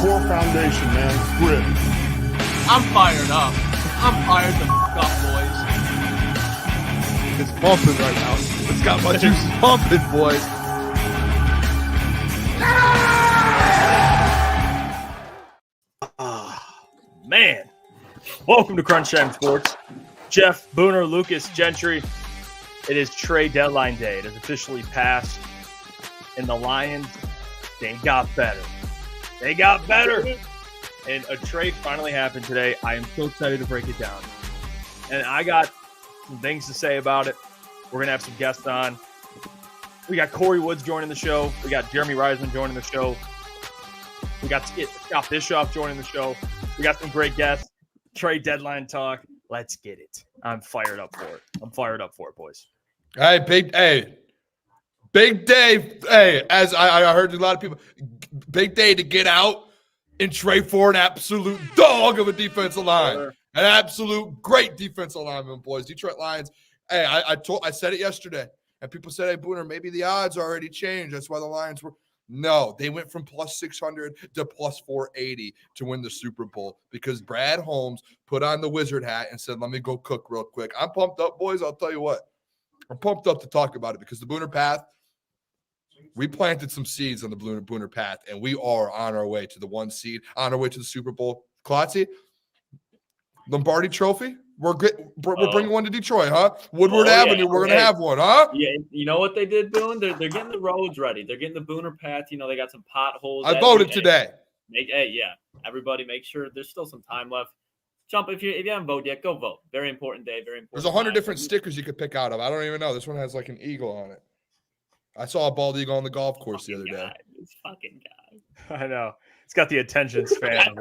core foundation, man. Grit. I'm fired up. I'm fired the f*** up, boys. It's pumping right now. It's got my juices pumping, boys. Man. Welcome to Crunch Time Sports. Jeff, Booner, Lukas, Gentry. It is trade deadline day. It has officially passed. And the Lions, they got better. They got better. And a trade finally happened today. I am so excited to break it down. And I got some things to say about it. We're going to have some guests on. We got Kory Woods joining the show. We got Jeremy Reisman joining the show. We got Scott Bischoff joining the show. We got some great guests. Trade deadline talk. Let's get it. I'm fired up for it. I'm fired up for it, boys. Hey, big day. Hey, as I heard a lot of people, big day to get out and trade for an absolute dog of a defensive line. Sure. An absolute great defensive lineman, boys. Detroit Lions. Hey, I said it yesterday, and people said, hey, Booner, maybe the odds already changed. That's why the Lions were. No, they went from plus 600 to plus 480 to win the Super Bowl because Brad Holmes put on the wizard hat and said, let me go cook real quick. I'm pumped up, boys. I'll tell you what. I'm pumped up to talk about it because the Booner Path, we planted some seeds on the Booner Path, and we are on our way to the 1 seed, on our way to the Super Bowl. Klotzy, Lombardi Trophy, we're bringing one to Detroit, huh? Woodward Avenue, we're going to have one, huh? Yeah, you know what they did, Boone? They're getting the roads ready. They're getting the Booner Path. You know, they got some potholes. I voted today. Everybody make sure there's still some time left. Jump if you haven't voted yet, go vote. Very important day, very important. There's 100 different stickers you could pick out of. I don't even know. This one has like an eagle on it. I saw a bald eagle on the golf course the other day. This fucking guy. I know. It's got the attention span.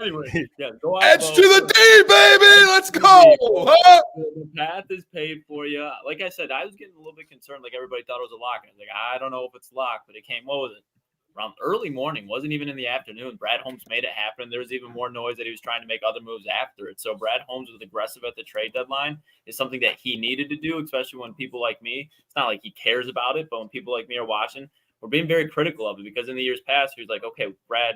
Anyway, go out. Edge to the D, baby. Let's go. Huh? The path is paid for you. Like I said, I was getting a little bit concerned. Like everybody thought it was a lock. I was like, I don't know if it's locked, but it came. What was it? Around early morning, wasn't even in the afternoon. Brad Holmes made it happen. There was even more noise that he was trying to make other moves after it. So Brad Holmes was aggressive at the trade deadline is something that he needed to do, especially when people like me, it's not like he cares about it, but when people like me are watching, we're being very critical of it because in the years past, he was like, okay, Brad,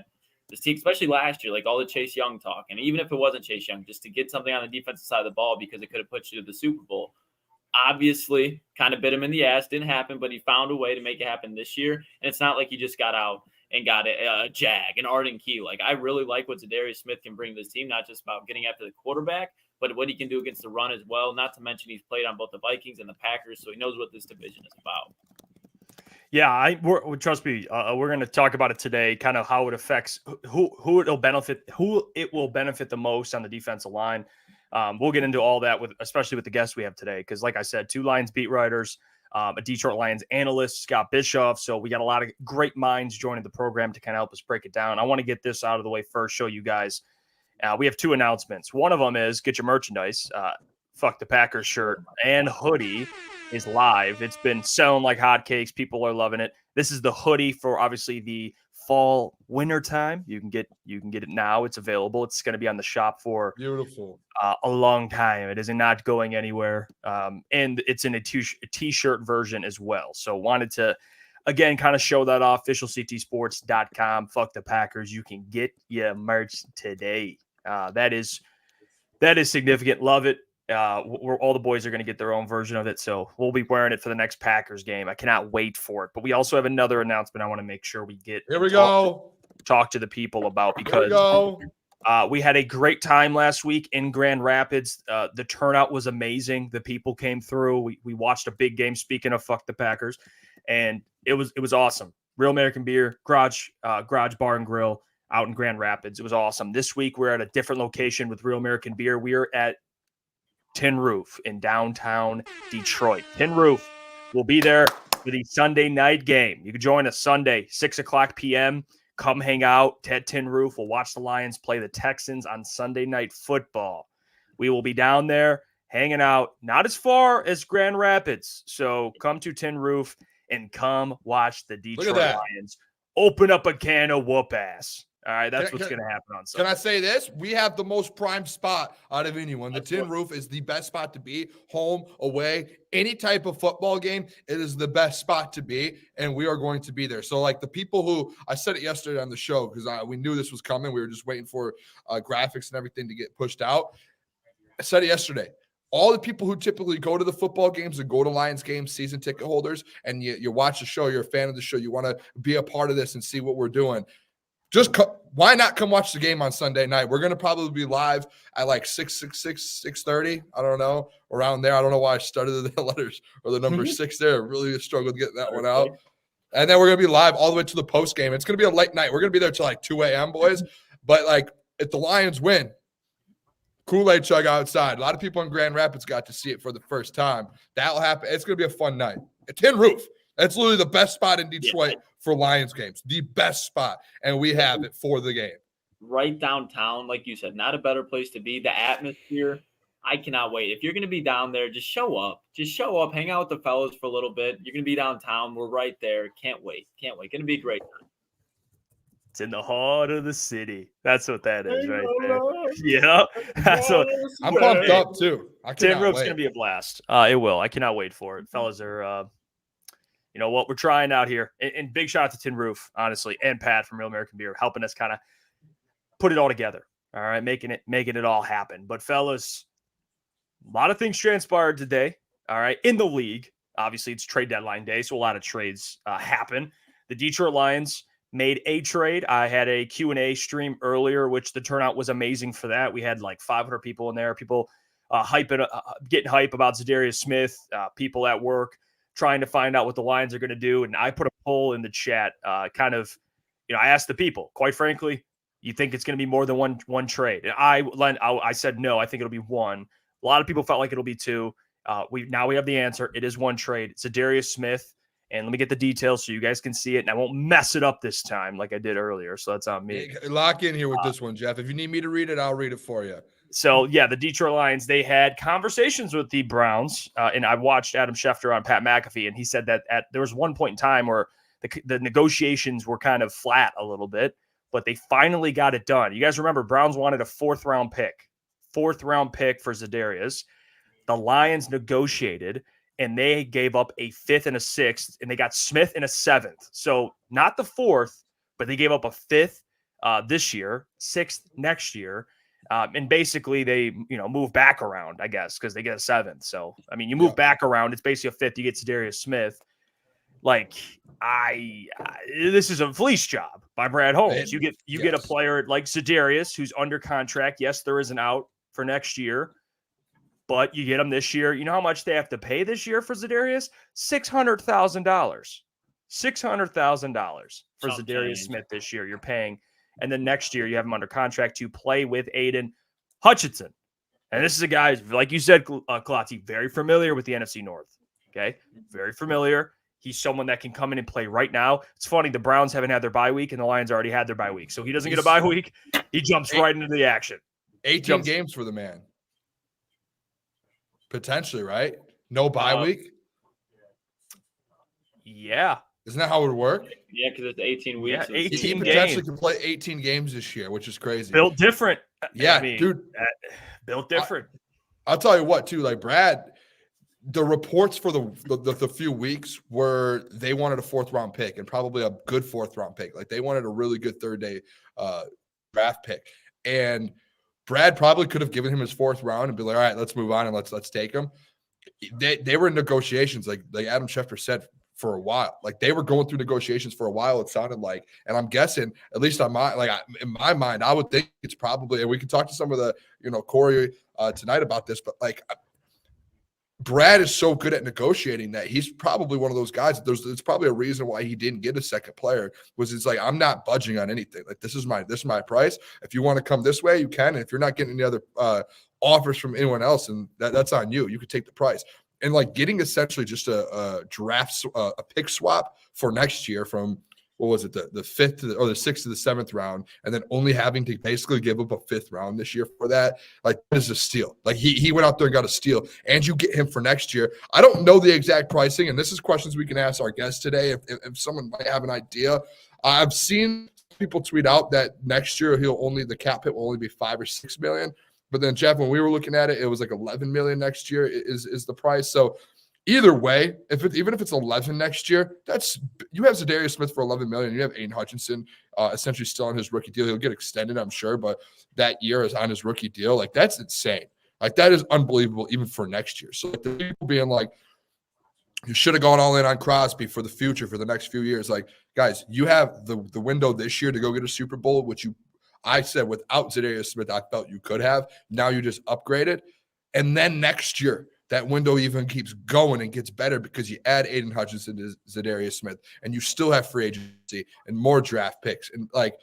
this team, especially last year, like all the Chase Young talk, and even if it wasn't Chase Young, just to get something on the defensive side of the ball because it could have put you to the Super Bowl. Obviously, kind of bit him in the ass. Didn't happen, but he found a way to make it happen this year. And it's not like he just got out and got a Jag, an Arden Key. Like, I really like what Za'Darius Smith can bring to this team, not just about getting after the quarterback, but what he can do against the run as well. Not to mention he's played on both the Vikings and the Packers, so he knows what this division is about. Yeah, trust me. We're going to talk about it today, kind of how it affects who it will benefit the most on the defensive line. We'll get into all that especially with the guests we have today, because like I said, 2 Lions beat writers, a Detroit Lions analyst, Scott Bischoff. So we got a lot of great minds joining the program to kind of help us break it down. I want to get this out of the way first, show you guys. We have 2 announcements. One of them is get your merchandise. Fuck the Packers shirt and hoodie is live. It's been selling like hotcakes. People are loving it. This is the hoodie for obviously the fall winter time. You can get it now. It's available. It's going to be on the shop for beautiful a long time. It is not going anywhere. And it's in a t-shirt version as well. So wanted to again kind of show that off. officialctsports.com. Fuck the Packers. You can get your merch today. That is significant. Love it. All the boys are going to get their own version of it, so we'll be wearing it for the next Packers game. I cannot wait for it. But we also have another announcement I want to make sure we get. Here we go. Talk to the people about, because we had a great time last week in Grand Rapids. The turnout was amazing. The people came through. We watched a big game. Speaking of fuck the Packers, and it was awesome. Real American Beer, Garage Bar and Grill out in Grand Rapids. It was awesome. This week we're at a different location with Real American Beer. We are at Tin Roof in downtown Detroit. Tin Roof will be there for the Sunday night game. You can join us Sunday, 6:00 p.m. Come hang out at Tin Roof. We'll watch the Lions play the Texans on Sunday Night Football. We will be down there hanging out, not as far as Grand Rapids. So come to Tin Roof and come watch the Detroit Lions open up a can of whoop ass. All right, that's what's going to happen on Sunday. Can I say this? We have the most prime spot out of anyone. The Tin Roof is the best spot to be. Home, away, any type of football game, it is the best spot to be, and we are going to be there. So, like the people who – I said it yesterday on the show because we knew this was coming. We were just waiting for graphics and everything to get pushed out. I said it yesterday. All the people who typically go to the football games and go to Lions games, season ticket holders, and you watch the show, you're a fan of the show, you want to be a part of this and see what we're doing – why not come watch the game on Sunday night? We're going to probably be live at like 6:30. I don't know, around there. I don't know why I started the letters or the number 6 there. Really struggled getting that one out. And then we're going to be live all the way to the post game. It's going to be a late night. We're going to be there till like 2 a.m., boys. But like if the Lions win, Kool-Aid chug outside. A lot of people in Grand Rapids got to see it for the first time. That'll happen. It's going to be a fun night. A Tin Roof. That's literally the best spot in Detroit for Lions games. The best spot. And we have it for the game. Right downtown, like you said, not a better place to be. The atmosphere, I cannot wait. If you're going to be down there, just show up. Just show up. Hang out with the fellas for a little bit. You're going to be downtown. We're right there. Can't wait. Can't wait. Going to be a great time. It's in the heart of the city. That's what that is right there. Yeah. That's what I'm pumped up too. Tin Roof's going to be a blast. It will. I cannot wait for it. Fellas are you know what we're trying out here. And big shout out to Tin Roof, honestly, and Pat from Real American Beer, helping us kind of put it all together. All right, making it all happen. But fellas, a lot of things transpired today. All right, in the league. Obviously, it's trade deadline day, so a lot of trades happen. The Detroit Lions made a trade. I had a Q&A stream earlier, which the turnout was amazing for that. We had like 500 people in there. People getting hype about Za'Darius Smith. People at work trying to find out what the Lions are going to do. And I put a poll in the chat, I asked the people, quite frankly, you think it's going to be more than one trade? And I said, no, I think it'll be one. A lot of people felt like it'll be two. We have the answer. It is one trade. It's Za'Darius Smith. And let me get the details so you guys can see it. And I won't mess it up this time like I did earlier. So that's on me. Lock in here with this one, Jeff. If you need me to read it, I'll read it for you. So, yeah, the Detroit Lions, they had conversations with the Browns, and I watched Adam Schefter on Pat McAfee, and he said that there was one point in time where the negotiations were kind of flat a little bit, but they finally got it done. You guys remember Browns wanted a fourth-round pick for Za'Darius. The Lions negotiated, and they gave up a 5th and a 6th, and they got Smith in a 7th. So not the 4th, but they gave up a 5th this year, 6th next year. And basically they, move back around, I guess, because they get a 7th. So, I mean, you move back around, it's basically a 5th, you get Za'Darius Smith. Like, this is a fleece job by Brad Holmes. You get a player like Za'Darius who's under contract. Yes, there is an out for next year, but you get him this year. You know how much they have to pay this year for Za'Darius? $600,000. $600,000 for Za'Darius Smith this year. You're paying. And then next year, you have him under contract to play with Aiden Hutchinson. And this is a guy, like you said, Klotz, very familiar with the NFC North. Okay? Very familiar. He's someone that can come in and play right now. It's funny, the Browns haven't had their bye week, and the Lions already had their bye week. So he doesn't get a bye week. He jumps right into the action. 18 games for the man. Potentially, right? No bye week? Yeah. Isn't that how it would work? Yeah, because it's 18 weeks. Yeah, 18 he potentially could play 18 games this year, which is crazy. Built different. Yeah, dude. Built different. I'll tell you what, too. Like, Brad, the reports for the few weeks were they wanted a 4th-round pick and probably a good 4th-round pick. Like, they wanted a really good third-day draft pick. And Brad probably could have given him his 4th round and be like, all right, let's move on and let's take him. They were in negotiations, like Adam Schefter said, for a while. Like, they were going through negotiations for a while, it sounded like. And I'm guessing, at least in my mind, I would think it's probably, and we can talk to some of the, Kory tonight about this, but like, Brad is so good at negotiating that he's probably one of those guys. There's probably a reason why he didn't get a second player. It's like, I'm not budging on anything. Like, this is my price. If you want to come this way, you can. And if you're not getting any other offers from anyone else, and that's on you. You could take the price. And like getting essentially just a draft, a pick swap for next year from, what was it, the 5th to the 6th to the 7th round, and then only having to basically give up a 5th round this year for that, like, that is a steal. Like, he went out there and got a steal, and you get him for next year. I don't know the exact pricing, and this is questions we can ask our guests today if someone might have an idea. I've seen people tweet out that next year the cap hit will only be $5 or $6 million. But then Jeff, when we were looking at it, it was like $11 million next year is the price. So either way, even if it's 11 next year, you have Za'Darius Smith for $11 million. You have Aiden Hutchinson essentially still on his rookie deal. He'll get extended, I'm sure, but that year is on his rookie deal. Like, that's insane. Like, that is unbelievable even for next year. So like, the people being like, you should have gone all in on Crosby for the future, for the next few years. Like, guys, you have the window this year to go get a Super Bowl, which I said without Za'Darius Smith, I felt you could have. Now you just upgraded. And then next year, that window even keeps going and gets better because you add Aiden Hutchinson to Za'Darius Smith, and you still have free agency and more draft picks. And, like,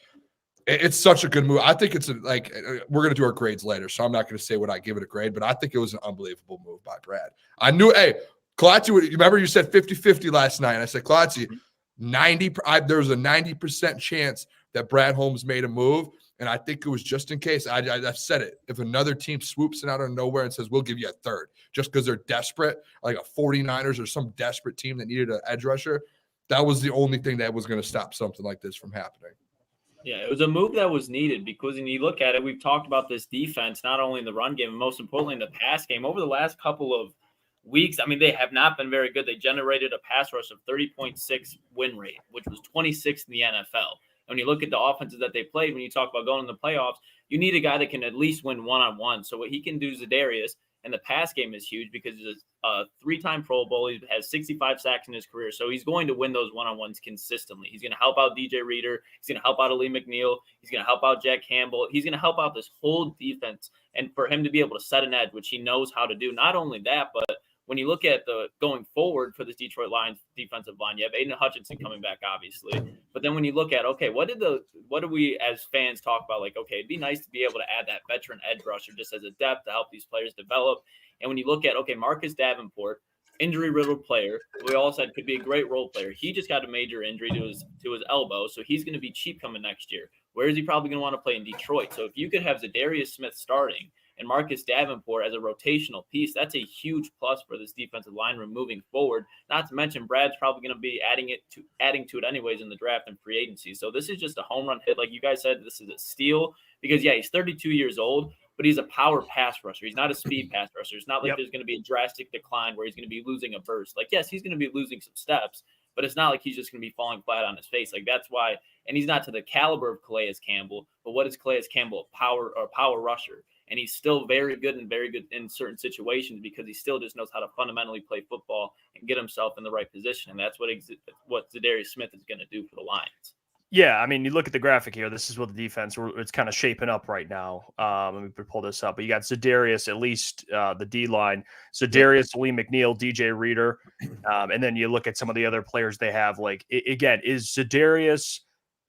it's such a good move. I think we're going to do our grades later, so I'm not going to say what I give it a grade, but I think it was an unbelievable move by Brad. I knew, Klotz, remember you said 50-50 last night, and I said, Klotz, there was a 90% chance that Brad Holmes made a move, and I think it was just in case. I said it. If another team swoops in out of nowhere and says, we'll give you a third, just because they're desperate, like a 49ers or some desperate team that needed an edge rusher, that was the only thing that was going to stop something like this from happening. Yeah, it was a move that was needed because when you look at it, we've talked about this defense, not only in the run game, but most importantly in the pass game. Over the last couple of weeks, I mean, they have not been very good. They generated a pass rush of 30.6 win rate, which was 26th in the NFL. When you look at the offenses that they played, when you talk about going in the playoffs, you need a guy that can at least win one-on-one. So what he can do, Za'Darius, and the pass game is huge because he's a 3-time Pro Bowl. He has 65 sacks in his career. So he's going to win those one-on-ones consistently. He's going to help out DJ Reader. He's going to help out Alim McNeill. He's going to help out Jack Campbell. He's going to help out this whole defense. And for him to be able to set an edge, which he knows how to do, not only that, but when you look at the going forward for this Detroit Lions defensive line, you have Aiden Hutchinson coming back, obviously. But then when you look at, okay, what do we as fans talk about? Like, okay, it'd be nice to be able to add that veteran edge rusher just as a depth to help these players develop. And when you look at, okay, Marcus Davenport, injury-riddled player, we all said could be a great role player. He just got a major injury to his elbow, so he's going to be cheap coming next year. Where is he probably going to want to play in Detroit? So if you could have Za'Darius Smith starting and Marcus Davenport as a rotational piece, that's a huge plus for this defensive line room moving forward. Not to mention Brad's probably going to be adding to it anyways in the draft and free agency. So this is just a home run hit. Like you guys said, this is a steal because, yeah, he's 32 years old, but he's a power pass rusher. He's not a speed pass rusher. It's not like there's going to be a drastic decline where he's going to be losing a burst. Like, yes, he's going to be losing some steps, but it's not like he's just going to be falling flat on his face. Like, that's why – and he's not to the caliber of Calais Campbell, but what is Calais Campbell? A power rusher. And he's still very good in certain situations because he still just knows how to fundamentally play football and get himself in the right position. And that's what Za'Darius Smith is going to do for the Lions. Yeah, I mean, you look at the graphic here. This is what the defense, it's kind of shaping up right now. Let me pull this up. But you got Za'Darius, at least the D-line. Za'Darius, Alim McNeill, DJ Reader. And then you look at some of the other players they have. Like, again, is Za'Darius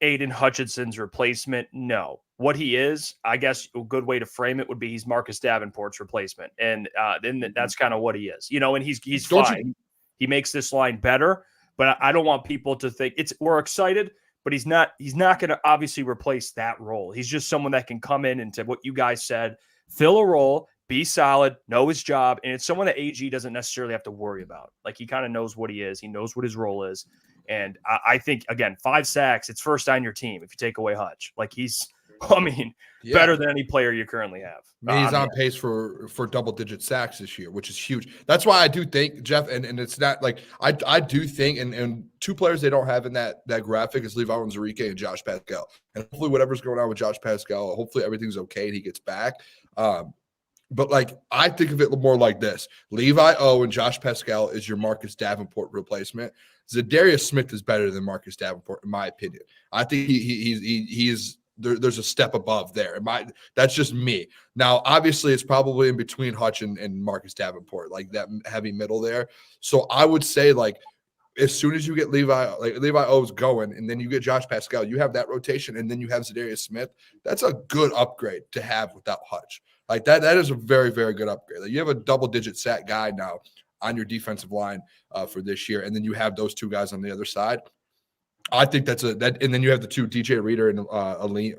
Aiden Hutchinson's replacement? No. What he is, I guess a good way to frame it would be he's Marcus Davenport's replacement. And then that's kind of what he is. And he's fine. He makes this line better. But I don't want people to think we're excited. But he's not going to obviously replace that role. He's just someone that can come in and to what you guys said, fill a role, be solid, know his job. And it's someone that AG doesn't necessarily have to worry about. Like, he kind of knows what he is. He knows what his role is. And I think, again, 5 sacks, it's first on your team if you take away Hutch. Like, he's, better than any player you currently have. He's on pace for double-digit sacks this year, which is huge. That's why I do think, Jeff, and it's not like I do think, and 2 players they don't have in that graphic is Levi Onwuzurike and Josh Pascal. And hopefully whatever's going on with Josh Pascal, hopefully everything's okay and he gets back. But, like, I think of it more like this. Levi O and Josh Pascal is your Marcus Davenport replacement. Za'Darius Smith is better than Marcus Davenport, in my opinion. I think he's there's a step above there. That's just me. Now, obviously, it's probably in between Hutch and Marcus Davenport, like that heavy middle there. So I would say, like, as soon as you get Levi O's going, and then you get Josh Pascal, you have that rotation, and then you have Za'Darius Smith. That's a good upgrade to have without Hutch. Like that is a very, very good upgrade. Like, you have a double-digit sack guy now on your defensive line for this year, and then you have those 2 guys on the other side. I think and then you have the 2 DJ Reader and Alim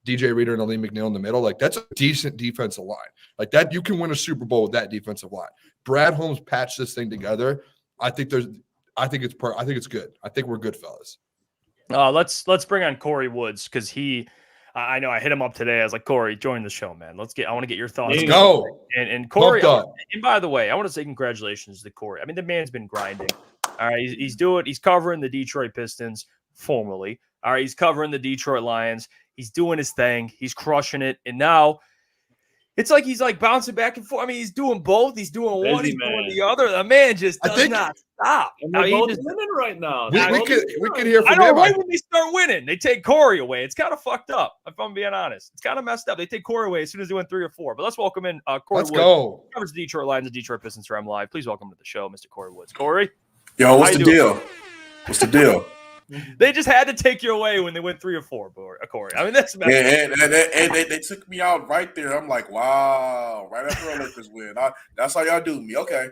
McNeill in the middle. Like, that's a decent defensive line. Like that, you can win a Super Bowl with that defensive line. Brad Holmes patched this thing together. I think it's good. I think we're good, fellas. Let's bring on Kory Woods because I know I hit him up today. I was like, Kory, join the show, man. I want to get your thoughts. Let's go. And Kory, and by the way, I want to say congratulations to Kory. I mean, the man's been grinding. All right, he's covering the Detroit Pistons formerly. All right, he's covering the Detroit Lions. He's doing his thing. He's crushing it. And now it's like he's like bouncing back and forth. I mean, he's doing both. He's doing one. He's doing the other. The man just does not stop. And they're both winning right now. We could hear from him. I know, him. right when they start winning, they take Kory away. It's kind of fucked up, if I'm being honest. It's kind of messed up. They take Kory away as soon as they win 3 or 4. But let's welcome in Kory Woods. Let's go. He covers the Detroit Lions and Detroit Pistons for M Live. Please welcome to the show, Mr. Kory Woods. Kory? Yo, what's the deal? What's the deal? They just had to take you away when they went 3 or 4, Kory. I mean, that's and they took me out right there. I'm like, wow, right after a Lakers win. That's how y'all do me. Okay.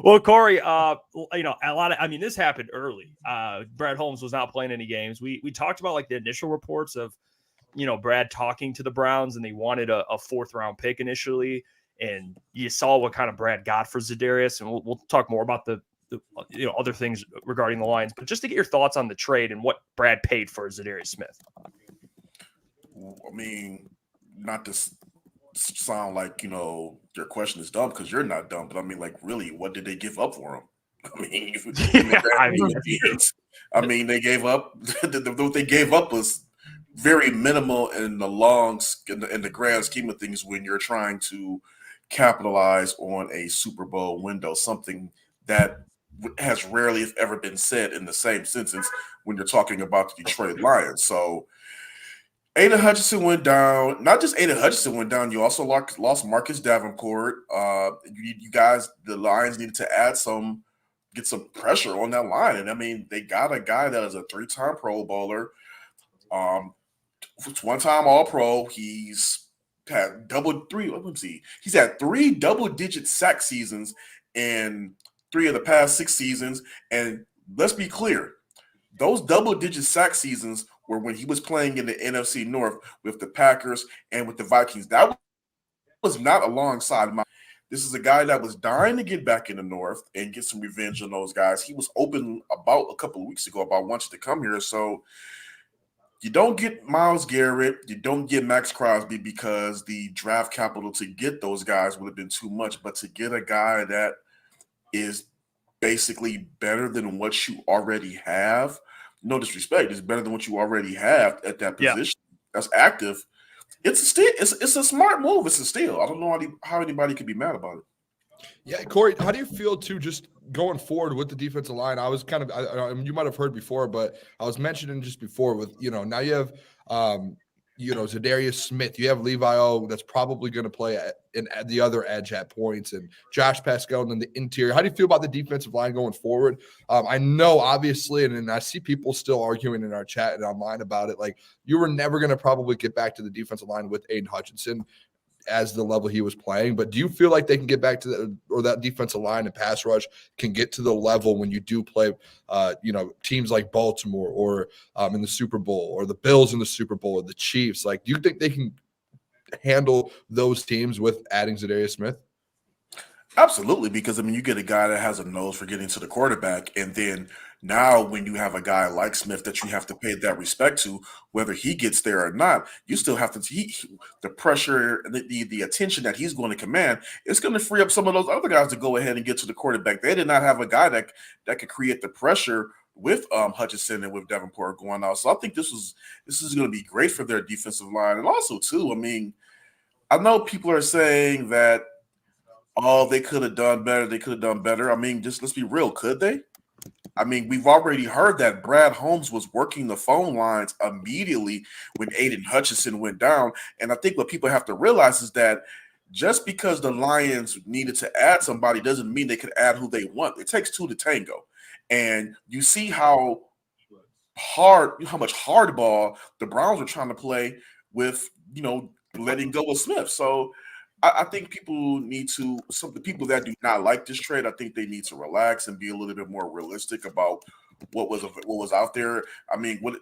Well, Kory, this happened early. Brad Holmes was not playing any games. We talked about like the initial reports of, Brad talking to the Browns and they wanted a 4th round pick initially. And you saw what kind of Brad got for Za'Darius. And we'll talk more about the other things regarding the Lions, but just to get your thoughts on the trade and what Brad paid for Za'Darius Smith. I mean, not to sound like, your question is dumb because you're not dumb, but I mean, like, really, what did they give up for him? I mean, they gave up, what they gave up was very minimal in the grand scheme of things when you're trying to capitalize on a Super Bowl window, something that has rarely, if ever, been said in the same sentence when you're talking about the Detroit Lions. So Aiden Hutchinson went down. Not just Aiden Hutchinson went down, you also lost Marcus Davenport. You guys, the Lions needed to get some pressure on that line. And I mean, they got a guy that is a 3-time Pro Bowler, 1-time All-Pro. He's had 3 double-digit sack seasons in 3 of the past 6 seasons. And let's be clear, those double-digit sack seasons were when he was playing in the NFC North with the Packers and with the Vikings. That was not alongside This is a guy that was dying to get back in the North and get some revenge on those guys. He was open about a couple of weeks ago about wanting to come here. So you don't get Myles Garrett, you don't get Max Crosby because the draft capital to get those guys would have been too much. But to get a guy that is basically better than what you already have, no disrespect, is better than what you already have at that position that's active. It's a steal. It's a smart move. It's a steal. I don't know how anybody could be mad about it. Yeah, Kory, how do you feel too just going forward with the defensive line? I was kind of, you might have heard before, but I was mentioning just before with, now you have, Za'Darius Smith. You have Levi O that's probably going to play at the other edge at points, and Josh Pascal and then the interior. How do you feel about the defensive line going forward? I know, obviously, and I see people still arguing in our chat and online about it. Like, you were never going to probably get back to the defensive line with Aiden Hutchinson as the level he was playing. But do you feel like they can get back to that defensive line and pass rush can get to the level when you do play, teams like Baltimore or in the Super Bowl, or the Bills in the Super Bowl, or the Chiefs? Like, do you think they can handle those teams with adding Za'Darius Smith? Absolutely, because, you get a guy that has a nose for getting to the quarterback, and then now when you have a guy like Smith that you have to pay that respect to, whether he gets there or not, you still have to the pressure, the attention that he's going to command, it's going to free up some of those other guys to go ahead and get to the quarterback. They did not have a guy that could create the pressure with Hutchinson and with Davenport going out. So I think this is going to be great for their defensive line. And also, too, I know people are saying that, they could have done better. They could have done better. Just let's be real. Could they? We've already heard that Brad Holmes was working the phone lines immediately when Aiden Hutchinson went down. And I think what people have to realize is that just because the Lions needed to add somebody doesn't mean they could add who they want. It takes 2 to tango. And you see how much hardball the Browns are trying to play with, letting go of Smith. So I think people need to, the people that do not like this trade, I think they need to relax and be a little bit more realistic about what was out there.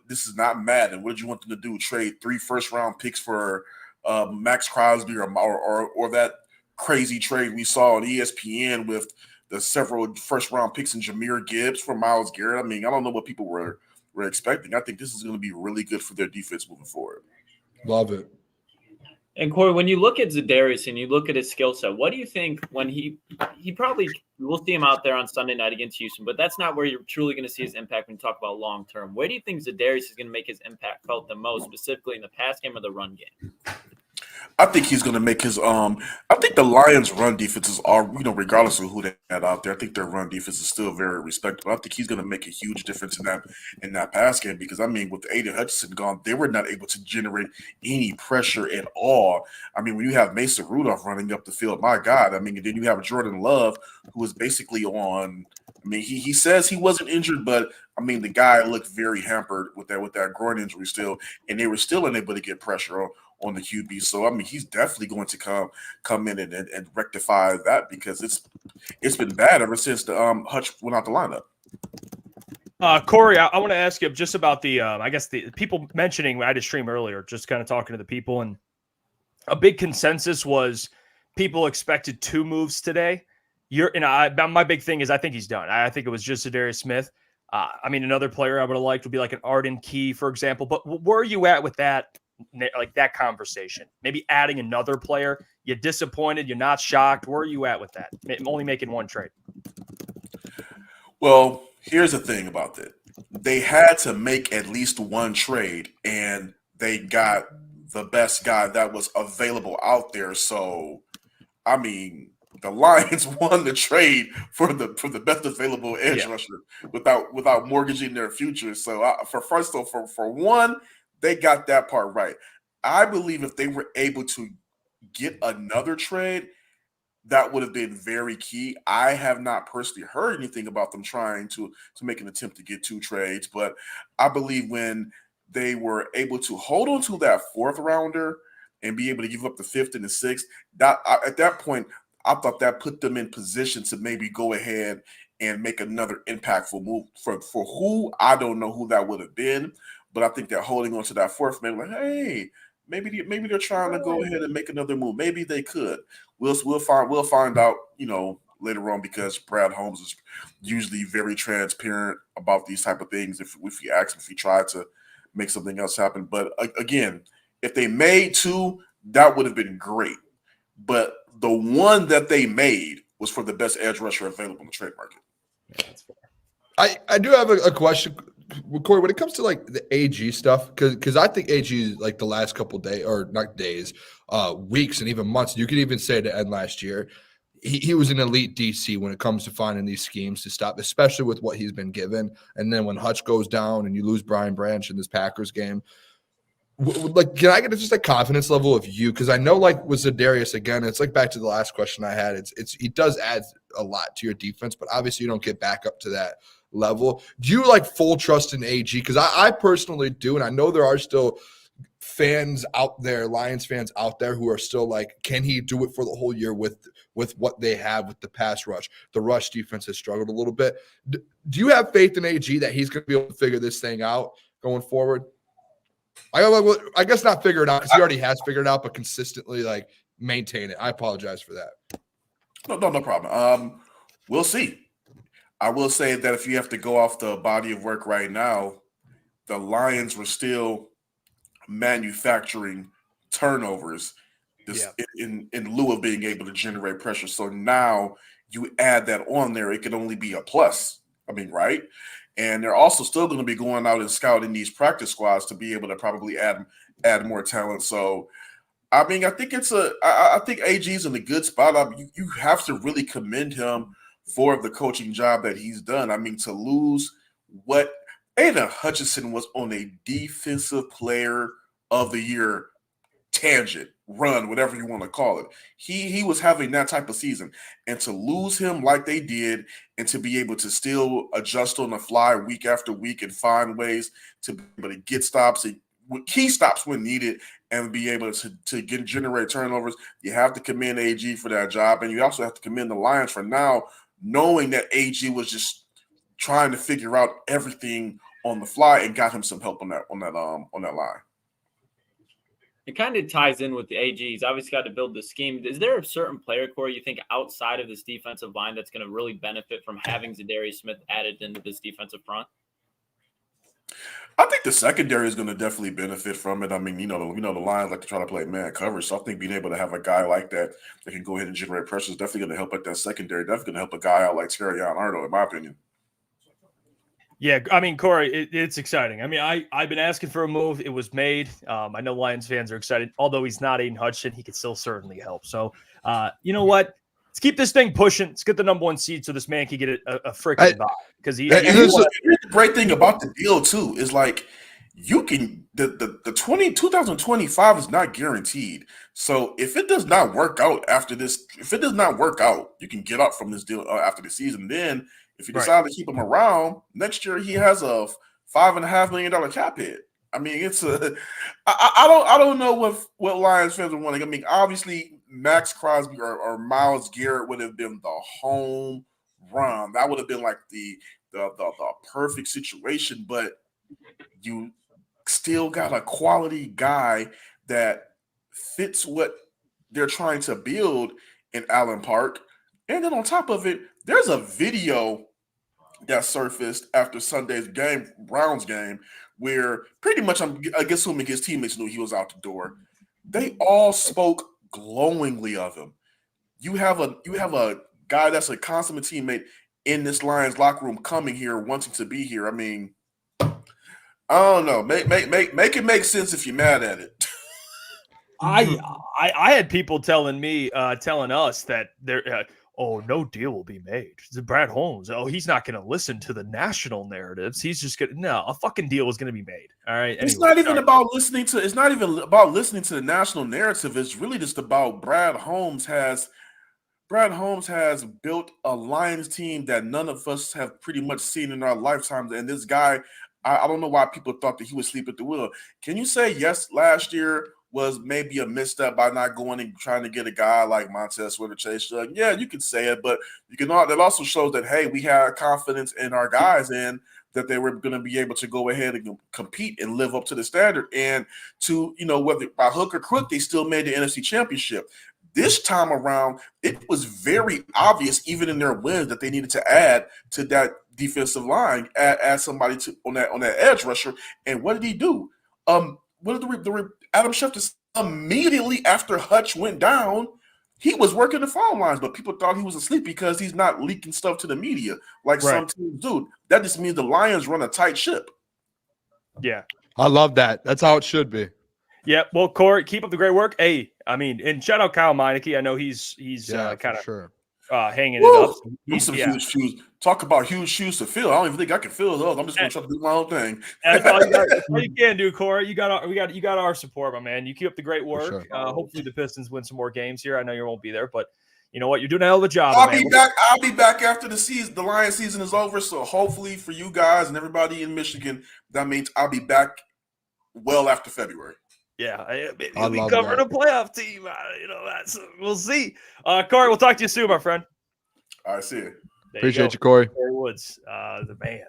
This is not Madden. What did you want them to do? Trade 3 first-round picks for Max Crosby or that crazy trade we saw on ESPN with the several first-round picks in Jahmyr Gibbs for Myles Garrett. I mean, I don't know what people were expecting. I think this is going to be really good for their defense moving forward. Love it. And Kory, when you look at Za'Darius and you look at his skill set, what do you think when he probably we'll see him out there on Sunday night against Houston, but that's not where you're truly going to see his impact when you talk about long term. Where do you think Za'Darius is going to make his impact felt the most, specifically in the pass game or the run game? I think he's going to make his I think the Lions' run defenses are, regardless of who they had out there, I think their run defense is still very respectable. I think he's going to make a huge difference in that pass game because, I mean, with Aiden Hutchinson gone, they were not able to generate any pressure at all. I mean, when you have Mason Rudolph running up the field, my God, I mean, and then you have Jordan Love, who is basically on – I mean, he says he wasn't injured, but, I mean, the guy looked very hampered with that groin injury still, and they were still unable to get pressure on the QB. So, I mean, he's definitely going to come in and rectify that because it's been bad ever since the Hutch went out the lineup. Kory, I want to ask you just about the I guess the people mentioning, I had a stream earlier, just kind of talking to the people, and a big consensus was people expected 2 moves today. My big thing is I think he's done. I think it was just Za'Darius Smith. I mean, another player I would have liked would be like an Arden Key, for example. But where are you at with that? Like that conversation, maybe adding another player? You're disappointed? You're not shocked? Where are you at with that? Only making 1 trade. Well, here's the thing about that. They had to make at least 1 trade, and they got the best guy that was available out there. So, I mean, the Lions won the trade for the best available edge rusher without mortgaging their future. So, for one, they got that part right. I believe if they were able to get another trade, that would have been very key. I have not personally heard anything about them trying to make an attempt to get 2 trades, but I believe when they were able to hold on to that 4th rounder and be able to give up the 5th and the 6th, at that point, I thought that put them in position to maybe go ahead and make another impactful move for who I don't know who that would have been. But I think they're holding on to that 4th, maybe like, hey, maybe they're trying to go ahead and make another move. Maybe they could. We'll find out, later on because Brad Holmes is usually very transparent about these type of things. If you ask him if he tried to make something else happen, but again, if they made 2, that would have been great. But the one that they made was for the best edge rusher available in the trade market. I do have a question. Kory, when it comes to like the AG stuff, because I think AG like the last couple days, or not days, weeks, and even months, you could even say to end last year, he was an elite DC when it comes to finding these schemes to stop, especially with what he's been given. And then when Hutch goes down and you lose Brian Branch in this Packers game, like, can I get just a confidence level of you? Because I know, like with Za'Darius, again, it's like back to the last question I had. It's he does add a lot to your defense, but obviously you don't get back up to that level. Do you like full trust in AG? Because I personally do, and I know there are still fans out there, Lions fans out there, who are still like, can he do it for the whole year with what they have with the pass rush? The rush defense has struggled a little bit. Do you have faith in AG that he's going to be able to figure this thing out going forward? I guess not figure it out because he already has figured it out, but consistently like maintain it. I apologize for that. No problem. We'll see. I will say that if you have to go off the body of work right now, the Lions were still manufacturing turnovers in lieu of being able to generate pressure. So now you add that on there, it can only be a plus. I mean, right? And they're also still going to be going out and scouting these practice squads to be able to probably add more talent. So, I mean, I think I think AG's in a good spot. You have to really commend him for the coaching job that he's done. I mean, to lose what Aiden Hutchinson was on a defensive player of the year tangent, run, whatever you want to call it. He was having that type of season. And to lose him like they did and to be able to still adjust on the fly week after week and find ways to be able to get stops and key stops when needed and be able to generate turnovers, you have to commend AG for that job. And you also have to commend the Lions for now knowing that AG was just trying to figure out everything on the fly and got him some help on that line. It kind of ties in with the AG. He's obviously got to build the scheme. Is there a certain player, Kory, you think outside of this defensive line that's going to really benefit from having Za'Darius Smith added into this defensive front? I think the secondary is going to definitely benefit from it. I mean, the Lions like to try to play man coverage, so I think being able to have a guy like that can go ahead and generate pressure is definitely going to help at that secondary. Definitely going to help a guy out like Terrion Arnold, in my opinion. Yeah, I mean, Kory, it's exciting. I mean, I've been asking for a move. It was made. I know Lions fans are excited. Although he's not Aiden Hutchinson, he could still certainly help. So, you know what? Let's keep this thing pushing. Let's get the number 1 seed so this man can get a freaking buy. Because here's the great thing about the deal too is like you can the 2025 is not guaranteed. So if it does not work out after this, you can get out from this deal after the season. Then if you decide to keep him around next year, he has a $5.5 million cap hit. I mean, it's I don't know what Lions fans are wanting. I mean, obviously Max Crosby or Myles Garrett would have been the home run. That would have been like the perfect situation, but you still got a quality guy that fits what they're trying to build in Allen Park. And then on top of it, there's a video that surfaced after Sunday's game, Browns game, where pretty much I'm assuming his teammates knew he was out the door. They all spoke glowingly of him. You have a guy that's a consummate teammate in this Lions locker room coming here, wanting to be here. I mean, I don't know. Make it make sense if you're mad at it. I had people telling us that there. No deal will be made. It's Brad Holmes. He's not going to listen to the national narratives. He's just going to a fucking deal is going to be made. All right. It's not even about listening to. It's not even about listening to the national narrative. It's really just about Brad Holmes has built a Lions team that none of us have pretty much seen in our lifetimes. And this guy, I don't know why people thought that he would sleep at the wheel. Can you say yes? Last year was maybe a misstep by not going and trying to get a guy like Montez Sweat or Chase Young. Yeah, you can say it, but that also shows that, hey, we had confidence in our guys and that they were going to be able to go ahead and compete and live up to the standard. And to, whether by hook or crook, they still made the NFC Championship. This time around, it was very obvious, even in their wins, that they needed to add to that defensive line, add somebody on that edge rusher. And what did he do? What did Adam Schefter immediately after Hutch went down? He was working the phone lines, but people thought he was asleep because he's not leaking stuff to the media like some teams do. That just means the Lions run a tight ship. Yeah, I love that. That's how it should be. Yeah. Well, Kory, keep up the great work. Hey, I mean, and shout out Kyle Meineke. I know he's kind of hanging it up. He's some huge shoes. Talk about huge shoes to fill. I don't even think I can fill those. I'm just going to try to do my own thing. That's all you can do, Kory. You got our support, my man. You keep up the great work. Sure. Hopefully the Pistons win some more games here. I know you won't be there, but you know what? You're doing a hell of a job. I'll be back after the season. The Lions season is over. So hopefully for you guys and everybody in Michigan, that means I'll be back well after February. Yeah, we'll be covering a playoff team. We'll see. Kory, we'll talk to you soon, my friend. All right, see you. Appreciate you, Kory. Kory Woods, the man.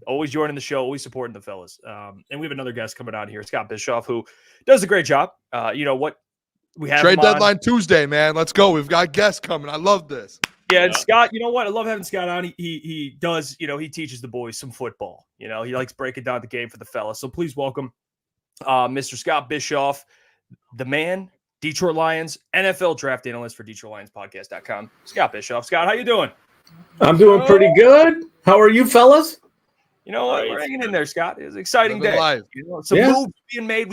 Always joining the show, always supporting the fellas. And we have another guest coming on here, Scott Bischoff, who does a great job. You know what? We have trade deadline Tuesday, man. Let's go. We've got guests coming. I love this. Yeah, and Scott, you know what? I love having Scott on. He does, he teaches the boys some football. He likes breaking down the game for the fellas. So please welcome Mr. Scott Bischoff, the man, Detroit Lions, NFL draft analyst for DetroitLionsPodcast.com. Scott Bischoff. Scott, how you doing? I'm doing pretty good. How are you, fellas? You know what? We're hanging in there, Scott. It was an exciting day. Moves being made.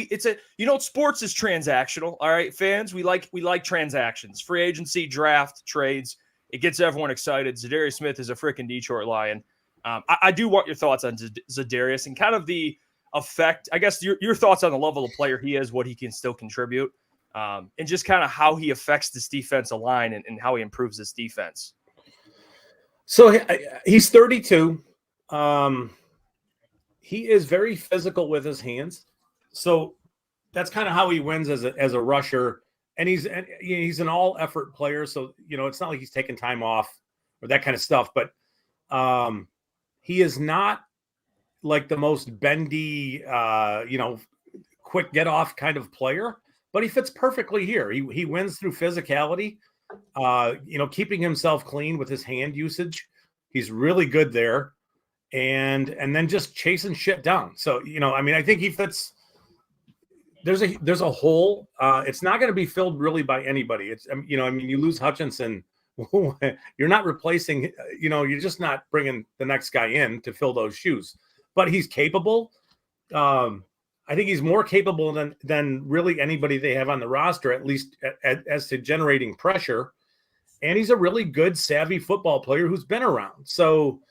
Sports is transactional. All right, fans, we like transactions. Free agency, draft, trades. It gets everyone excited. Za'Darius Smith is a freaking Detroit Lion. I do want your thoughts on Za'Darius and kind of the effect, I guess your thoughts on the level of player he is, what he can still contribute, and just kind of how he affects this defensive line and how he improves this defense. So he's 32. He is very physical with his hands. So that's kind of how he wins as a rusher. And he's an all effort player. So, it's not like he's taking time off or that kind of stuff, but he is not like the most bendy, quick get off kind of player. but he fits perfectly here. He wins through physicality, keeping himself clean with his hand usage. He's really good there. And then just chasing shit down. So, I think he fits. There's a hole. It's not going to be filled really by anybody. It's, you lose Hutchinson. You're not replacing, you're just not bringing the next guy in to fill those shoes, but he's capable. I think he's more capable than really anybody they have on the roster, at least as to generating pressure. And he's a really good, savvy football player who's been around. So,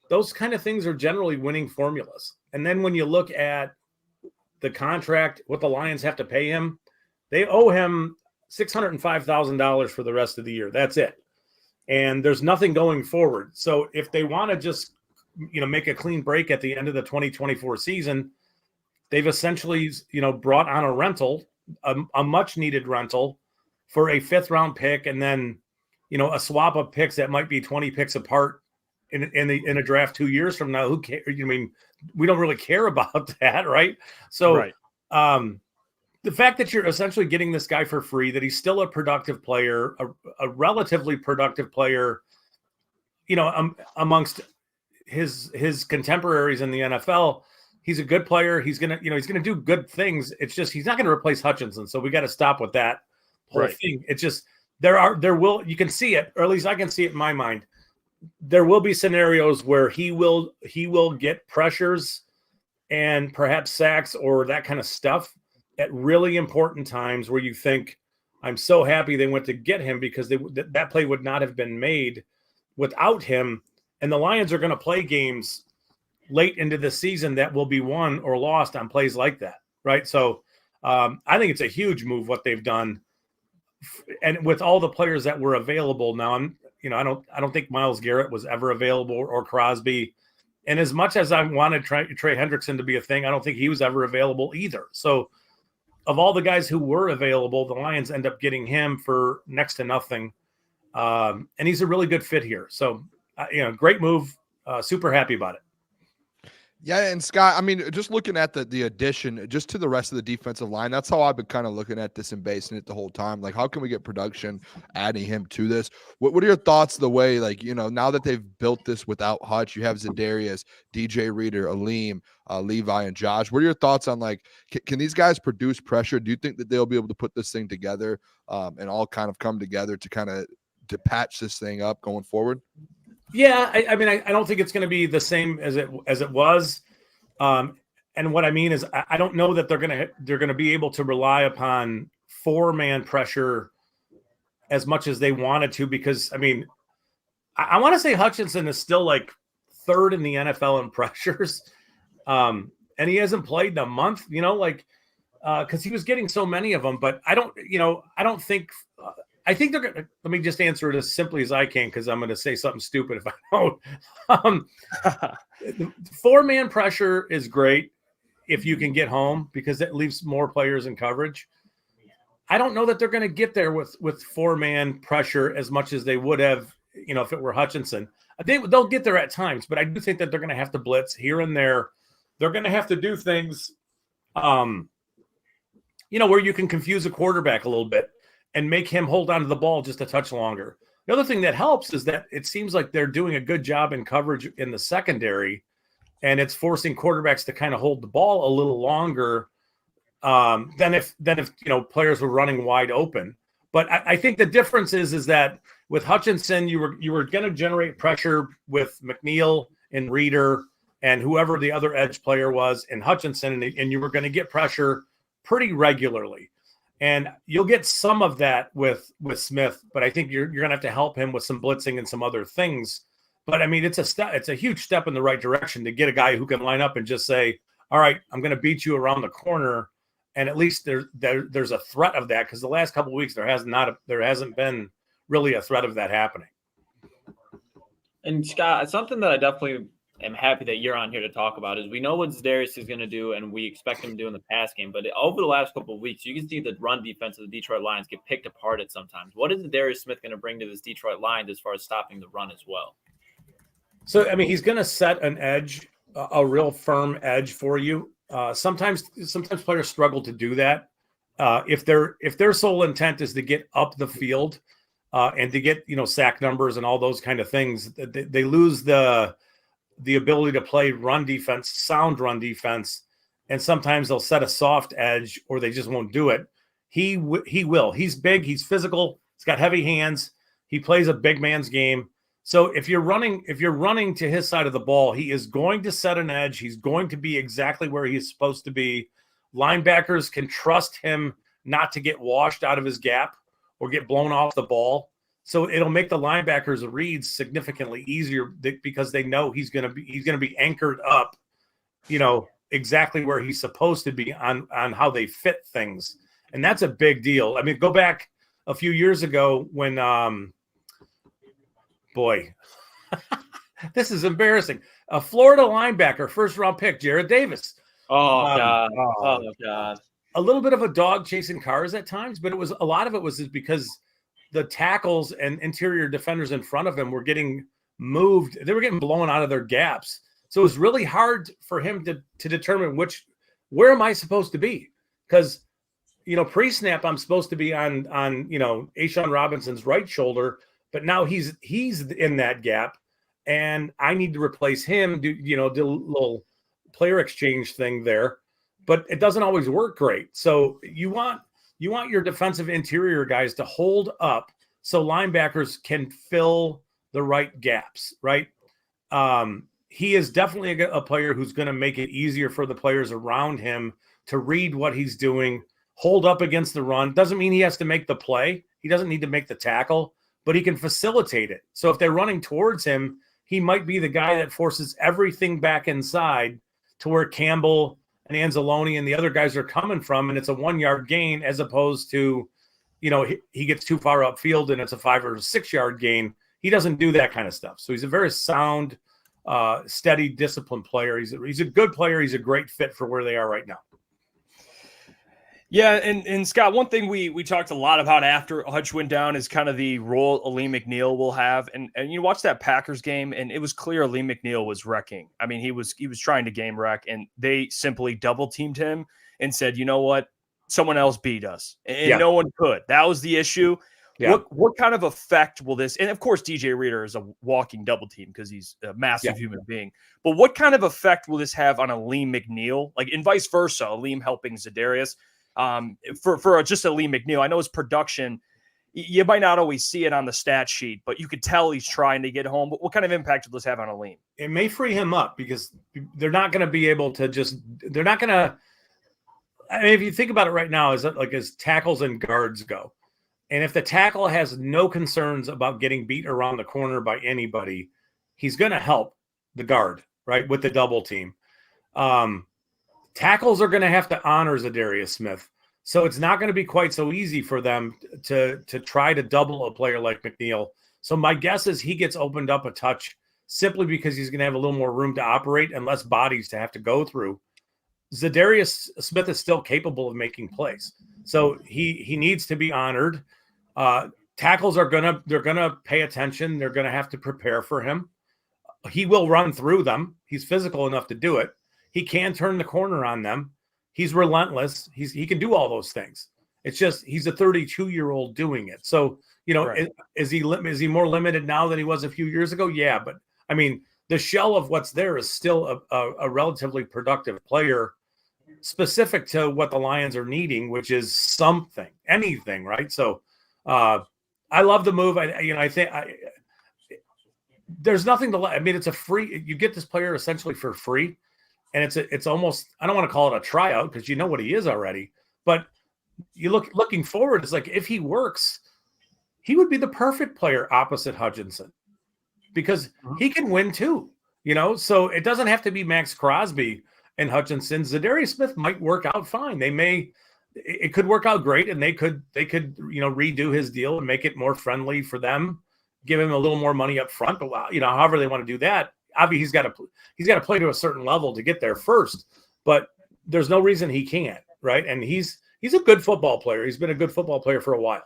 those kind of things are generally winning formulas. And then when you look at the contract, what the Lions have to pay him, they owe him $605,000 for the rest of the year. That's it. And there's nothing going forward. So if they want to just, make a clean break at the end of the 2024 season, they've essentially, brought on a rental, a much needed rental for a 5th round pick. And then, a swap of picks that might be 20 picks apart in a draft 2 years from now. Who cares? We don't really care about that. Right. So, right. The fact that you're essentially getting this guy for free, that he's still a productive player, a relatively productive player, amongst his contemporaries in the NFL, he's a good player. He's gonna do good things. It's just he's not going to replace Hutchinson. So we got to stop with that whole thing. It's just you can see it, or at least I can see it in my mind. There will be scenarios where he will get pressures and perhaps sacks or that kind of stuff at really important times where you think, I'm so happy they went to get him because that play would not have been made without him. And the Lions are going to play games late into the season that will be won or lost on plays like that. Right. So I think it's a huge move what they've done. And with all the players that were available now, I don't think Myles Garrett was ever available or Crosby. And as much as I wanted Trey Hendrickson to be a thing, I don't think he was ever available either. So of all the guys who were available, the Lions end up getting him for next to nothing. And he's a really good fit here. So, great move. Super happy about it. Yeah, and Scott, just looking at the addition just to the rest of the defensive line, that's how I've been kind of looking at this and basing it the whole time. Like, how can we get production adding him to this? What are your thoughts the way, now that they've built this without Hutch, you have Za'Darius, DJ Reader, Alim, Levi, and Josh. What are your thoughts on, can these guys produce pressure? Do you think that they'll be able to put this thing together and all kind of come together to patch this thing up going forward? Yeah, I don't think it's going to be the same as it was. And what I mean is, I don't know that they're going to be able to rely upon 4-man pressure as much as they wanted to, because I want to say Hutchinson is still 3rd in the NFL in pressures, and he hasn't played in a month. Because he was getting so many of them. But I don't think. I think they're going to, let me just answer it as simply as I can, because I'm going to say something stupid if I don't. 4-man pressure is great if you can get home, because it leaves more players in coverage. I don't know that they're going to get there with 4-man pressure as much as they would have, if it were Hutchinson. They'll get there at times, but I do think that they're going to have to blitz here and there. They're going to have to do things, where you can confuse a quarterback a little bit and make him hold on to the ball just a touch longer. The other thing that helps is that it seems like they're doing a good job in coverage in the secondary, and it's forcing quarterbacks to kind of hold the ball a little longer than if players were running wide open. But I think the difference is that with Hutchinson, you were going to generate pressure with McNeill and Reader and whoever the other edge player was in Hutchinson, and you were going to get pressure pretty regularly. And you'll get some of that with Smith, but I think you're going to have to help him with some blitzing and some other things. But it's a huge step in the right direction to get a guy who can line up and just say, all right, I'm going to beat you around the corner. And at least there's a threat of that, because the last couple of weeks there hasn't been really a threat of that happening. And Scott, something that I definitely am happy that you're on here to talk about is we know what Za'Darius is going to do, and we expect him to do in the pass game. But over the last couple of weeks, you can see the run defense of the Detroit Lions get picked apart at sometimes. What is Za'Darius Smith going to bring to this Detroit Lions as far as stopping the run as well? So, he's going to set an edge, a real firm edge for you. Sometimes players struggle to do that. If their sole intent is to get up the field and to get sack numbers and all those kind of things, they lose the ability to play run defense, sound run defense, and sometimes they'll set a soft edge or they just won't do it. He will. He's big. He's physical. He's got heavy hands. He plays a big man's game. So if you're running to his side of the ball, he is going to set an edge. He's going to be exactly where he's supposed to be. Linebackers can trust him not to get washed out of his gap or get blown off the ball. So it'll make the linebackers' reads significantly easier because they know he's going to be anchored up, exactly where he's supposed to be on how they fit things. And that's a big deal. I mean, go back a few years ago when, this is embarrassing. A Florida linebacker, first-round pick, Jared Davis. Oh, God. Oh, God. A little bit of a dog chasing cars at times, but a lot of it was because the tackles and interior defenders in front of him were getting moved. They were getting blown out of their gaps. So it was really hard for him to determine where am I supposed to be? Because, pre-snap, I'm supposed to be on A'Shawn Robinson's right shoulder, but now he's in that gap and I need to replace him, do a little player exchange thing there, but it doesn't always work great. So you want your defensive interior guys to hold up so linebackers can fill the right gaps, right? He is definitely a player who's going to make it easier for the players around him to read what he's doing, hold up against the run. Doesn't mean he has to make the play. He doesn't need to make the tackle, but he can facilitate it. So if they're running towards him, he might be the guy that forces everything back inside to where Campbell and Anzalone and the other guys are coming from, and it's a 1 yard gain as opposed to, he gets too far upfield and it's a 5 or 6 yard gain. He doesn't do that kind of stuff. So he's a very sound, steady, disciplined player. He's a good player. He's a great fit for where they are right now. Yeah, and Scott, one thing we talked a lot about after Hutch went down is kind of the role Alim McNeill will have. And you watch that Packers game, and it was clear Alim McNeill was wrecking. I mean, he was trying to game wreck, and they simply double teamed him and said, you know what, someone else beat us, and no one could. That was the issue. Yeah. What kind of effect will this? And of course, DJ Reader is a walking double team because he's a massive human being. But what kind of effect will this have on Alim McNeill, and vice versa? Alim helping Za'Darius. For just Alim McNeill, I know his production, you might not always see it on the stat sheet, but you could tell he's trying to get home. But what kind of impact will this have on Alim? It may free him up because they're not going to be able to they're not going to. I mean, if you think about it right now, as tackles and guards go, and if the tackle has no concerns about getting beat around the corner by anybody, he's going to help the guard, right, with the double team. Tackles are going to have to honor Za'Darius Smith. So it's not going to be quite so easy for them to try to double a player like McNeill. So my guess is he gets opened up a touch simply because he's going to have a little more room to operate and less bodies to have to go through. Za'Darius Smith is still capable of making plays. So he needs to be honored. Tackles they're going to pay attention. They're going to have to prepare for him. He will run through them. He's physical enough to do it. He can turn the corner on them. He's relentless. He can do all those things. It's just he's a 32-year-old doing it. So, right. Is he more limited now than he was a few years ago? Yeah, but I mean, the shell of what's there is still a relatively productive player, specific to what the Lions are needing, which is anything, right? So, I love the move. I think there's nothing to. I mean, it's a free. You get this player essentially for free. And it's almost, I don't want to call it a tryout because you know what he is already. But you looking forward, it's like if he works, he would be the perfect player opposite Hutchinson because he can win too. So it doesn't have to be Max Crosby and Hutchinson. Za'Darius Smith might work out fine. It could work out great, and they could redo his deal and make it more friendly for them, give him a little more money up front. But however they want to do that. Obviously, he's got to play to a certain level to get there first, but there's no reason he can't, right? And he's a good football player. He's been a good football player for a while.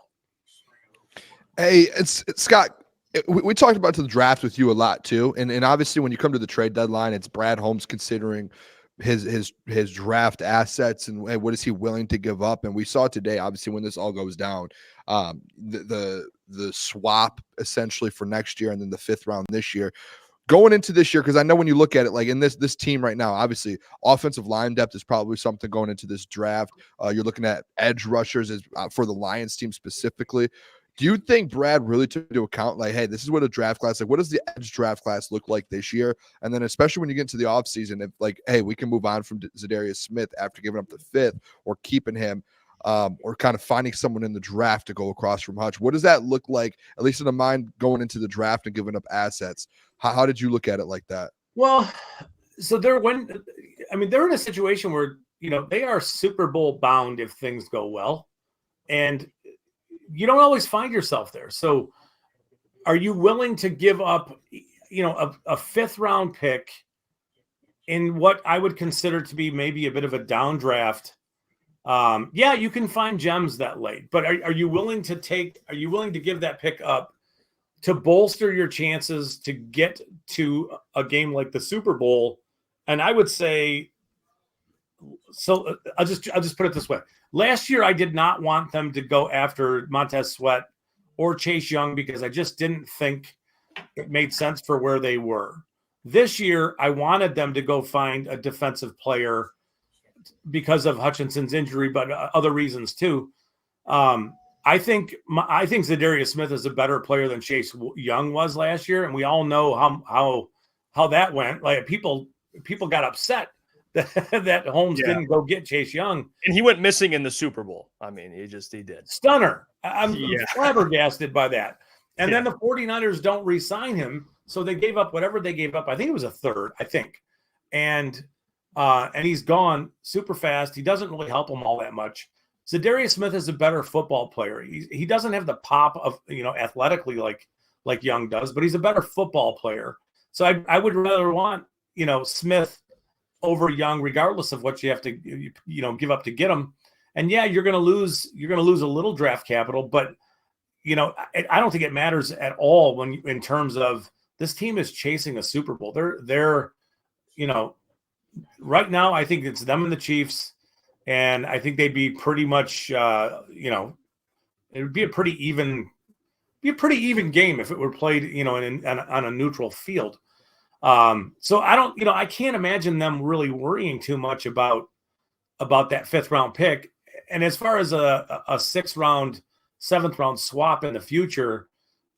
Hey, it's Scott. We talked about the draft with you a lot too, and obviously when you come to the trade deadline, it's Brad Holmes considering his draft assets and what is he willing to give up. And we saw today, obviously, when this all goes down, the swap essentially for next year and then the 5th round this year. Going into this year, because I know when you look at it, like in this team right now, obviously offensive line depth is probably something going into this draft. You're looking at edge rushers as for the Lions team specifically. Do you think Brad really took into account, like, hey, this is what a draft class, like, what does the edge draft class look like this year? And then especially when you get into the offseason, if like, hey, we can move on from Za'Darius Smith after giving up the 5th or keeping him, or kind of finding someone in the draft to go across from Hutch. What does that look like, at least in the mind going into the draft and giving up assets? How did you look at it like that? Well, so they're in a situation where, they are Super Bowl bound if things go well. And you don't always find yourself there. So are you willing to give up, a 5th round pick in what I would consider to be maybe a bit of a down draft? Yeah, you can find gems that late, but are you willing to give that pick up to bolster your chances to get to a game like the Super Bowl? And I would say, so I'll just put it this way. Last year, I did not want them to go after Montez Sweat or Chase Young because I just didn't think it made sense for where they were. This year, I wanted them to go find a defensive player because of Hutchinson's injury, but other reasons too. I think Za'Darius Smith is a better player than Chase Young was last year, and we all know how that went. Like people got upset that Holmes didn't go get Chase Young, and he went missing in the Super Bowl. I mean, he did. Stunner. I'm flabbergasted by that. And then the 49ers don't re-sign him, so they gave up whatever they gave up. I think it was a 3rd. And he's gone super fast. He doesn't really help them all that much. Za'Darius Smith is a better football player. He doesn't have the pop of, athletically like Young does, but he's a better football player. So I would rather want, Smith over Young, regardless of what you have to, give up to get him. And yeah, you're going to lose a little draft capital, but I don't think it matters at all in terms of this team is chasing a Super Bowl. They're right now, I think it's them and the Chiefs. And I think they'd be pretty much, it would be a pretty even game if it were played, on a neutral field. So I can't imagine them really worrying too much about that 5th round pick. And as far as a 6th round, 7th round swap in the future,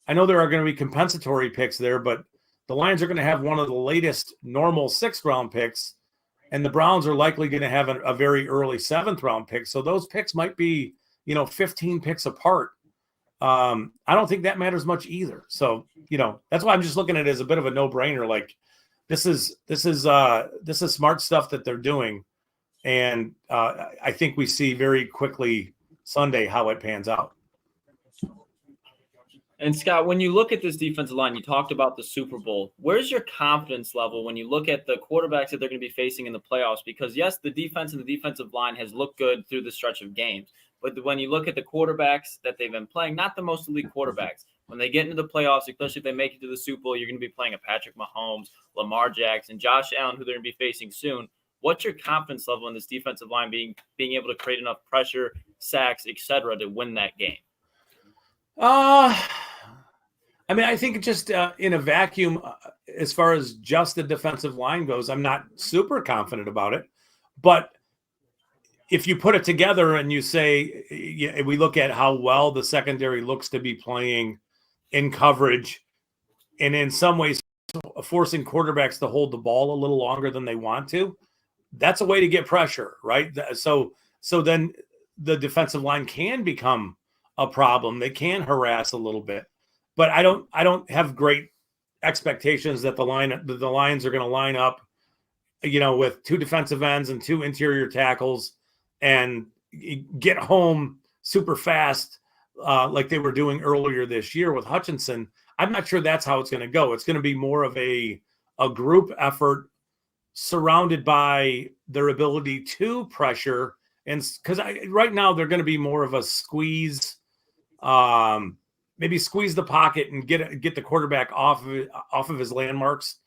I know there are going to be compensatory picks there, but the Lions are going to have one of the latest normal 6th round picks. And the Browns are likely going to have a very early 7th round pick. So those picks might be, 15 picks apart. I don't think that matters much either. So, that's why I'm just looking at it as a bit of a no-brainer. Like this is smart stuff that they're doing. And I think we see very quickly Sunday how it pans out. And Scott, when you look at this defensive line, you talked about the Super Bowl. Where's your confidence level when you look at the quarterbacks that they're going to be facing in the playoffs? Because yes, the defense and the defensive line has looked good through the stretch of games. But when you look at the quarterbacks that they've been playing, not the most elite quarterbacks, when they get into the playoffs, especially if they make it to the Super Bowl, you're going to be playing a Patrick Mahomes, Lamar Jackson, Josh Allen, who they're going to be facing soon. What's your confidence level in this defensive line being able to create enough pressure, sacks, etc., to win that game? I think just in a vacuum, as far as just the defensive line goes, I'm not super confident about it. But if you put it together and you say, we look at how well the secondary looks to be playing in coverage, and in some ways forcing quarterbacks to hold the ball a little longer than they want to, that's a way to get pressure, right? So then the defensive line can become a problem. They can harass a little bit. But I don't have great expectations that the Lions are going to line up, with 2 defensive ends and 2 interior tackles and get home super fast like they were doing earlier this year with Hutchinson. I'm not sure that's how it's going to go. It's going to be more of a group effort surrounded by their ability to pressure. And because right now they're going to be more of a squeeze, maybe squeeze the pocket and get the quarterback off of his landmarks,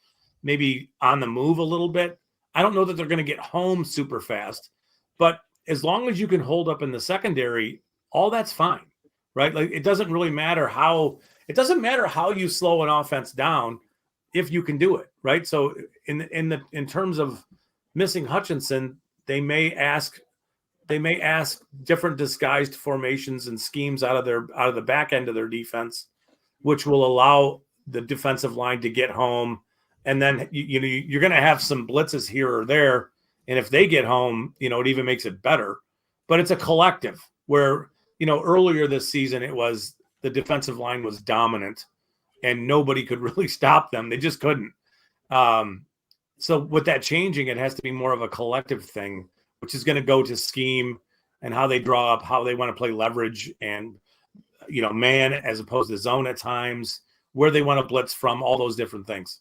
maybe on the move a little bit. I don't know that they're going to get home super fast, but as long as you can hold up in the secondary, all that's fine, right? Like it doesn't matter how you slow an offense down if you can do it, right? So in terms of missing Hutchinson, they may ask different disguised formations and schemes out of the back end of their defense, which will allow the defensive line to get home. And then you're going to have some blitzes here or there, and if they get home, it even makes it better. But it's a collective where earlier this season it was the defensive line was dominant, and nobody could really stop them. They just couldn't. So with that changing, it has to be more of a collective thing, which is going to go to scheme and how they draw up, how they want to play leverage and, man as opposed to zone at times, where they want to blitz from, all those different things.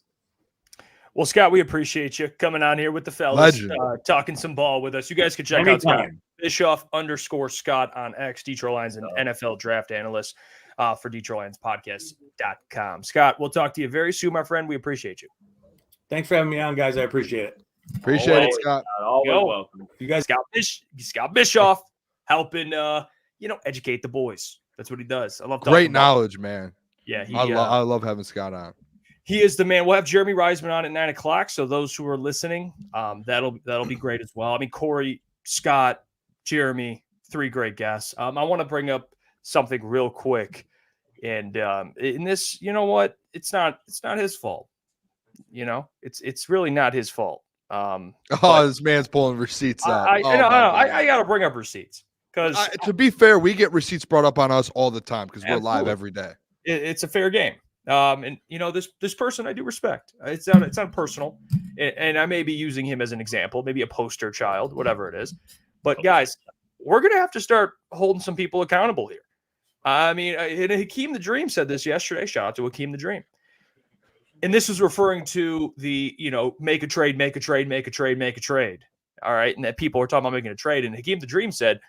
Well, Scott, we appreciate you coming on here with the fellas, talking some ball with us. You guys can check out Scott Bischoff _Scott on X, Detroit Lions and NFL draft analyst for DetroitLionsPodcast.com. Scott, we'll talk to you very soon, my friend. We appreciate you. Thanks for having me on, guys. I appreciate it. Appreciate it, Scott. Always welcome. You guys, Scott Bischoff helping, educate the boys. That's what he does. I love great knowledge, man. Yeah, I love having Scott on. He is the man. We'll have Jeremy Reisman on at 9:00. So those who are listening, that'll be great as well. I mean, Kory, Scott, Jeremy, 3 great guests. I want to bring up something real quick, and in this, you know what? It's not his fault. It's really not his fault. This man's pulling receipts out. I got to bring up receipts because to be fair, we get receipts brought up on us all the time because we're live every day. It's a fair game. And this person I do respect. It's not personal, and I may be using him as an example, maybe a poster child, whatever it is. But guys, we're gonna have to start holding some people accountable here. I mean, Hakeem the Dream said this yesterday. Shout out to Hakeem the Dream. And this is referring to the make a trade. All right, and that people are talking about making a trade. And Hakeem the Dream said.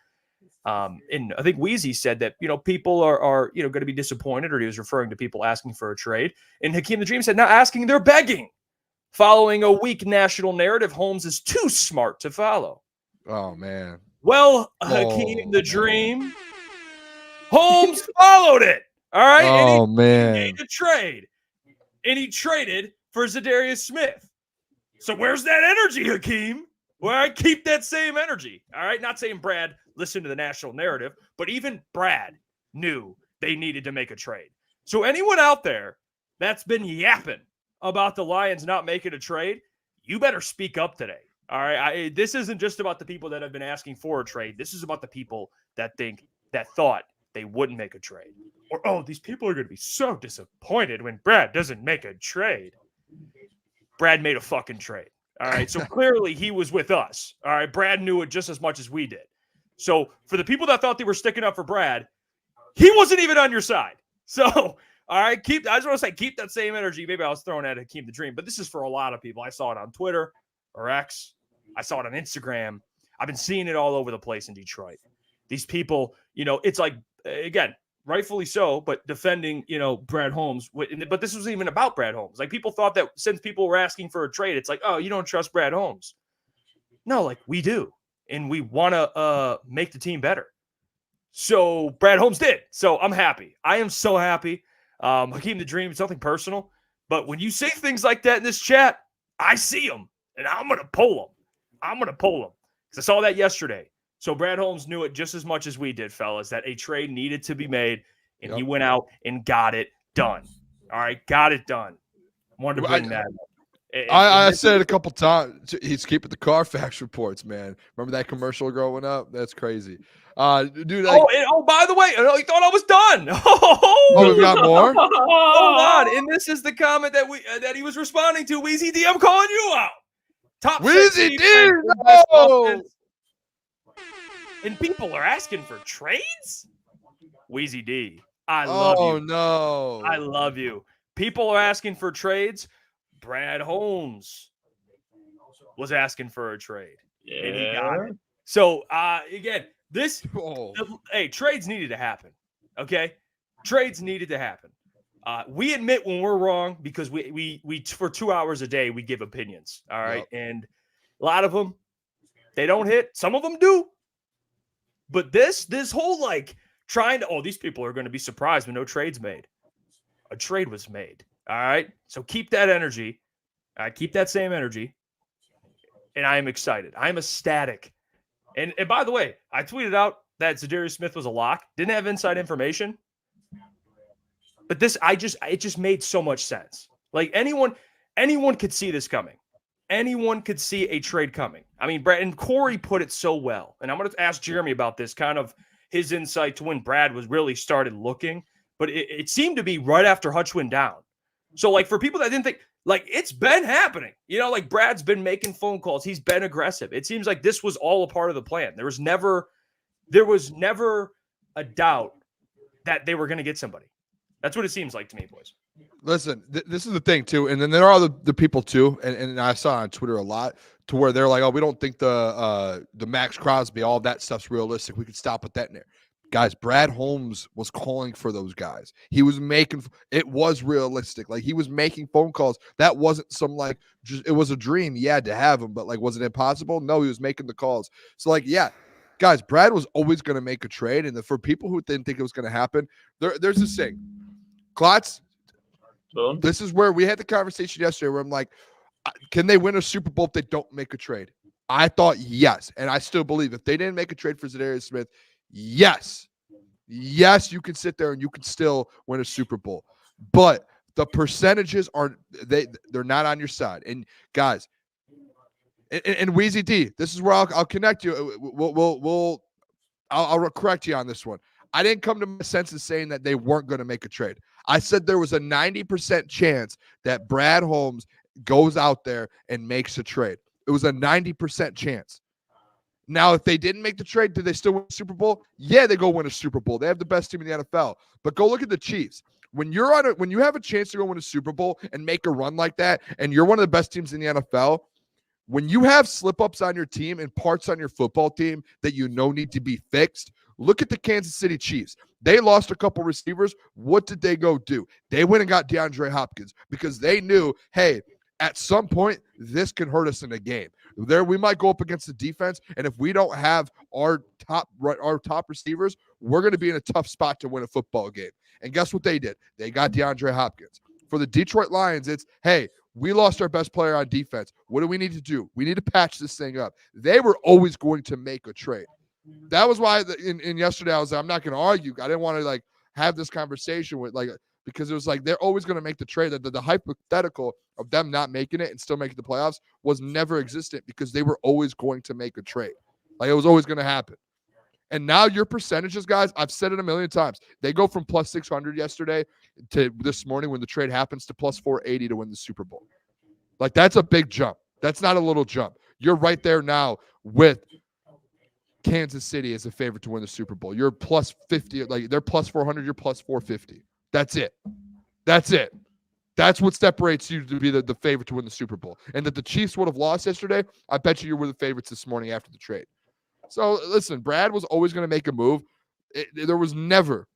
And I think Weezy said that, people are going to be disappointed, or he was referring to people asking for a trade. And Hakeem the Dream said, not asking, they're begging. Following a weak national narrative, Holmes is too smart to follow. Oh, man. Well, Hakeem the Dream, Holmes followed it. All right. Oh, and he made a trade. And he traded for Za'Darius Smith. So where's that energy, Hakeem? Well, I keep that same energy. All right. Not saying Brad listened to the national narrative, but even Brad knew they needed to make a trade. So anyone out there that's been yapping about the Lions not making a trade, you better speak up today. All right. This isn't just about the people that have been asking for a trade. This is about the people that thought they wouldn't make a trade. Or, these people are going to be so disappointed when Brad doesn't make a trade. Brad made a fucking trade. All right. So clearly he was with us. All right. Brad knew it just as much as we did. So for the people that thought they were sticking up for Brad, he wasn't even on your side. So, all right. I just want to say, keep that same energy. Maybe I was throwing at Hakeem the Dream, but this is for a lot of people. I saw it on Twitter or X. I saw it on Instagram. I've been seeing it all over the place in Detroit. These people, it's like, again, rightfully so, but defending, Brad Holmes. But this wasn't even about Brad Holmes. Like, people thought that since people were asking for a trade, it's like, oh, you don't trust Brad Holmes. No, like, we do. And we want to make the team better. So Brad Holmes did. So I'm happy. I am so happy. Hakeem the Dream, it's nothing personal. But when you say things like that in this chat, I see them. And I'm going to pull them. Because I saw that yesterday. So Brad Holmes knew it just as much as we did, fellas, that a trade needed to be made. And he went out and got it done. All right, got it done. Wanted to bring that up. I said it a couple times. He's keeping the Carfax reports, man. Remember that commercial growing up? That's crazy. Dude. By the way, you thought I was done. We've got more? Hold on. And this is the comment that he was responding to. Weezy D, I'm calling you out. Top Weezy D, no! And people are asking for trades? Weezy D, I love you. Oh, no. I love you. People are asking for trades. Brad Holmes was asking for a trade. Yeah. And he got it. So, again, trades needed to happen. Okay? Trades needed to happen. We admit when we're wrong because we for 2 hours a day, we give opinions. All right? Yep. And A lot of them, they don't hit. Some of them do. But this whole like trying to, these people are going to be surprised when no trade's made. A trade was made. All right. So keep that energy. Keep that same energy. And I am excited. I am ecstatic. And by the way, I tweeted out that Za'Darius Smith was a lock. Didn't have inside information. But it just made so much sense. Like anyone could see this coming. Anyone could see a trade coming. I mean, Brad and Kory put it so well. And I'm going to ask Jeremy about this, kind of his insight to when Brad was really started looking. But it seemed to be right after Hutch went down. So, like, for people that didn't think, like, it's been happening. You know, like, Brad's been making phone calls. He's been aggressive. It seems like this was all a part of the plan. There was never a doubt that they were going to get somebody. That's what it seems like to me, boys. Listen, this is the thing, too. And then there are the people, too, and I saw on Twitter a lot, to where they're like, we don't think the Max Crosby, all that stuff's realistic. We could stop with that in there. Guys, Brad Holmes was calling for those guys. He was it was realistic. Like, he was making phone calls. That wasn't some, it was a dream. He had to have them, but, was it impossible? No, he was making the calls. So, yeah, guys, Brad was always going to make a trade. And for people who didn't think it was going to happen, there's this thing. Klotz, this is where we had the conversation yesterday where I'm like, can they win a Super Bowl if they don't make a trade? I thought yes, and I still believe if they didn't make a trade for Za'Darius Smith, yes, you can sit there and you can still win a Super Bowl. But the percentages they're not on your side. And guys, and Weezy D, this is where I'll connect you. I'll correct you on this one. I didn't come to my senses saying that they weren't going to make a trade. I said there was a 90% chance that Brad Holmes goes out there and makes a trade. It was a 90% chance. Now, if they didn't make the trade, did they still win a Super Bowl? Yeah, they go win a Super Bowl. They have the best team in the NFL. But go look at the Chiefs. When you have a chance to go win a Super Bowl and make a run like that, and you're one of the best teams in the NFL, when you have slip-ups on your team and parts on your football team that need to be fixed, look at the Kansas City Chiefs. They lost a couple receivers. What did they go do? They went and got DeAndre Hopkins because they knew, hey, at some point, this can hurt us in a game. We might go up against the defense, and if we don't have our top receivers, we're going to be in a tough spot to win a football game. And guess what they did? They got DeAndre Hopkins. For the Detroit Lions, it's, hey, we lost our best player on defense. What do we need to do? We need to patch this thing up. They were always going to make a trade. That was why in yesterday I was like, I'm not going to argue. I didn't want to have this conversation with because it was they're always going to make the trade. The hypothetical of them not making it and still making the playoffs was never existent because they were always going to make a trade. It was always going to happen. And now your percentages, guys, I've said it a million times. They go from plus 600 yesterday to this morning when the trade happens to plus 480 to win the Super Bowl. That's a big jump. That's not a little jump. You're right there now with Kansas City as a favorite to win the Super Bowl. You're plus 50. They're plus 400. You're plus 450. That's it. That's what separates you to be the favorite to win the Super Bowl. And that the Chiefs would have lost yesterday, I bet you were the favorites this morning after the trade. So, listen, Brad was always going to make a move. There was never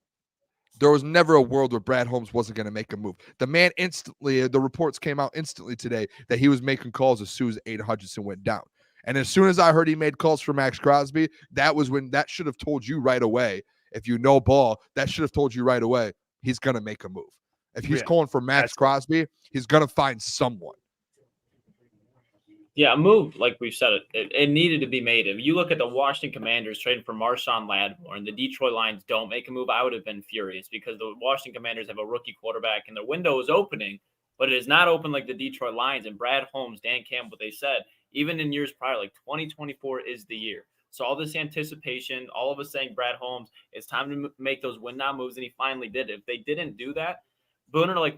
a world where Brad Holmes wasn't going to make a move. The man instantly, the reports came out instantly today that he was making calls as soon as Aiden Hutchinson went down. And as soon as I heard he made calls for Max Crosby, that should have told you right away. If you know ball, that should have told you right away he's going to make a move. If he's calling for Max Crosby, he's going to find someone. Yeah, a move, like we've said, it needed to be made. If you look at the Washington Commanders trading for Marshawn Lattimore and the Detroit Lions don't make a move, I would have been furious because the Washington Commanders have a rookie quarterback and their window is opening, but it is not open like the Detroit Lions. And Brad Holmes, Dan Campbell, they said, even in years prior, 2024 is the year. So all this anticipation, all of us saying Brad Holmes, it's time to make those win-now moves, and he finally did it. If they didn't do that, Booner,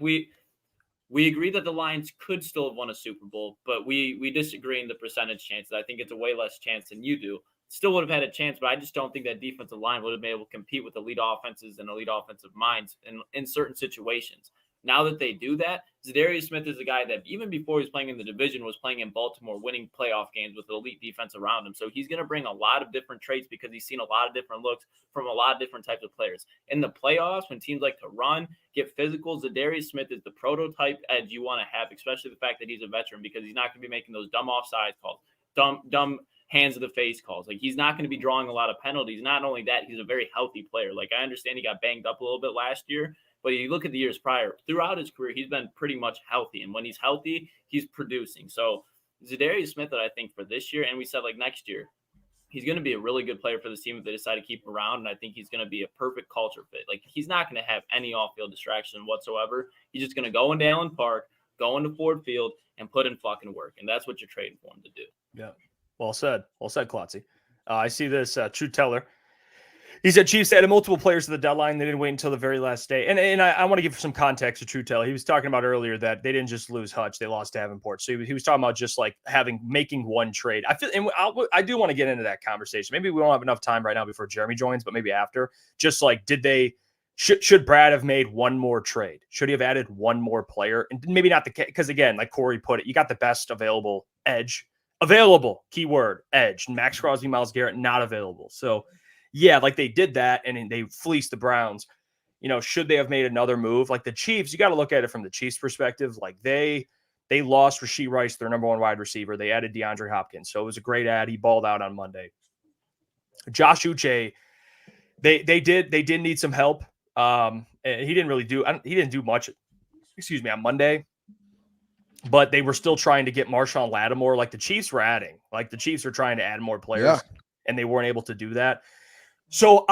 we agree that the Lions could still have won a Super Bowl, but we disagree in the percentage chances. I think it's a way less chance than you do. Still would have had a chance, but I just don't think that defensive line would have been able to compete with elite offenses and elite offensive minds in certain situations. Now that they do that, Za'Darius Smith is a guy that even before he was playing in the division was playing in Baltimore, winning playoff games with elite defense around him. So he's going to bring a lot of different traits because he's seen a lot of different looks from a lot of different types of players. In the playoffs, when teams like to run, get physical, Za'Darius Smith is the prototype edge you want to have, especially the fact that he's a veteran because he's not going to be making those dumb offside calls. dumb hands of the face calls. Like, he's not going to be drawing a lot of penalties. Not only that, he's a very healthy player. Like, I understand he got banged up a little bit last year, but you look at the years prior, throughout his career, he's been pretty much healthy. And when he's healthy, he's producing. So Za'Darius Smith, that I think for this year, and we said like next year, he's going to be a really good player for this team if they decide to keep him around. And I think he's going to be a perfect culture fit. Like, he's not going to have any off-field distraction whatsoever. He's just going to go into Allen Park, go into Ford Field, and put in fucking work. And that's what you're trading for him to do. Yeah. Well said. Well said, Klotzy. I see this True Teller. He said Chiefs added multiple players to the deadline. They didn't wait until the very last day. And I want to give some context to True Teller. He was talking about earlier that they didn't just lose Hutch. They lost Davenport. So he was talking about just like making one trade. I feel, and I do want to get into that conversation. Maybe we don't have enough time right now before Jeremy joins, but maybe after. Just like, should Brad have made one more trade? Should he have added one more player? And maybe not because again, like Kory put it, you got the best available edge. Available, keyword, edge. Max Crosby, Myles Garrett, not available. So, yeah, like they did that and they fleeced the Browns. You know, should they have made another move? Like the Chiefs, you got to look at it from the Chiefs' perspective. Like they lost Rashee Rice, their number one wide receiver. They added DeAndre Hopkins. So it was a great ad. He balled out on Monday. Josh Uche, they did need some help. And he didn't do much, on Monday. But they were still trying to get Marshawn Lattimore, like the Chiefs were adding. Like the Chiefs were trying to add more players, and they weren't able to do that. So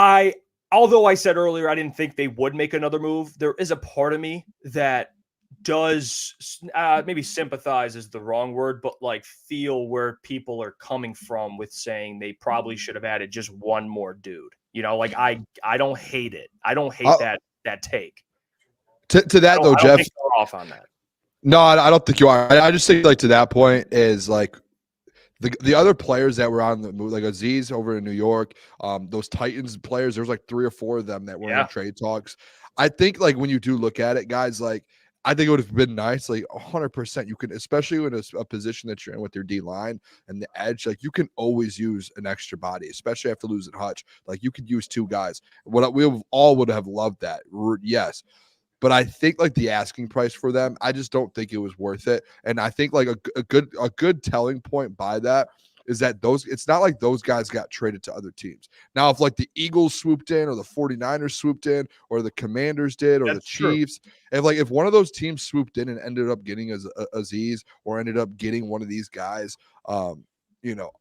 although I said earlier I didn't think they would make another move, there is a part of me that does maybe sympathize is the wrong word, but like feel where people are coming from with saying they probably should have added just one more dude. You know, like I don't hate it. I don't hate that take. To that though, Jeff, we're off on that. No, I don't think you are. I just think like to that point is like the other players that were on the move, like Aziz over in New York, those Titans players, there's like 3 or 4 of them that were in trade talks. I think like when you do look at it, guys, like I think it would have been nice, like 100%. You can, especially in a position that you're in with your D line and the edge, like you can always use an extra body, especially after losing Hutch. Like you could use 2 guys. What we all would have loved that, yes. But I think like the asking price for them, I just don't think it was worth it. And I think like a good telling point by that is that it's not like those guys got traded to other teams. Now, if like the Eagles swooped in or the 49ers swooped in or the Commanders did or the Chiefs, if one of those teams swooped in and ended up getting Aziz or ended up getting one of these guys,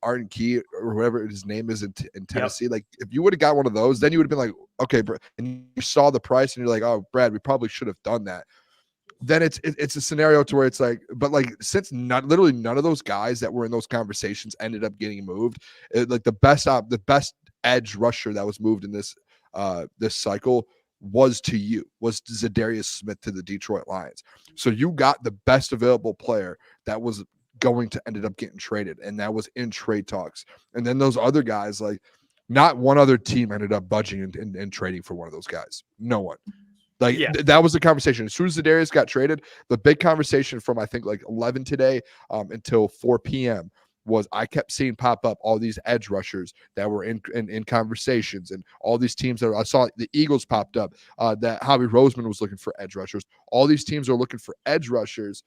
Arden Key or whatever his name is in Tennessee. Like if you would have got one of those, then you would have been like, okay, and you saw the price and you're like, oh, Brad, we probably should have done that. Then it's a scenario to where it's like, but like since literally none of those guys that were in those conversations ended up getting moved, like the best edge rusher that was moved in this cycle was Za'Darius Smith to the Detroit Lions. So you got the best available player that was going to ended up getting traded, and that was in trade talks. And then those other guys, like not one other team ended up budging and trading for one of those guys. No one. Like that was the conversation. As soon as Za'Darius got traded, the big conversation from I think like 11 today until 4 p.m. was I kept seeing pop up all these edge rushers that were in conversations, and all these teams that I saw the Eagles popped up, that Howie Roseman was looking for edge rushers. All these teams are looking for edge rushers,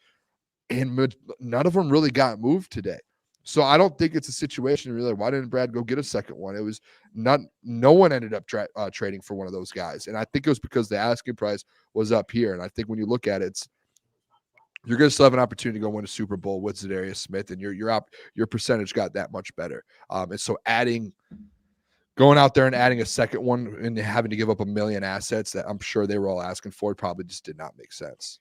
and none of them really got moved today. So I don't think it's a situation really. Why didn't Brad go get a second one? It was no one ended up trading for one of those guys. And I think it was because the asking price was up here. And I think when you look at it, you're going to still have an opportunity to go win a Super Bowl with Za'Darius Smith, and your percentage got that much better. And so going out there and adding a second one and having to give up $1 million assets that I'm sure they were all asking for probably just did not make sense.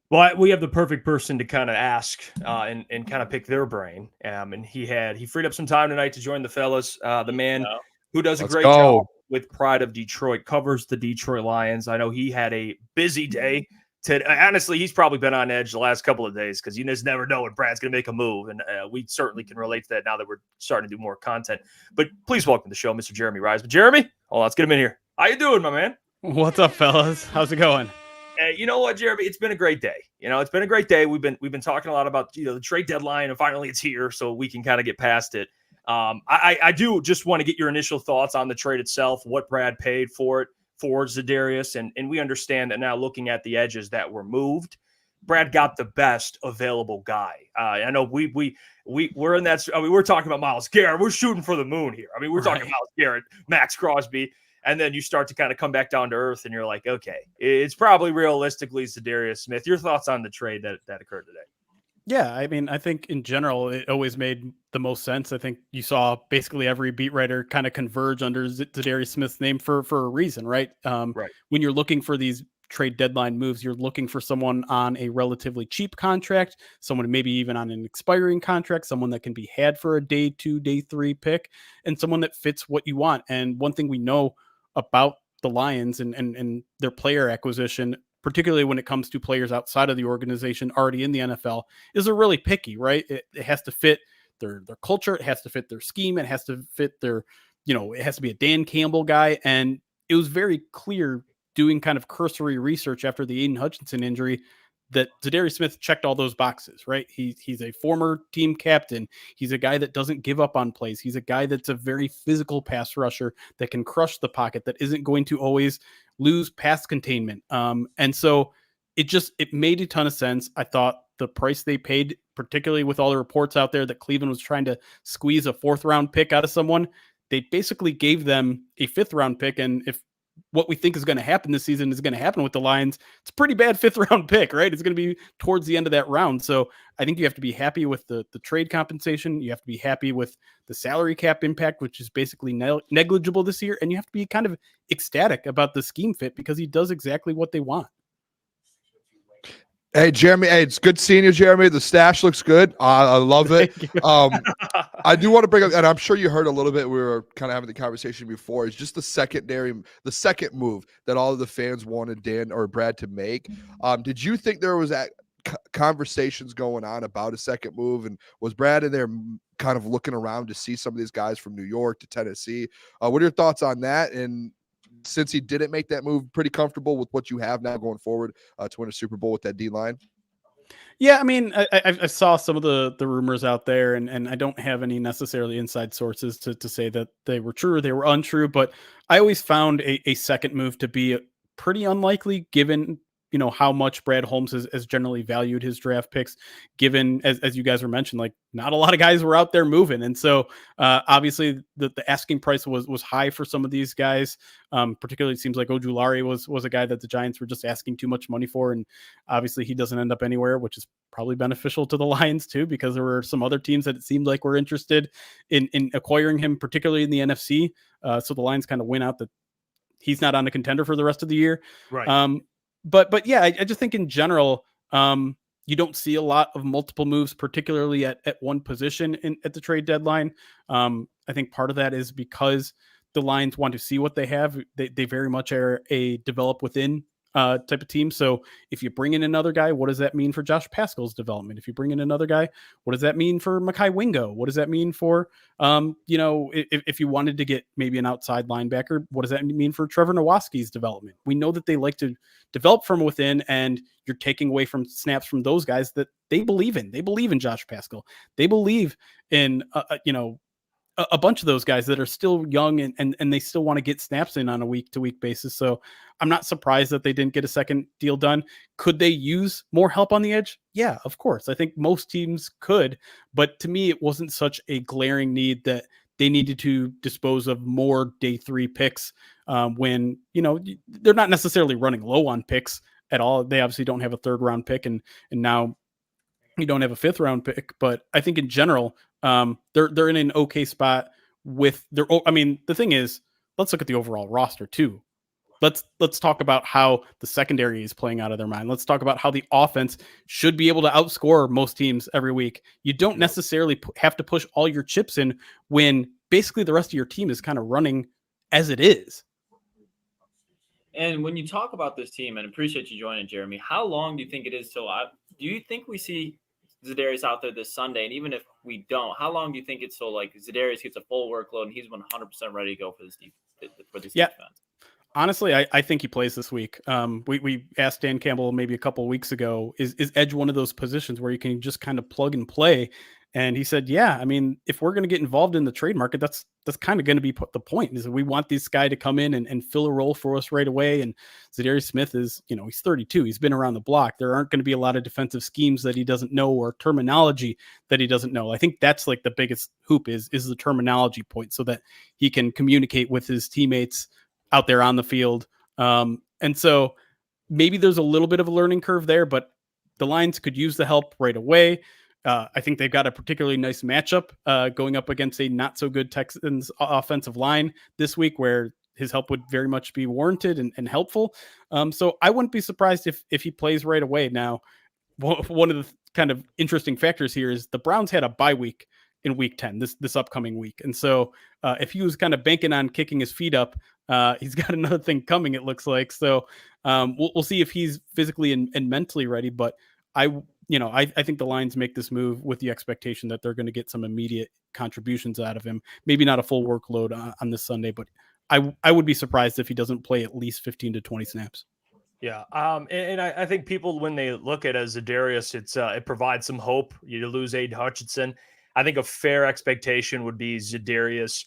Well, we have the perfect person to kind of ask and kind of pick their brain. And he freed up some time tonight to join the fellas. The man who does a great job with Pride of Detroit, covers the Detroit Lions. I know he had a busy day. Honestly, he's probably been on edge the last couple of days because you just never know when Brad's going to make a move. And we certainly can relate to that now that we're starting to do more content. But please welcome to the show, Mr. Jeremy Reisman. Jeremy, hold on, let's get him in here. How you doing, my man? What's up, fellas? How's it going? You know what, Jeremy? It's been a great day. It's been a great day. We've been talking a lot about the trade deadline, and finally it's here, so we can kind of get past it. I do just want to get your initial thoughts on the trade itself, what Brad paid for it for Za'Darius, and we understand that now looking at the edges that were moved, Brad got the best available guy. I know we're in that. I mean, we're talking about Myles Garrett. We're shooting for the moon here. I mean, we're talking Myles Garrett, Max Crosby, and then you start to kind of come back down to earth, and you're like, okay, it's probably realistically Za'Darius Smith. Your thoughts on the trade that occurred today? Yeah, I mean, I think in general, it always made the most sense. I think you saw basically every beat writer kind of converge under Za'Darius Smith's name for a reason, right? Right. When you're looking for these trade deadline moves, you're looking for someone on a relatively cheap contract, someone maybe even on an expiring contract, someone that can be had for a day 2, day 3 pick, and someone that fits what you want. And one thing we know about the Lions and their player acquisition, particularly when it comes to players outside of the organization already in the NFL, is they're really picky, right? It has to fit their culture. It has to fit their scheme. It has to fit their, it has to be a Dan Campbell guy. And it was very clear doing kind of cursory research after the Aiden Hutchinson injury that Za'Darius Smith checked all those boxes, right? He's a former team captain. He's a guy that doesn't give up on plays. He's a guy that's a very physical pass rusher that can crush the pocket, that isn't going to always lose pass containment. And so it made a ton of sense. I thought the price they paid, particularly with all the reports out there that Cleveland was trying to squeeze a 4th round pick out of someone, they basically gave them a 5th round pick. And if what we think is going to happen this season is going to happen with the Lions, it's a pretty bad 5th round pick, right? It's going to be towards the end of that round. So I think you have to be happy with the trade compensation. You have to be happy with the salary cap impact, which is basically negligible this year. And you have to be kind of ecstatic about the scheme fit because he does exactly what they want. Hey, Jeremy. Hey, it's good seeing you, Jeremy. The stash looks good. I love it. I do want to bring up, and I'm sure you heard a little bit. We were kind of having the conversation before. It's just the second move that all of the fans wanted Dan or Brad to make. Did you think there was conversations going on about a second move, and was Brad in there kind of looking around to see some of these guys from New York to Tennessee? What are your thoughts on that? And since he didn't make that move, pretty comfortable with what you have now going forward to win a Super Bowl with that D line? Yeah, I mean, I saw some of the rumors out there, and I don't have any necessarily inside sources to say that they were true or they were untrue, but I always found a second move to be pretty unlikely given how much Brad Holmes has generally valued his draft picks, given, as you guys were mentioned, like not a lot of guys were out there moving. And so obviously the asking price was high for some of these guys. Particularly it seems like Ojulari was a guy that the Giants were just asking too much money for. And obviously he doesn't end up anywhere, which is probably beneficial to the Lions too, because there were some other teams that it seemed like were interested in acquiring him, particularly in the NFC. So the Lions kind of win out that he's not on a contender for the rest of the year. Right. But yeah, I just think in general, you don't see a lot of multiple moves, particularly at one position at the trade deadline. I think part of that is because the Lions want to see what they have. They very much are a develop within type of team. So if you bring in another guy, what does that mean for Josh Pascal's development? If you bring in another guy, what does that mean for Mekhi Wingo? What does that mean for, if you wanted to get maybe an outside linebacker, what does that mean for Trevor Nowaski's development? We know that they like to develop from within, and you're taking away from snaps from those guys that they believe in. They believe in Josh Pascal. They believe in, a bunch of those guys that are still young and they still want to get snaps in on a week-to-week basis. So I'm not surprised that they didn't get a second deal done. Could they use more help on the edge? Yeah, of course. I think most teams could, but to me, it wasn't such a glaring need that they needed to dispose of more day 3 picks when, they're not necessarily running low on picks at all. They obviously don't have a 3rd round pick and now you don't have a 5th round pick, but I think in general, they're in an okay spot with their. I mean, the thing is, let's look at the overall roster too. Let's talk about how the secondary is playing out of their mind. Let's talk about how the offense should be able to outscore most teams every week. You don't necessarily have to push all your chips in when basically the rest of your team is kind of running as it is. And when you talk about this team, and appreciate you joining, Jeremy, how long do you think it is till do you think we see Za'Darius out there this Sunday? And even if we don't, how long do you think it's so like Za'Darius gets a full workload and he's 100% ready to go for this defense? Honestly, I think he plays this week. We asked Dan Campbell maybe a couple of weeks ago, is edge one of those positions where you can just kind of plug and play? And he said, yeah, I mean, if we're going to get involved in the trade market, that's kind of going to be the point, is that we want this guy to come in and fill a role for us right away. And Za'Darius Smith is, he's 32. He's been around the block. There aren't going to be a lot of defensive schemes that he doesn't know or terminology that he doesn't know. I think that's like the biggest hoop is the terminology point, so that he can communicate with his teammates out there on the field. And so maybe there's a little bit of a learning curve there, but the Lions could use the help right away. I think they've got a particularly nice matchup going up against a not so good Texans offensive line this week, where his help would very much be warranted and helpful. So I wouldn't be surprised if he plays right away. Now, one of the kind of interesting factors here is the Browns had a bye week in week 10, this upcoming week. And so if he was kind of banking on kicking his feet up, he's got another thing coming, it looks like. So we'll see if he's physically and mentally ready. But I think the Lions make this move with the expectation that they're going to get some immediate contributions out of him. Maybe not a full workload on this Sunday, but I would be surprised if he doesn't play at least 15 to 20 snaps. Yeah. And I think people, when they look at Za'Darius, it provides some hope. You lose Aiden Hutchinson. I think a fair expectation would be Za'Darius,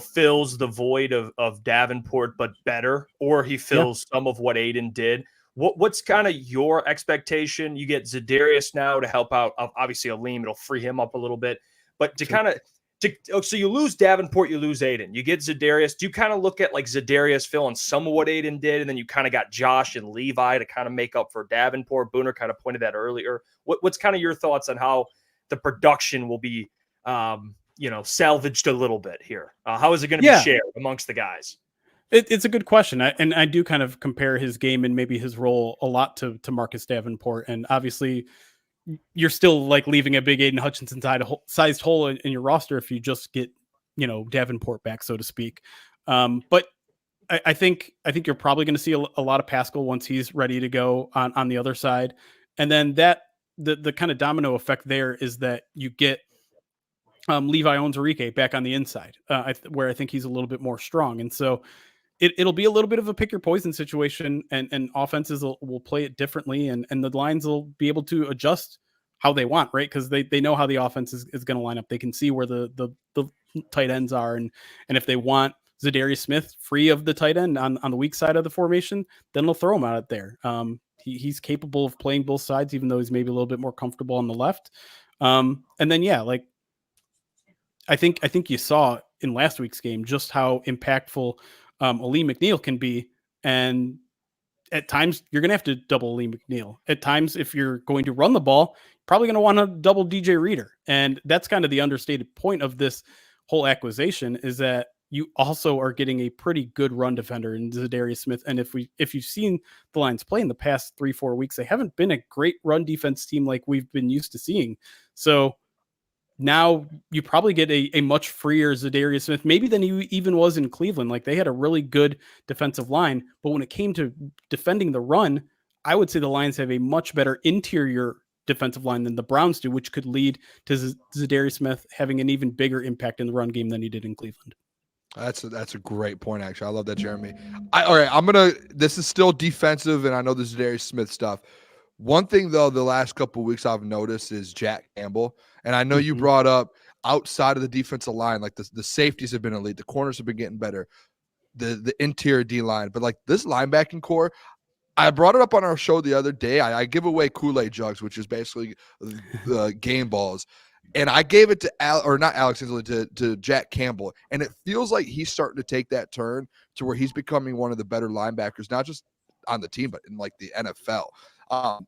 fills the void of Davenport, but better, or he fills some of what Aiden did. What's kind of your expectation? You get Za'Darius now to help out. Obviously, Alim, it'll free him up a little bit. But so you lose Davenport, you lose Aiden. You get Za'Darius. Do you kind of look at like Za'Darius filling some of what Aiden did, and then you kind of got Josh and Levi to kind of make up for Davenport? Booner kind of pointed that earlier. What's kind of your thoughts on how the production will be, salvaged a little bit here? How is it going to be shared amongst the guys? It's a good question. I do kind of compare his game and maybe his role a lot to Marcus Davenport. And obviously you're still like leaving a big Aiden Hutchinson sized hole in your roster if you just get, Davenport back, so to speak. But I think you're probably going to see a lot of Pascal once he's ready to go on the other side. And then the kind of domino effect there is that you get Levi Onwuzurike back on the inside, where I think he's a little bit more strong. And so it'll be a little bit of a pick your poison situation, and offenses will play it differently, and the Lions will be able to adjust how they want, right? Because they know how the offense is going to line up. They can see where the tight ends are, and if they want Za'Darius Smith free of the tight end on the weak side of the formation, then they'll throw him out there. He's capable of playing both sides, even though he's maybe a little bit more comfortable on the left. And then I think you saw in last week's game just how impactful Alim McNeill can be. And at times you're going to have to double Alim McNeill. At times, if you're going to run the ball, probably going to want to double DJ Reader. And that's kind of the understated point of this whole acquisition, is that you also are getting a pretty good run defender in Za'Darius Smith. And if you've seen the Lions play in the past 3-4 weeks, they haven't been a great run defense team like we've been used to seeing. So now you probably get a much freer Za'Darius Smith, maybe than he even was in Cleveland. Like, they had a really good defensive line, but when it came to defending the run, I would say the Lions have a much better interior defensive line than the Browns do, which could lead to Za'Darius Smith having an even bigger impact in the run game than he did in Cleveland. That's a great point, actually. I love that, Jeremy. All right, this is still defensive, and I know this is Za'Darius Smith stuff. One thing, though, the last couple of weeks I've noticed is Jack Campbell. And I know you brought up outside of the defensive line, like the safeties have been elite. The corners have been getting better. The interior D-line. But, like, this linebacking core, I brought it up on our show the other day. I give away Kool-Aid jugs, which is basically the game balls. And I gave it to Jack Campbell. And it feels like he's starting to take that turn to where he's becoming one of the better linebackers, not just on the team, but in, like, the NFL.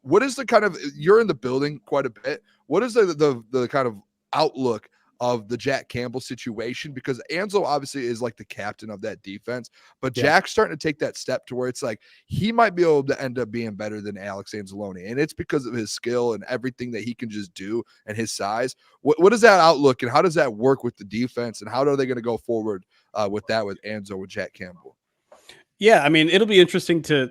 What is the kind of, you're in the building quite a bit. What is the kind of outlook of the Jack Campbell situation? Because Anzo obviously is like the captain of that defense, but Jack's starting to take that step to where it's like he might be able to end up being better than Alex Anzalone. And it's because of his skill and everything that he can just do and his size. What is that outlook, and how does that work with the defense, and how are they going to go forward with Anzo, with Jack Campbell? Yeah, I mean, it'll be interesting to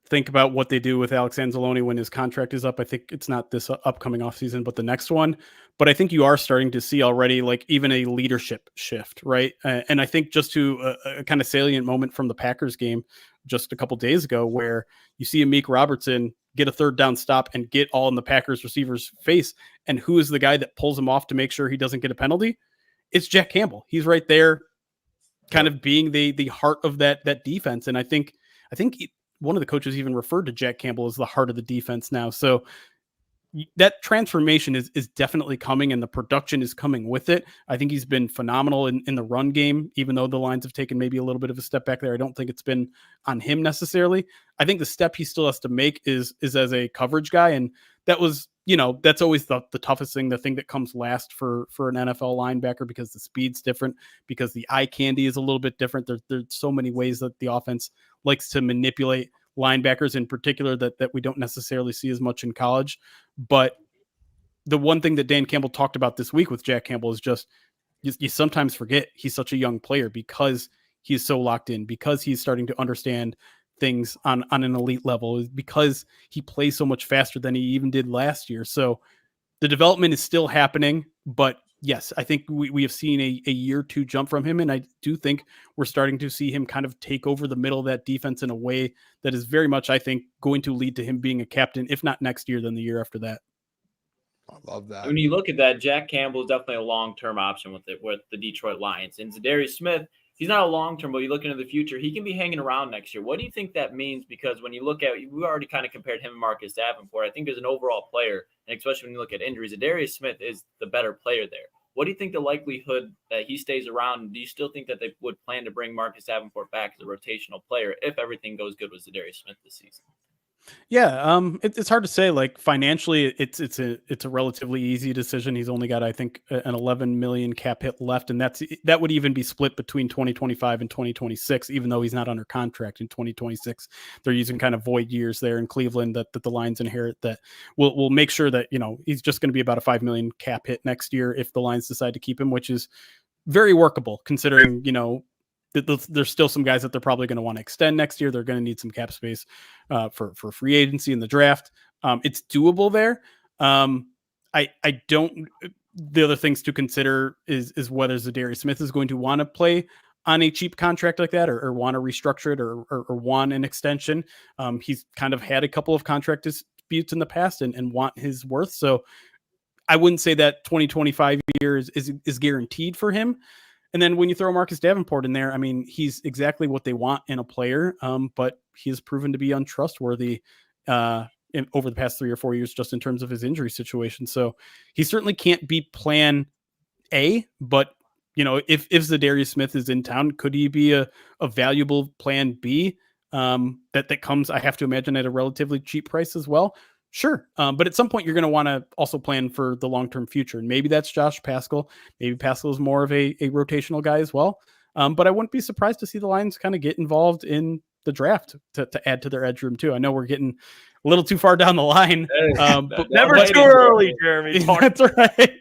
think about what they do with Alex Anzalone when his contract is up. I think it's not this upcoming offseason, but the next one. But I think you are starting to see already, like, even a leadership shift, right? And I think just to a kind of salient moment from the Packers game, just a couple days ago, where you see Amik Robertson get a third down stop and get all in the Packers receiver's face. And who is the guy that pulls him off to make sure he doesn't get a penalty? It's Jack Campbell. He's right there kind of being the heart of that defense. And I think one of the coaches even referred to Jack Campbell as the heart of the defense now. So that transformation is definitely coming, and the production is coming with it. I think he's been phenomenal in the run game, even though the Lions have taken maybe a little bit of a step back there. I don't think it's been on him necessarily. I think the step he still has to make is as a coverage guy. And that was, that's always the toughest thing, the thing that comes last for an NFL linebacker, because the speed's different, because the eye candy is a little bit different. There's so many ways that the offense likes to manipulate linebackers in particular that we don't necessarily see as much in college. But the one thing that Dan Campbell talked about this week with Jack Campbell is just, you sometimes forget he's such a young player because he's so locked in, because he's starting to understand things on an elite level, because he plays so much faster than he even did last year. So the development is still happening, but yes, I think we have seen a year or two jump from him. And I do think we're starting to see him kind of take over the middle of that defense in a way that is very much, I think, going to lead to him being a captain, if not next year, then the year after that. I love that. When you look at that, Jack Campbell is definitely a long-term option with the Detroit Lions. And Za'Darius Smith, he's not a long-term, but you look into the future, he can be hanging around next year. What do you think that means? Because when you look at, we already kind of compared him and Marcus Davenport. I think as an overall player, and especially when you look at injuries, Za'Darius Smith is the better player there. What do you think the likelihood that he stays around? Do you still think that they would plan to bring Marcus Davenport back as a rotational player if everything goes good with Za'Darius Smith this season? Yeah, it's hard to say. Like financially, it's a relatively easy decision. He's only got, I think, an 11 million cap hit left, and that would even be split between 2025 and 2026. Even though he's not under contract in 2026, they're using kind of void years there in Cleveland that the Lions inherit. That will make sure that he's just going to be about a 5 million cap hit next year if the Lions decide to keep him, which is very workable considering there's still some guys that they're probably going to want to extend next year. They're going to need some cap space for free agency in the draft. It's doable there. I don't. The other things to consider is whether Za'Darius Smith is going to want to play on a cheap contract like that, or want to restructure it, or want an extension. He's kind of had a couple of contract disputes in the past and want his worth. So I wouldn't say that 2025 year is guaranteed for him. And then when you throw Marcus Davenport in there, I mean, he's exactly what they want in a player, but he has proven to be untrustworthy over the past 3 or 4 years, just in terms of his injury situation. So he certainly can't be plan A, but if Za'Darius Smith is in town, could he be a valuable plan B that comes, I have to imagine, at a relatively cheap price as well? Sure. But at some point, you're going to want to also plan for the long-term future. And maybe that's Josh Paschal. Maybe Paschal is more of a rotational guy as well. But I wouldn't be surprised to see the Lions kind of get involved in the draft to add to their edge room too. I know we're getting a little too far down the line. But never too early, Jeremy. That's right.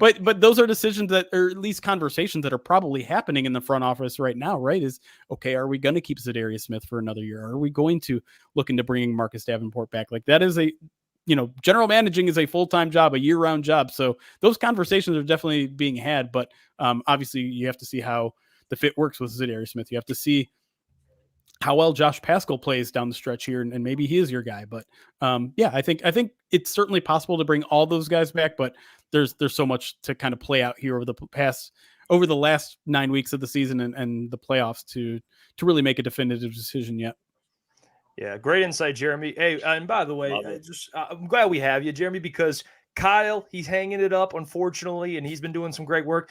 But those are decisions that, or at least conversations that are probably happening in the front office right now, right? Is, okay, are we going to keep Za'Darius Smith for another year? Are we going to look into bringing Marcus Davenport back? Like, that is general managing is a full-time job, a year-round job. So those conversations are definitely being had, but obviously you have to see how the fit works with Za'Darius Smith. You have to see how well Josh Paschal plays down the stretch here, and maybe he is your guy. But I think it's certainly possible to bring all those guys back, but there's so much to kind of play out here over the last 9 weeks of the season and the playoffs to really make a definitive decision yet. Yeah, great insight, Jeremy. Hey, and by the way, I'm glad we have you, Jeremy, because Kyle, he's hanging it up, unfortunately, and he's been doing some great work.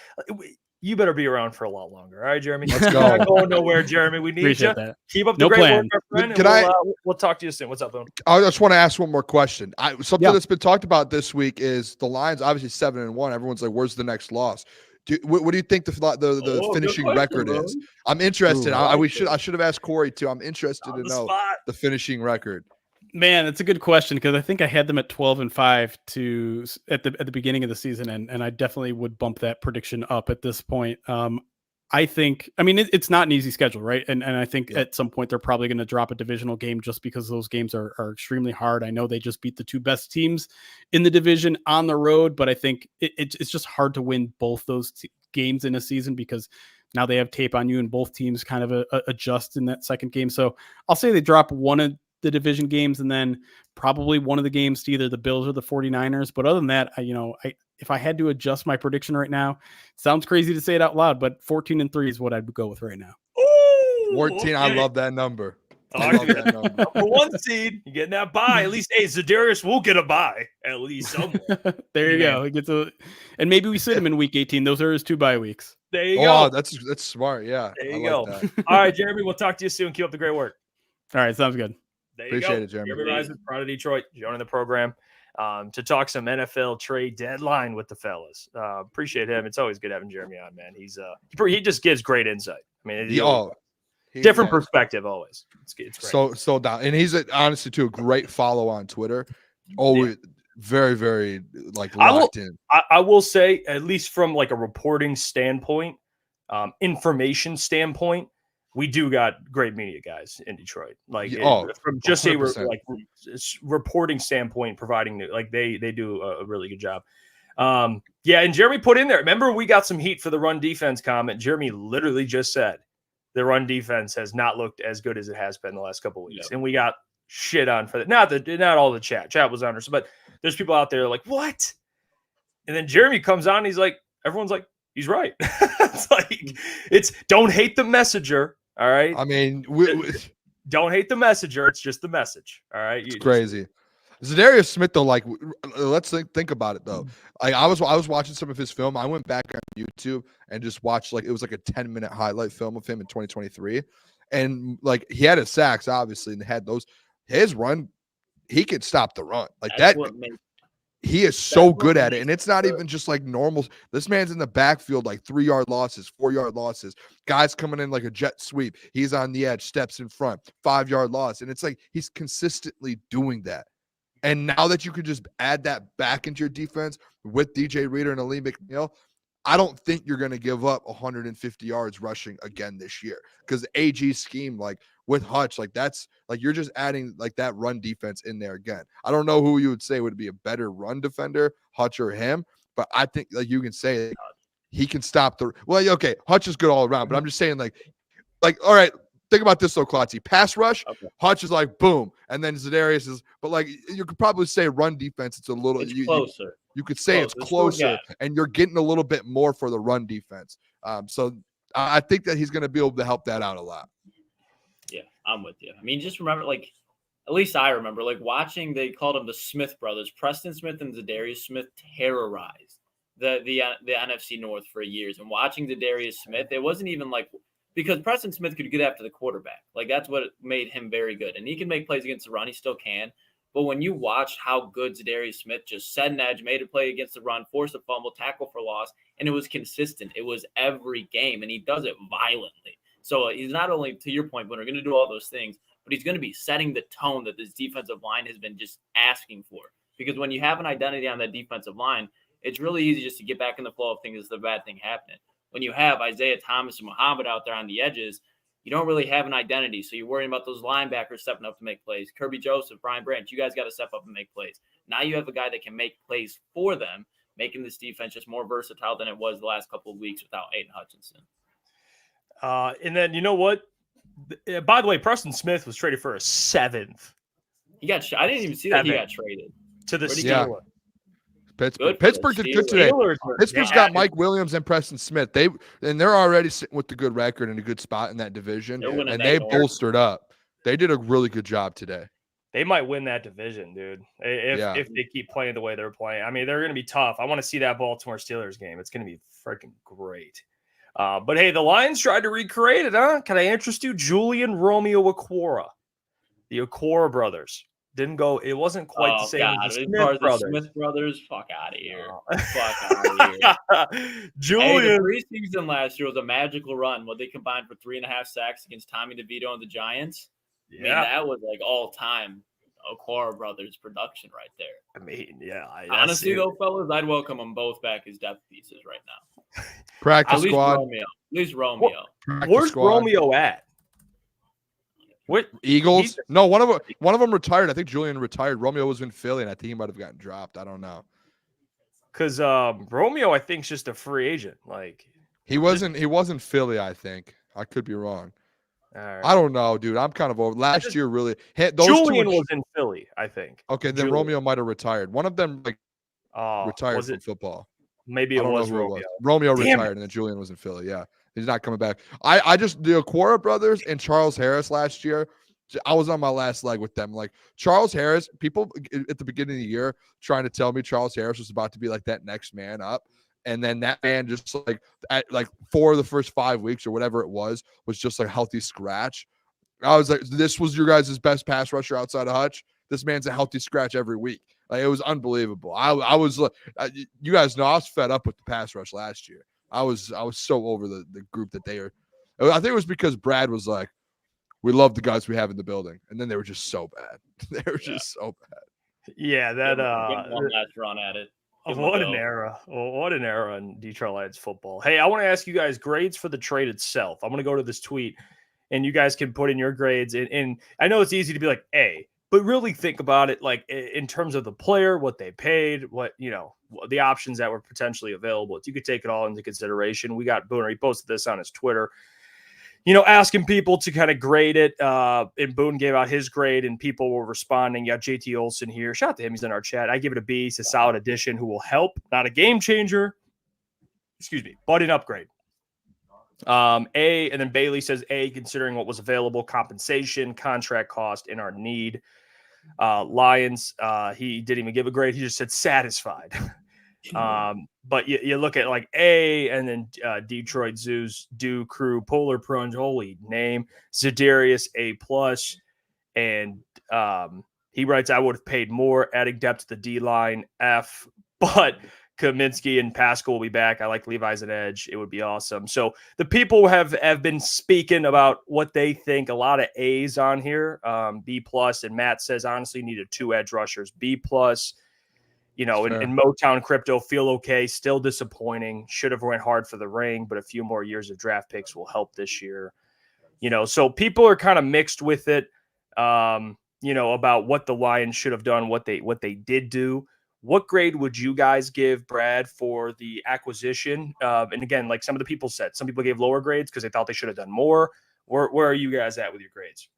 You better be around for a lot longer. All right, Jeremy? Let's go. You're not going nowhere, Jeremy. We need you. That. Keep up the great work, my friend. We'll talk to you soon. What's up, Booner? I just want to ask one more question. Something Yeah. that's been talked about this week is the Lions, obviously 7-1. Everyone's like, where's the next loss? What do you think the finishing record is? I'm interested. I should have asked Kory too. I'm interested to know the finishing record. Man, it's a good question, because I think I had them at 12-5 at the beginning of the season, and I definitely would bump that prediction up at this point. It's not an easy schedule, right? And I think at some point they're probably going to drop a divisional game just because those games are extremely hard. I know they just beat the two best teams in the division on the road, but I think it's just hard to win both those games in a season because Now they have tape on you, and both teams kind of adjust in that second game. So I'll say they drop one of the division games and then probably one of the games to either the Bills or the 49ers. But other than that, if I had to adjust my prediction right now, it sounds crazy to say it out loud, but 14-3 is what I'd go with right now. Ooh, 14. okay. I love that number. I love that number. Number 1 seed, you getting that bye. At least, hey, Za'Darius will get a bye at least somewhere. There you go. He gets and maybe we sit him in week 18. Those are his 2 bye weeks. There you go. Oh, that's smart. Yeah. There you go. That. All right, Jeremy, we'll talk to you soon. Keep up the great work. All right, sounds good. There you Appreciate go. it, Jeremy. Reisman, proud of Detroit, joining the program to talk some NFL trade deadline with the fellas. Appreciate him. It's always good having Jeremy on, man. He just gives great insight. I mean, different perspective always. It's great. So down, and he's honestly too a great follow on Twitter. Always very, very locked in. I will say, at least from like a reporting standpoint, information standpoint, we do got great media guys in Detroit. From just 100%. Reporting standpoint, providing they do a really good job. And Jeremy put in there. Remember, we got some heat for the run defense comment. Jeremy literally just said the run defense has not looked as good as it has been the last couple of weeks, and we got shit on for that. Not all the chat was on us, but there's people out there like, what? And then Jeremy comes on, and he's like, everyone's like, he's right. it's don't hate the messenger. All right. I mean, don't hate the messenger. It's just the message. All right. It's crazy. Za'Darius Smith, though, let's think about it, though. I was watching some of his film. I went back on YouTube and just watched, it was like a 10-minute highlight film of him in 2023. And, he had his sacks, obviously, and had those. His run, he could stop the run. He is so good at it. And it's not even just normal. This man's in the backfield, 3-yard losses, 4-yard losses. Guys coming in like a jet sweep. He's on the edge, steps in front, 5-yard loss. And it's he's consistently doing that. And now that you could just add that back into your defense with DJ Reader and Alim McNeill, I don't think you're going to give up 150 yards rushing again this year. Because the AG scheme, with Hutch, that's you're just adding that run defense in there again. I don't know who you would say would be a better run defender, Hutch or him, but I think you can say he can stop the. Well, okay, Hutch is good all around, but I'm just saying all right. Think about this though, Klotzy. Pass rush, okay. Hutch is boom, and then Za'Darius is, but you could probably say run defense. It's a little closer. You could say it's closer, and you're getting a little bit more for the run defense. So I think that he's going to be able to help that out a lot. Yeah, I'm with you. I mean, just remember, at least I remember, watching. They called them the Smith brothers, Preston Smith and Za'Darius Smith, terrorized the NFC North for years. And watching Za'Darius Smith, it wasn't even because Preston Smith could get after the quarterback. That's what made him very good. And he can make plays against the run. He still can. But when you watch how good Za'Darius Smith just set an edge, made a play against the run, forced a fumble, tackle for loss, and it was consistent. It was every game, and he does it violently. So he's not only, to your point, when we're going to do all those things, but he's going to be setting the tone that this defensive line has been just asking for. Because when you have an identity on that defensive line, it's really easy just to get back in the flow of things. It's the bad thing happening. When you have Isaiah Thomas and Muhammad out there on the edges, you don't really have an identity. So you're worrying about those linebackers stepping up to make plays. Kirby Joseph, Brian Branch, you guys got to step up and make plays. Now you have a guy that can make plays for them, making this defense just more versatile than it was the last couple of weeks without Aiden Hutchinson. And then, you know what? By the way, Preston Smith was traded for a 7th. He got. I didn't even see that he got traded to the Steelers. Pittsburgh did good today. Pittsburgh's got Mike Williams and Preston Smith. They're already sitting with the good record and a good spot in that division, and they bolstered up. They did a really good job today. They might win that division, dude. If they keep playing the way they're playing. I mean, they're going to be tough. I want to see that Baltimore Steelers game. It's going to be freaking great. But hey, the Lions tried to recreate it, huh? Can I interest you? Julian Romeo Okwara, the Okwara brothers. Didn't go. It wasn't quite the same as the Smith brothers. Smith brothers, fuck out of here. Fuck out of here. Julian. The preseason last year was a magical run. What they combined for 3.5 sacks against Tommy DeVito and the Giants. Yeah. I mean, that was all time Okwara brothers production right there. I mean, yeah. Honestly, though, fellas, I'd welcome them both back as depth pieces right now. Practice squad. At least Romeo. Where's Romeo at? What Eagles? No, one of them retired. I think Julian retired. Romeo was in Philly, and I think he might have gotten dropped. I don't know. Because Romeo, I think, is just a free agent. He wasn't Philly, I think. I could be wrong. All right. I don't know, dude. I'm kind of over. Last year really hit those Julian two. was in Philly, I think. Okay, then Julian. Romeo might have retired. One of them retired was from it? football. Maybe I it don't was know who Romeo. it was. Romeo Damn retired, and then Julian was in Philly. Yeah, he's not coming back. I just the Aquara brothers and Charles Harris last year. I was on my last leg with them. Like Charles Harris, people at the beginning of the year trying to tell me Charles Harris was about to be like that next man up. And then that man just at 4 of the first 5 weeks or whatever it was just like a healthy scratch. I was like, this was your guys' best pass rusher outside of Hutch. This man's a healthy scratch every week. Like, it was unbelievable. I was you guys know I was fed up with the pass rush last year. I was so over the group that they are. I think it was because Brad was like, we love the guys we have in the building, and then they were just so bad. They were just so bad. Yeah, that one last run at it. What an era. What an era in Detroit Lions football. Hey, I want to ask you guys grades for the trade itself. I'm going to go to this tweet, and you guys can put in your grades. And I know it's easy to be like A, but really think about it like in terms of the player, what they paid, what, the options that were potentially available. You could take it all into consideration. We got Booner. He posted this on his Twitter, asking people to kind of grade it. And Boone gave out his grade, and people were responding. Yeah, JT Olson here. Shout out to him. He's in our chat. I give it a B. It's a solid addition who will help. Not a game changer. Excuse me, but an upgrade. A, and then Bailey says A, considering what was available, compensation, contract cost, and our need. Lions, he didn't even give a grade. He just said satisfied. But you look at like A, and then Detroit Zoos, Do Crew, Polar Prunge, holy name, Za'Darius A+, and he writes, I would have paid more, adding depth to the D-line, F, but Kaminsky and Pascal will be back. I like Levi's at edge. It would be awesome. So the people have been speaking about what they think. A lot of A's on here, B+, and Matt says, honestly, needed 2 edge rushers, B+. Sure. In Motown crypto, feel okay, still disappointing. Should have went hard for the ring, but a few more years of draft picks will help this year. So people are kind of mixed with it, about what the Lions should have done, what they did do. What grade would you guys give, Brad, for the acquisition? And again, like some of the people said, some people gave lower grades because they thought they should have done more. Where are you guys at with your grades?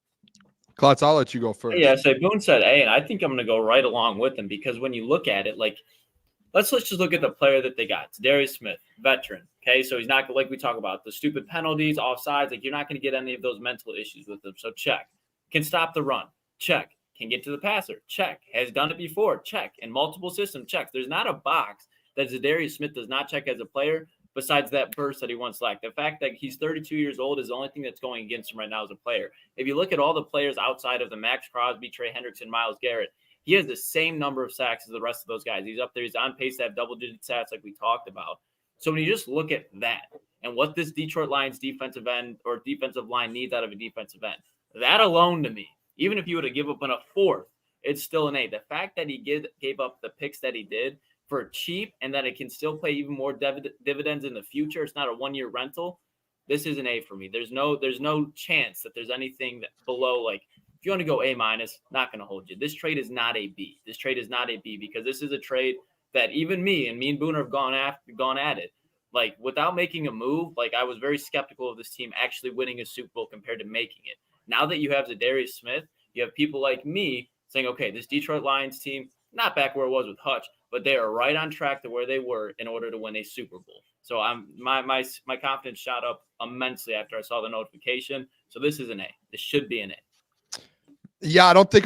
Klotz, I'll let you go first. Yeah, so Boone said A, and I think I'm going to go right along with him because when you look at it, like, let's just look at the player that they got. Za'Darius Smith, veteran. Okay, so he's not, like we talk about, the stupid penalties, offsides. Like, you're not going to get any of those mental issues with him. So check. Can stop the run. Check. Can get to the passer. Check. Has done it before. Check. In multiple systems. Check. There's not a box that Za'Darius Smith does not check as a player besides that burst that he once lacked. The fact that he's 32 years old is the only thing that's going against him right now as a player. If you look at all the players outside of the Max Crosby, Trey Hendrickson, Myles Garrett, he has the same number of sacks as the rest of those guys. He's up there. He's on pace to have double-digit sacks like we talked about. So when you just look at that and what this Detroit Lions defensive end or defensive line needs out of a defensive end, that alone to me, even if you would have given up on a fourth, it's still an A. The fact that he gave up the picks that he did for cheap and that it can still pay even more dividends in the future, it's not a one-year rental, this is an A for me. There's no chance that there's anything that below, like, if you want to go A-, not going to hold you. This trade is not a B. This trade is not a B because this is a trade that even me and Booner have gone at it. Like, without making a move, like, I was very skeptical of this team actually winning a Super Bowl compared to making it. Now that you have Za'Darius Smith, you have people like me saying, okay, this Detroit Lions team, not back where it was with Hutch, but they are right on track to where they were in order to win a Super Bowl. So my confidence shot up immensely after I saw the notification. So this is an A. This should be an A. Yeah, I don't think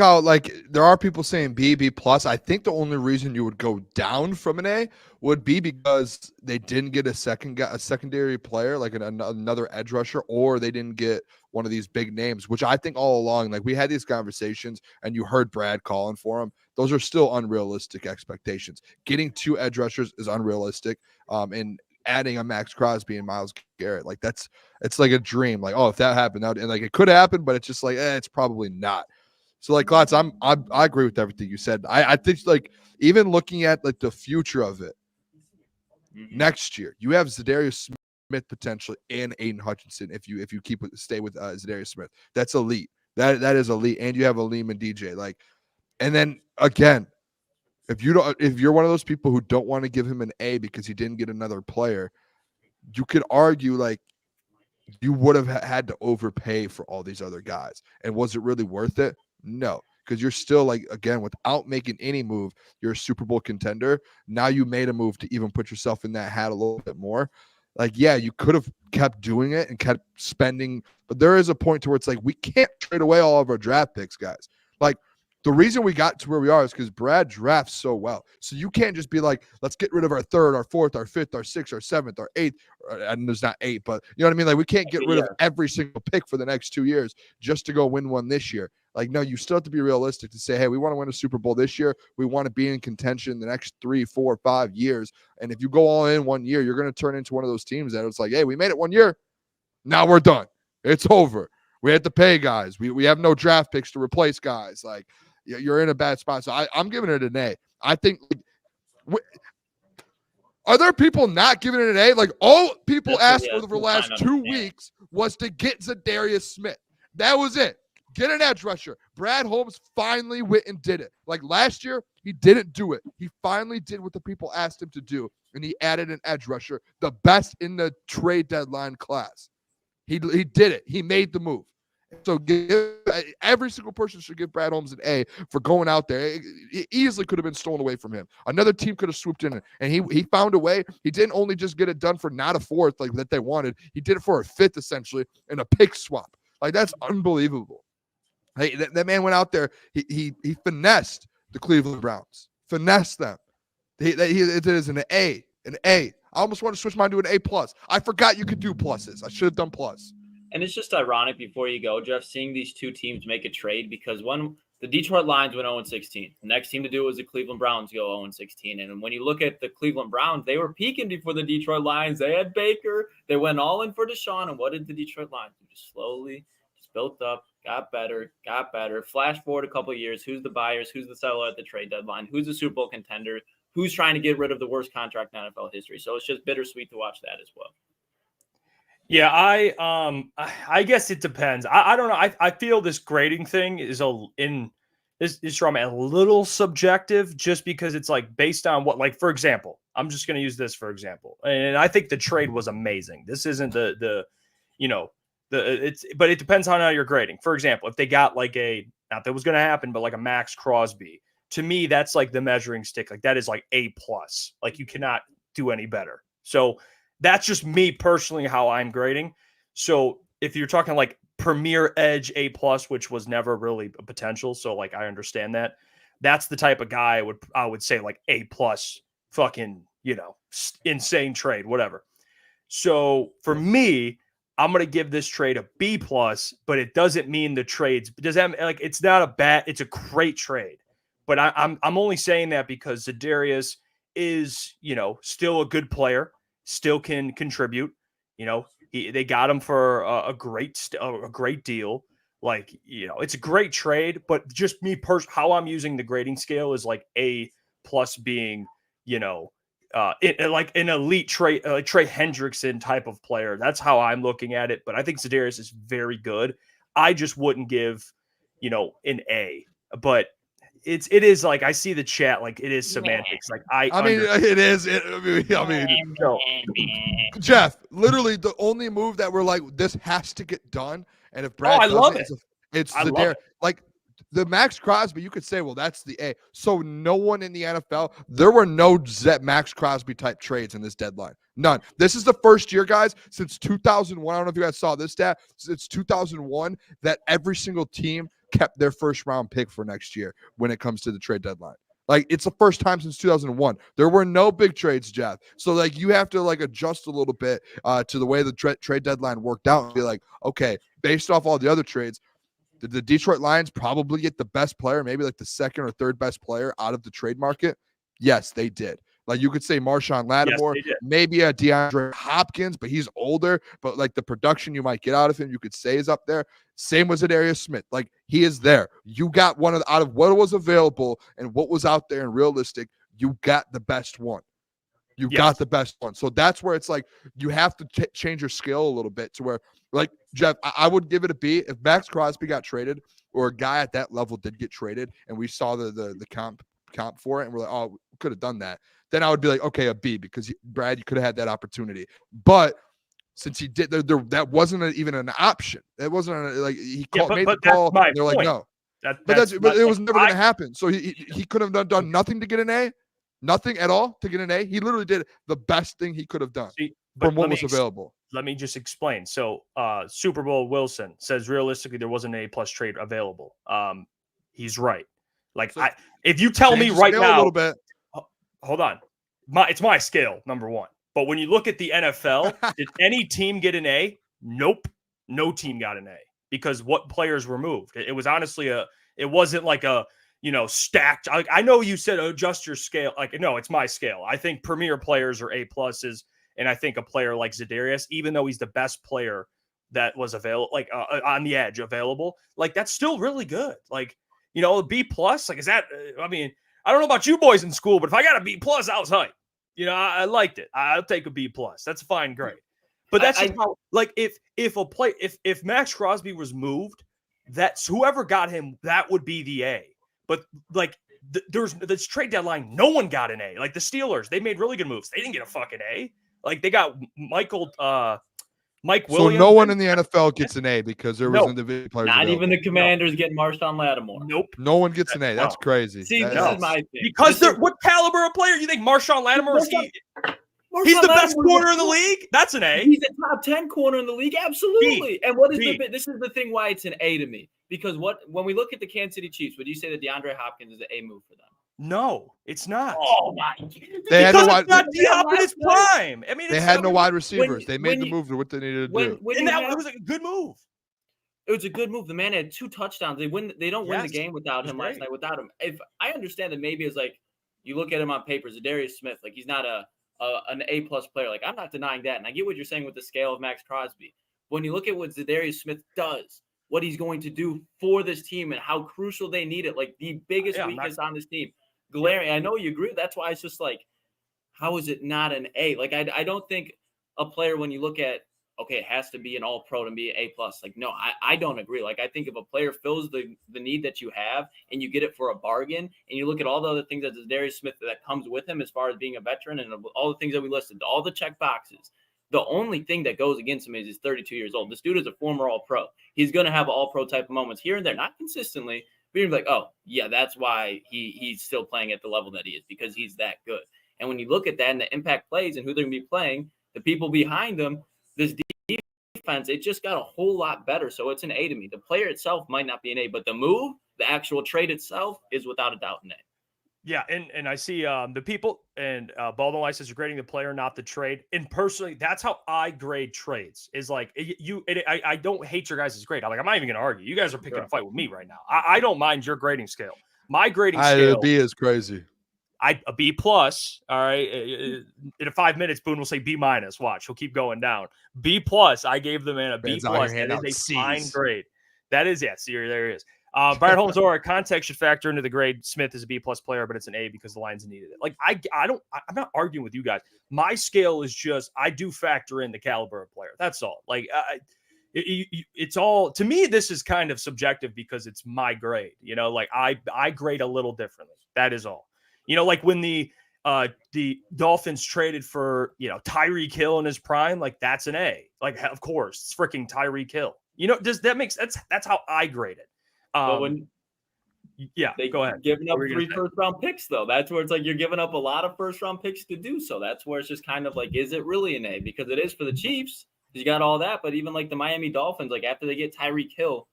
there are people saying B+. I think the only reason you would go down from an A would be because they didn't get a secondary player, like another edge rusher, or they didn't get one of these big names, which I think all along, like, we had these conversations and you heard Brad calling for them. Those are still unrealistic expectations. Getting 2 edge rushers is unrealistic. And adding a Max Crosby and Myles Garrett, like, it's like a dream. Like, oh, if that happened, and like, it could happen, but it's just like, it's probably not. So, like, Klotz, I agree with everything you said. I think, like, even looking at, like, the future of it, next year, you have Za'Darius Smith potentially and Aiden Hutchinson if you stay with Za'Darius Smith. That's elite. That is elite. And you have Alim and DJ. Like, and then again, if you're one of those people who don't want to give him an A because he didn't get another player, you could argue like you would have had to overpay for all these other guys. And was it really worth it? No, because you're still like, again, without making any move, you're a Super Bowl contender. Now you made a move to even put yourself in that hat a little bit more. Like, yeah, you could have kept doing it and kept spending, but there is a point to where it's like, we can't trade away all of our draft picks, guys. Like, the reason we got to where we are is because Brad drafts so well. So you can't just be like, let's get rid of our third, our fourth, our fifth, our sixth, our seventh, our eighth. And there's not eight, but you know what I mean? Like, we can't get rid of every single pick for the next 2 years just to go win one this year. Like, no, you still have to be realistic to say, hey, we want to win a Super Bowl this year. We want to be in contention the next 3, 4, 5 years. And if you go all in 1 year, you're going to turn into one of those teams that it's like, hey, we made it 1 year. Now we're done. It's over. We had to pay guys. We have no draft picks to replace guys. Like, you're in a bad spot. So I'm giving it an A. I think are there people not giving it an A? Like, all people asked for the last 2 weeks was to get Za'Darius Smith. That was it. Get an edge rusher. Brad Holmes finally went and did it. Like, last year, he didn't do it. He finally did what the people asked him to do, and he added an edge rusher, the best in the trade deadline class. He did it. He made the move. So every single person should give Brad Holmes an A for going out there. It easily could have been stolen away from him. Another team could have swooped in, and he found a way. He didn't only just get it done for not a fourth like that they wanted. He did it for a fifth, essentially, and a pick swap. Like, that's unbelievable. Hey, that man went out there. He finessed the Cleveland Browns. Finessed them. It is an A. An A. I almost want to switch mine to an A+. I forgot you could do pluses. I should have done plus. And it's just ironic before you go, Jeff, seeing these two teams make a trade, because when the Detroit Lions went 0-16, the next team to do it was the Cleveland Browns go 0-16. And when you look at the Cleveland Browns, they were peaking before the Detroit Lions. They had Baker. They went all in for Deshaun. And what did the Detroit Lions do? Just slowly just built up, got better. Flash forward a couple of years. Who's the buyers? Who's the seller at the trade deadline? Who's the Super Bowl contender? Who's trying to get rid of the worst contract in NFL history? So it's just bittersweet to watch that as well. Yeah, I guess it depends. I don't know. I feel this grading thing is from a little subjective, just because it's like based on what, like, for example, I'm just going to use this for example, and I think the trade was amazing. This isn't but it depends on how you're grading. For example, if they got like not that was going to happen, but like a Max Crosby, to me that's like the measuring stick. Like, that is like A+. Like, you cannot do any better. So that's just me personally, how I'm grading. So if you're talking like premier edge A+, which was never really a potential, so like I understand that, that's the type of guy I would say like A+, fucking, insane trade, whatever. So for me, I'm gonna give this trade a B+, but it doesn't mean the trades. Does that, like, it's not a bad, it's a great trade, but I'm only saying that because Za'Darius is still a good player. Still can contribute. They got him for a great deal. Like, it's a great trade, but just me how I'm using the grading scale is like A+ being, like an elite Trey Hendrickson type of player. That's how I'm looking at it. But I think Za'Darius is very good. I just wouldn't give, an A, but it is like, I see the chat, like, it is semantics. Like, I mean, it is. Jeff, literally the only move that we're like, this has to get done. And if Brad does it's the like the Max Crosby, you could say, well, that's the A. So no one in the NFL, there were no Max Crosby type trades in this deadline. None. This is the first year, guys, since 2001. I don't know if you guys saw this stat. Since 2001, that every single team kept their first round pick for next year when it comes to the trade deadline. Like, it's the first time since 2001. There were no big trades, Jeff. So, like, you have to, like, adjust a little bit to the way the trade deadline worked out and be like, okay, based off all the other trades, did the Detroit Lions probably get the best player, maybe like the second or third best player out of the trade market? Yes, they did. Like, you could say Marshawn Lattimore, maybe a DeAndre Hopkins, but he's older. But, like, the production you might get out of him, you could say is up there. Same with Za'Darius Smith. Like, he is there. You got one out of what was available and what was out there and realistic, you got the best one. You got the best one. So that's where it's like you have to change your scale a little bit to where, like, Jeff, I would give it a B. If Max Crosby got traded or a guy at that level did get traded and we saw the comp for it, and we're like, oh, we could have done that. Then I would be like, okay, a B, because Brad, you could have had that opportunity. But since he did, that wasn't even an option. It wasn't he made the call. And they're like, no. But it was never going to happen. So he could have done nothing to get an A, nothing at all to get an A. He literally did the best thing he could have done from what was available. Let me just explain. So Super Bowl Wilson says realistically there wasn't an A+ trade available. He's right. Like So if you tell me right now, a little bit. hold on, it's my scale, number one. But when you look at the NFL, did any team get an A? Nope, no team got an A because what players were moved. It was honestly it wasn't like a stacked. I know you said adjust your scale. Like no, it's my scale. I think premier players are A+. And I think a player like Za'Darius, even though he's the best player that was available, like on the edge available, like that's still really good. Like, a B+, like, is that, I mean, I don't know about you boys in school, but if I got a B+, I was hyped. I liked it. I'll take a B+. That's a fine grade. But that's just how, like, if Max Crosby was moved, that's whoever got him, that would be the A. But like, there's this trade deadline, no one got an A. Like the Steelers, they made really good moves. They didn't get a fucking A. Like they got Mike Williams. So no one in the NFL gets an A because there was individual players. Not even the Commanders getting Marshawn Lattimore. Nope. No one gets an A. That's crazy. See, this is my thing. Because what caliber of player you think Marshawn Lattimore is? He's the best corner in the league. That's an A. He's a top 10 corner in the league. Absolutely. And what is this is the thing why it's an A to me. Because when we look at the Kansas City Chiefs, would you say that DeAndre Hopkins is an A move for them? No, it's not. Oh my! They had no wide. Not D-Hop in his prime. I mean, they had no wide receivers. They made the move to what they needed to do. And that was a good move. It was a good move. The man had 2 touchdowns. They don't win the game without him last night. Without him, if I understand that maybe it's like you look at him on paper, Za'Darius Smith, like he's not an A+ player. Like I'm not denying that, and I get what you're saying with the scale of Max Crosby. When you look at what Za'Darius Smith does, what he's going to do for this team, and how crucial they need it, like the biggest weakness on this team. Glaring. I know you agree. That's why it's just like, how is it not an A? Like, I don't think a player, when you look at, okay, it has to be an all-pro to be an A+. Like, no, I don't agree. Like, I think if a player fills the need that you have and you get it for a bargain, and you look at all the other things that Za'Darius Smith that comes with him as far as being a veteran and all the things that we listed, all the check boxes, the only thing that goes against him is he's 32 years old. This dude is a former all-pro. He's going to have all-pro type of moments here and there, not consistently. You're like, oh, yeah, that's why he's still playing at the level that he is, because he's that good. And when you look at that and the impact plays and who they're going to be playing, the people behind them, this defense, it just got a whole lot better. So it's an A to me. The player itself might not be an A, but the move, the actual trade itself is without a doubt an A. Yeah, and I see the people, and Baldwin Light says you're grading the player, not the trade. And personally, that's how I grade trades. Is like I don't hate your guys' grade. I'm not even going to argue. You guys are picking a fight with me right now. I don't mind your grading scale. My grading scale, B is crazy. A B+. All right, in 5 minutes, Boone will say B-. Watch, he'll keep going down. B+. I gave the man a B+. That is a fine grade. That is See, there he is. Byron Holmes or context should factor into the grade. Smith is a B+ player, but it's an A because the Lions needed it. Like I'm not arguing with you guys. My scale is just I do factor in the caliber of player. That's all. Like it's all, to me, this is kind of subjective because it's my grade. Like I grade a little differently. That is all. Like when the Dolphins traded for Tyreek Hill in his prime, like that's an A. Like of course it's freaking Tyreek Hill. Does that make sense? That's how I grade it. But they go ahead. Giving up 3 first-round picks, though. That's where it's like you're giving up a lot of first-round picks to do so. That's where it's just kind of like, is it really an A? Because it is for the Chiefs. You got all that, but even like the Miami Dolphins, like after they get Tyreek Hill,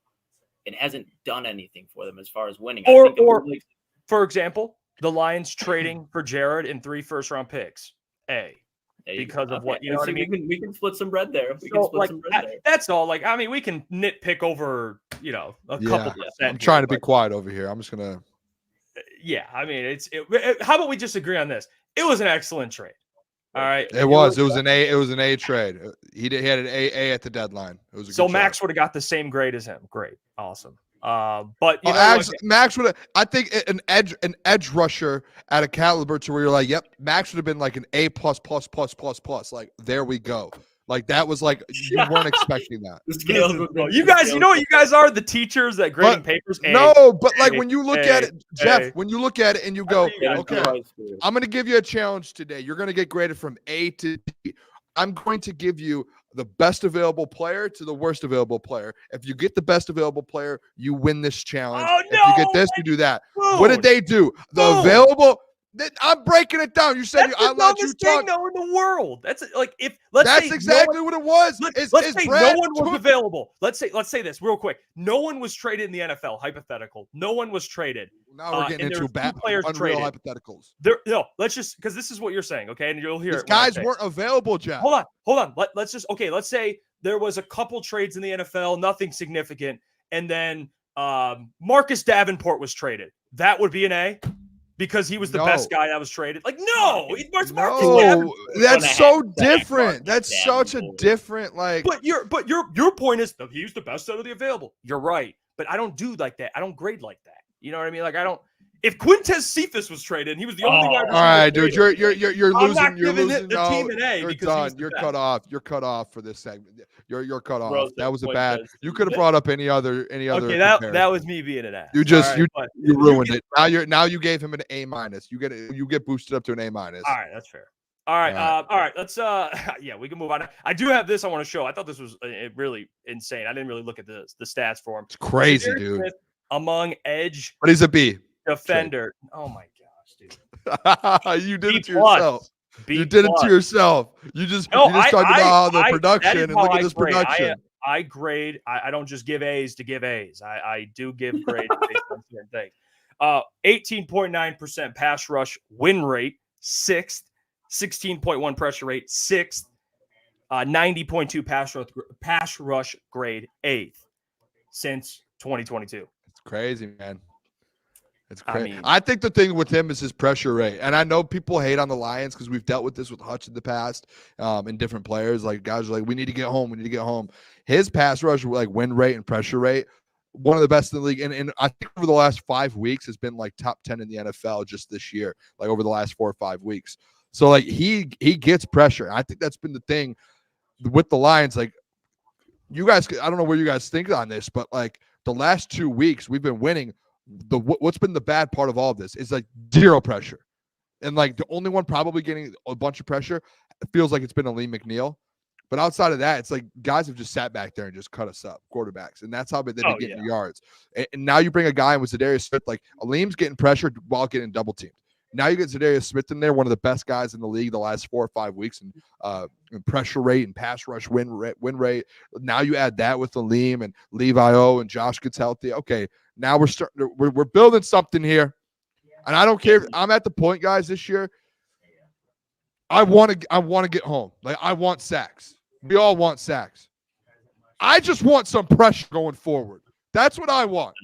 it hasn't done anything for them as far as winning. Or for example, the Lions trading for Jared and 3 first-round picks. A. Because of what what I mean. We can split some bread there. That's all. Like I mean, we can nitpick over a couple percent. I'm trying to be quiet over here. I'm just gonna. Yeah, I mean, how about we just agree on this? It was an excellent trade. All right, it was an A. It was an A trade. He had an A at the deadline. It was a so good Max trade. would have got the same grade as him. Great, awesome. But Max would have. I think an edge rusher at a caliber to where you're like, yep, Max would have been like an A+++++. Like there we go. Like that was like you weren't expecting that. The scales You guys, you know what you guys are? The teachers that grading papers. No, but like when you look at it, Jeff, when you look at it and you go, Get okay, into high school. I'm going to give you a challenge today. You're going to get graded from A to D. I'm going to give you the best available player to the worst available player. If you get the best available player, you win this challenge. Oh, If you get this, you do that. What did they do? The available. I'm breaking it down. You said I let you talk. No, in the world. That's like if That's exactly what it was. Let's say no one was available. Let's say this real quick. No one was traded in the NFL. Hypothetical. No one was traded. Now we're getting into bad players unreal traded. Hypotheticals. Let's just because this is what you're saying, okay? And you'll hear These it. guys weren't available, Jeff. Hold on. Let's say there was a couple trades in the NFL, nothing significant, and then Marcus Davenport was traded. That would be an A. Because he was the best guy that was traded. Like, Marcus Davenport. That's so different. That's such a different, like. But your point is that he's the best out of the available. You're right, but I don't do like that. I don't grade like that. You know what I mean? Like I don't. If Quintez Cephas was traded, and he was the only guy. All right, dude, you're losing. I'm not you're giving losing. the team an A you're because done. he's the You're best. cut off. You're cut off for this segment. You're cut off. Bro, That was a Quintez. bad. You could have brought up any other. Okay, that was me being an A. You just right, you ruined it. Now you gave him an A minus. You get boosted up to an A minus. All right, that's fair. All right, all right. Let's we can move on. I do have this I want to show. I thought this was really insane. I didn't really look at the stats for him. It's crazy, Za'Darius dude. Smith among edge But he's a B. defender. Oh my gosh, dude. You did it to B plus. yourself. B You did it plus. to yourself. You just talked about how the production and look at this production. I grade. I don't just give A's to give A's. I do give grades based on certain things. 18.9% pass rush win rate, 6th. 16.1 pressure rate, 6th. 90.2 pass rush grade, 8th since 2022. It's crazy, man. It's crazy. mean- I think the thing with him is his pressure rate. And I know people hate on the Lions because we've dealt with this with Hutch in the past and different players. Like guys are like, we need to get home. We need to get home. His pass rush, like win rate and pressure rate, one of the best in the league. And I think over the last 5 weeks has been like top 10 in the NFL just this year, like over the last 4 or 5 weeks. So like he gets pressure. And I think that's been the thing with the Lions. Like you guys, I don't know where you guys think on this, but like the last 2 weeks we've been winning. What's been the bad part of all of this is like zero pressure. And like the only one probably getting a bunch of pressure, it feels like it's been Alim McNeill. But outside of that, it's like guys have just sat back there and just cut us up, quarterbacks. And that's how they've been getting yards. And now you bring a guy in with Za'Darius Smith, like Alim's getting pressured while getting double teamed. Now you get Za'Darius Smith in there, one of the best guys in the league the last 4 or 5 weeks in pressure rate and pass rush win rate. Now you add that with Alim and Levi O and Josh gets healthy. Okay, now we're building something here. And I don't care. I'm at the point, guys, this year. I want to get home. Like I want sacks. We all want sacks. I just want some pressure going forward. That's what I want.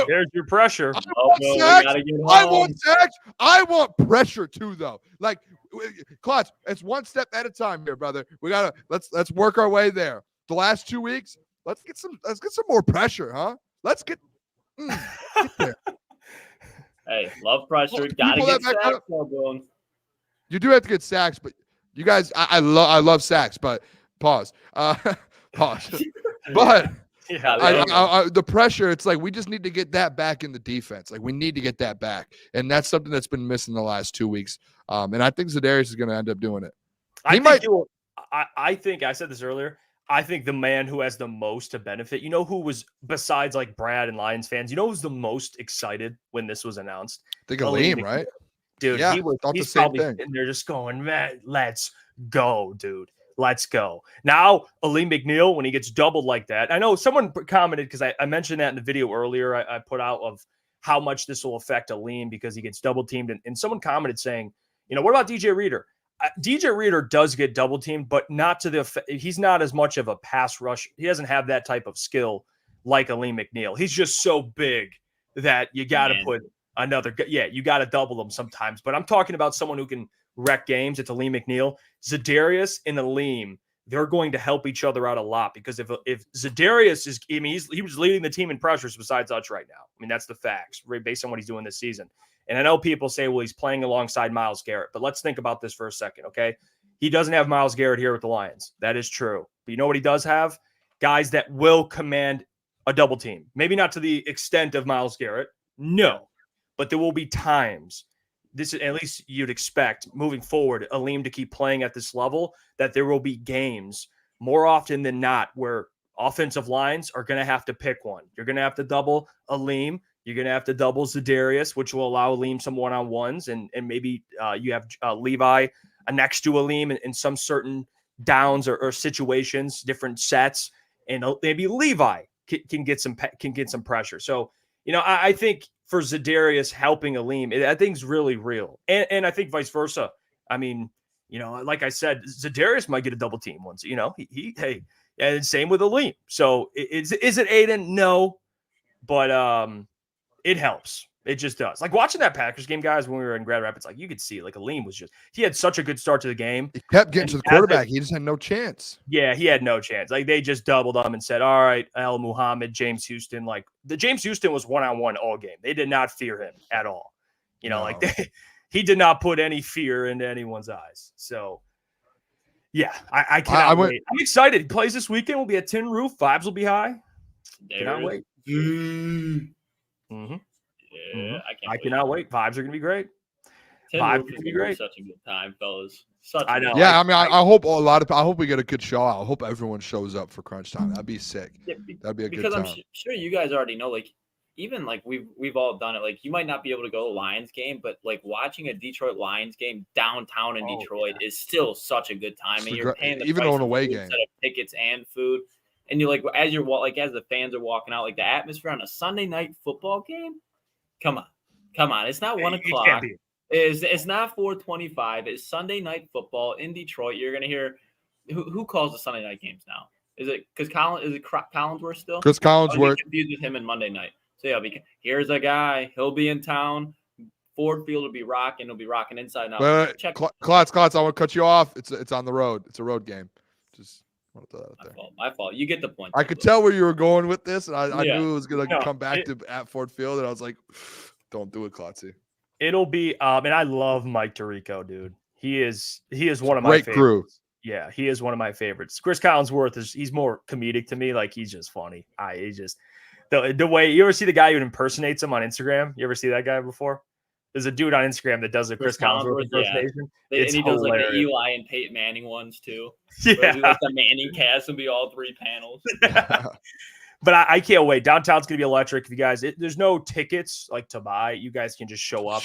There's your pressure. I want sacks. I want pressure too, though. Like, Klotz, it's one step at a time here, brother. We gotta let's work our way there. The last 2 weeks, let's get some more pressure, huh? Let's get there. Hey, love pressure. Gotta get sacks, Boone. You do have to get sacks, but you guys, I love sacks, but pause. Pause. But the pressure, it's like we just need to get that back in the defense. Like we need to get that back. And that's something that's been missing the last 2 weeks. And I think Za'Darius is going to end up doing it. I think I said this earlier. I think the man who has the most to benefit, you know, who was besides like Brad and Lions fans, you know, who's the most excited when this was announced? I think Alim, right? Dude, yeah, he's probably sitting there just going, man, let's go, dude. Let's go. Now, Alim McNeill, when he gets doubled like that, I know someone commented because I mentioned that in the video earlier I put out of how much this will affect Alim because he gets double teamed. And someone commented saying, you know, what about DJ Reader? DJ Reader does get double teamed, but not to the he's not as much of a pass rush. He doesn't have that type of skill like Alim McNeill. He's just so big that you got to put another. Yeah, you got to double him sometimes. But I'm talking about someone who can wreck games. It's Alim McNeill. Za'Darius and Alim, they're going to help each other out a lot because if Za'Darius is, I mean, he was leading the team in pressures besides Hutch right now. I mean, that's the facts based on what he's doing this season. And I know people say, well, he's playing alongside Myles Garrett, but let's think about this for a second, okay? He doesn't have Myles Garrett here with the Lions. That is true. But you know what he does have? Guys that will command a double team. Maybe not to the extent of Myles Garrett. No. But there will be times, this at least you'd expect moving forward, Alim to keep playing at this level, that there will be games more often than not where offensive lines are going to have to pick one. You're going to have to double Alim. You're going to have to double Za'Darius, which will allow Alim some one-on-ones. And maybe you have Levi next to Alim in some certain downs or situations, different sets. And maybe Levi can get some pressure. So, I think for Za'Darius helping Alim, I think is really real. And I think vice versa. I mean, like I said, Za'Darius might get a double team once, hey, and same with Alim. So is it Aiden? No, but it helps. It just does. Like watching that Packers game, guys, when we were in Grand Rapids, like you could see, like Alim he had such a good start to the game. He kept getting to the quarterback. He just had no chance. Yeah, he had no chance. Like they just doubled him and said, all right, Al Muhammad, James Houston. Like the James Houston was one-on-one all game. They did not fear him at all. He did not put any fear into anyone's eyes. So yeah, I cannot wait. I'm excited. He plays this weekend. We'll be at Tin Roof. Vibes will be high. Cannot wait. Mm-hmm. Yeah, I cannot wait. Vibes are going to be great. Vibes are going to be great. Such a good time, fellas. I know. Yeah, I hope I hope we get a good show. I hope everyone shows up for crunch time. That'd be sick. Yeah, that'd be a good time. Because I'm sure you guys already know, like, even like we've all done it. Like, you might not be able to go to Lions game, but like watching a Detroit Lions game downtown in Detroit is still such a good time. And you're paying the even price on an away game instead of tickets and food. And you're like, as the fans are walking out, like the atmosphere on a Sunday night football game. Come on. It's not 1 o'clock. It's not 4:25. It's Sunday night football in Detroit. You're gonna hear who calls the Sunday night games now? Is it Collinsworth still? Chris Collinsworth. Confused with him in Monday night. So yeah, here's a guy. He'll be in town. Ford Field will be rocking. He'll be rocking inside out. Klotz, I want to cut you off. It's on the road. It's a road game. Just want to throw that out there. My fault. You get the point. I could tell where you were going with this, and I knew it was gonna come back at Ford Field, and I was like, "Don't do it, Klotzy." It'll be and I love Mike Tirico, dude. He is one of my great favorites. Crew. Yeah, he is one of my favorites. Chris Collinsworth he's more comedic to me. Like he's just funny. He's just the way you ever see the guy who impersonates him on Instagram. You ever see that guy before? There's a dude on Instagram that does a Chris Collinsworth impersonation. Yeah. And he does like the Eli and Peyton Manning ones too. Yeah, like the Manning cast will be all 3 panels. But I can't wait. Downtown's gonna be electric. If you guys, there's no tickets like to buy. You guys can just show up.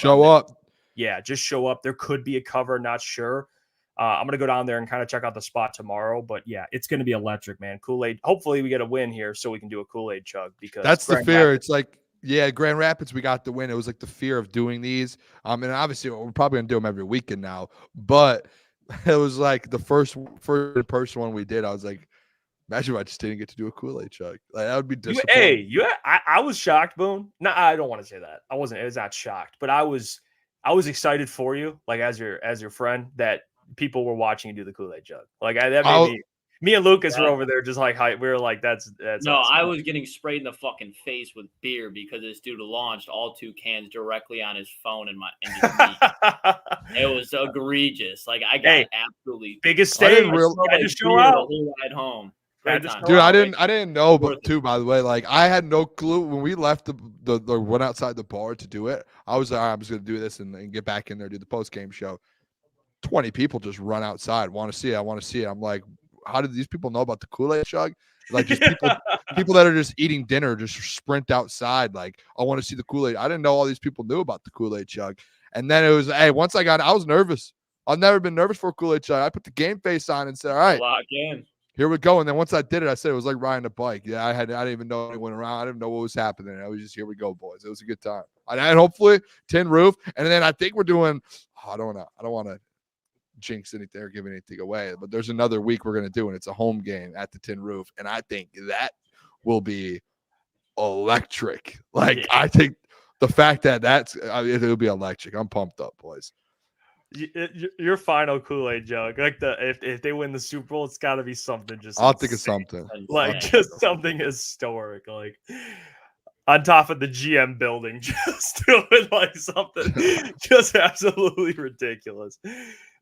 Yeah, just show up. There could be a cover. Not sure. I'm gonna go down there and kind of check out the spot tomorrow. But yeah, it's gonna be electric, man. Kool-Aid. Hopefully, we get a win here so we can do a Kool-Aid chug because that's the fear. It's like. Yeah, Grand Rapids, we got the win. It was like the fear of doing these. And obviously, we're probably going to do them every weekend now. But it was like the first in-person one we did. I was like, imagine if I just didn't get to do a Kool-Aid chug. Like, that would be disappointing. I was shocked, Boone. No, I don't want to say that. I was not shocked. But I was excited for you, like as your friend, that people were watching you do the Kool-Aid chug. Like that made me. Me and Lucas were over there just like we were like, that's no, awesome. I was getting sprayed in the fucking face with beer because this dude launched all 2 cans directly on his phone in his knee. It was egregious. Like I got absolutely biggest stage. I just show out the whole ride home. Dude, I didn't know, but too, by the way, like I had no clue when we left the went outside the bar to do it. I was like, all right, I'm just gonna do this and get back in there, do the post game show. 20 people just run outside, want to see it. I want to see it. I'm like, how did these people know about the Kool-Aid chug? Like just people that are just eating dinner just sprint outside. Like, I want to see the Kool-Aid. I didn't know all these people knew about the Kool-Aid chug. And then it was, once I was nervous. I've never been nervous for a Kool-Aid chug. I put the game face on and said, all right, lock in. Here we go. And then once I did it, I said it was like riding a bike. Yeah, I didn't even know anyone around. I didn't know what was happening. I was just, here we go, boys. It was a good time. And hopefully Tin Roof. And then I think we're doing, I don't want to jinx anything or give anything away, but there's another week we're going to do, and it's a home game at the Tin Roof. And I think that will be electric. Like, yeah. I think the fact that it'll be electric. I'm pumped up, boys. Your final Kool-Aid jug, like if they win the Super Bowl, it's got to be something. I'll think of something like just something historic, like on top of the GM building, just doing like something just absolutely ridiculous.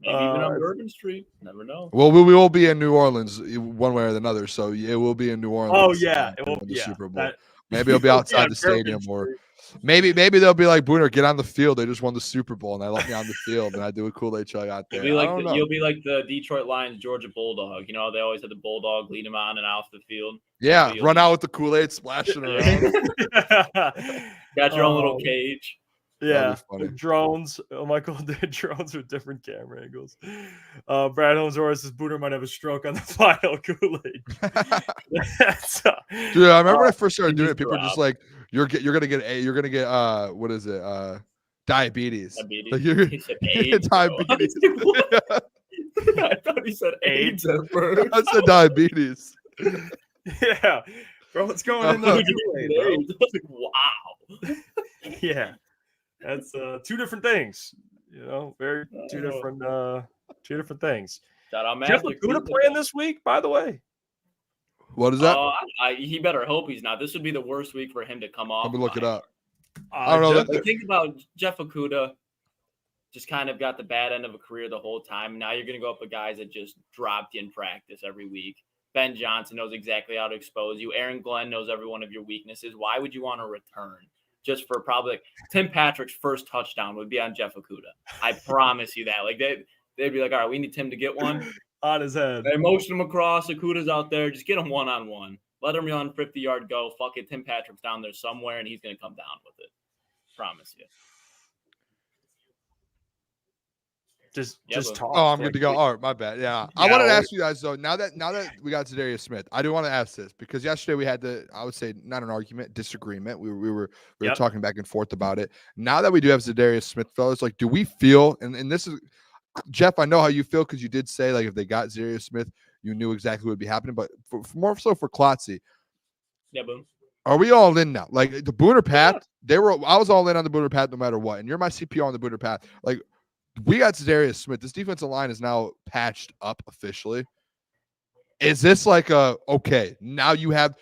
Maybe even on Bourbon Street. Never know. Well, we will be in New Orleans one way or another, so it will be in New Orleans. Oh yeah, it will the be Super Bowl. Maybe it'll be outside the stadium, or Street. maybe they'll be like, Booner, get on the field. They just won the Super Bowl, and they let me on the field, and I do a Kool-Aid chug out there. You'll be like the Detroit Lions Georgia Bulldog. You know, they always had the Bulldog lead him on and off the field. Yeah, run out with the Kool-Aid, splashing around. Got your own little cage. Yeah, drones. Oh, Michael did drones with different camera angles. Brad Holmes says Booner might have a stroke on the final Kool-Aid. Dude, I remember when I first started doing it, people were just like, "You're gonna get what is it? Diabetes. Like you're AIDS, diabetes." I thought he said AIDS at first. I said diabetes. Yeah, bro, what's going in there? I was like, wow. Yeah. That's two different things, you know, two different things. Jeff Iafrate playing this week, by the way. What is that? He better hope he's not. This would be the worst week for him to come off. Let me look it up. I don't know. Think about Jeff Iafrate. Just kind of got the bad end of a career the whole time. Now you're going to go up with guys that just dropped you in practice every week. Ben Johnson knows exactly how to expose you. Aaron Glenn knows every one of your weaknesses. Why would you want to return? Just for probably like Tim Patrick's first touchdown would be on Jeff Iafrate. I promise you that. Like they'd be like, all right, we need Tim to get one on his head. They motion him across. Iafrate's out there. Just get him 1-on-1. Let him run 50-yard go. Fuck it. Tim Patrick's down there somewhere, and he's gonna come down with it. Promise you. Just talk. Oh, I'm good to go. All right, my bad. Yeah. I wanted to ask you guys though. Now that we got Za'Darius Smith, I do want to ask this because yesterday we had I would say not an argument, disagreement. We were talking back and forth about it. Now that we do have Za'Darius Smith, fellas, like, do we feel? And this is Jeff. I know how you feel because you did say like if they got Za'Darius Smith, you knew exactly what would be happening. But for more so for Klotzy, yeah, boom. Are we all in now? Like the Booner path, I was all in on the Booner path no matter what. And you're my CPO on the Booner path. Like, we got Za'Darius Smith. This defensive line is now patched up officially. Is this like okay, now do you have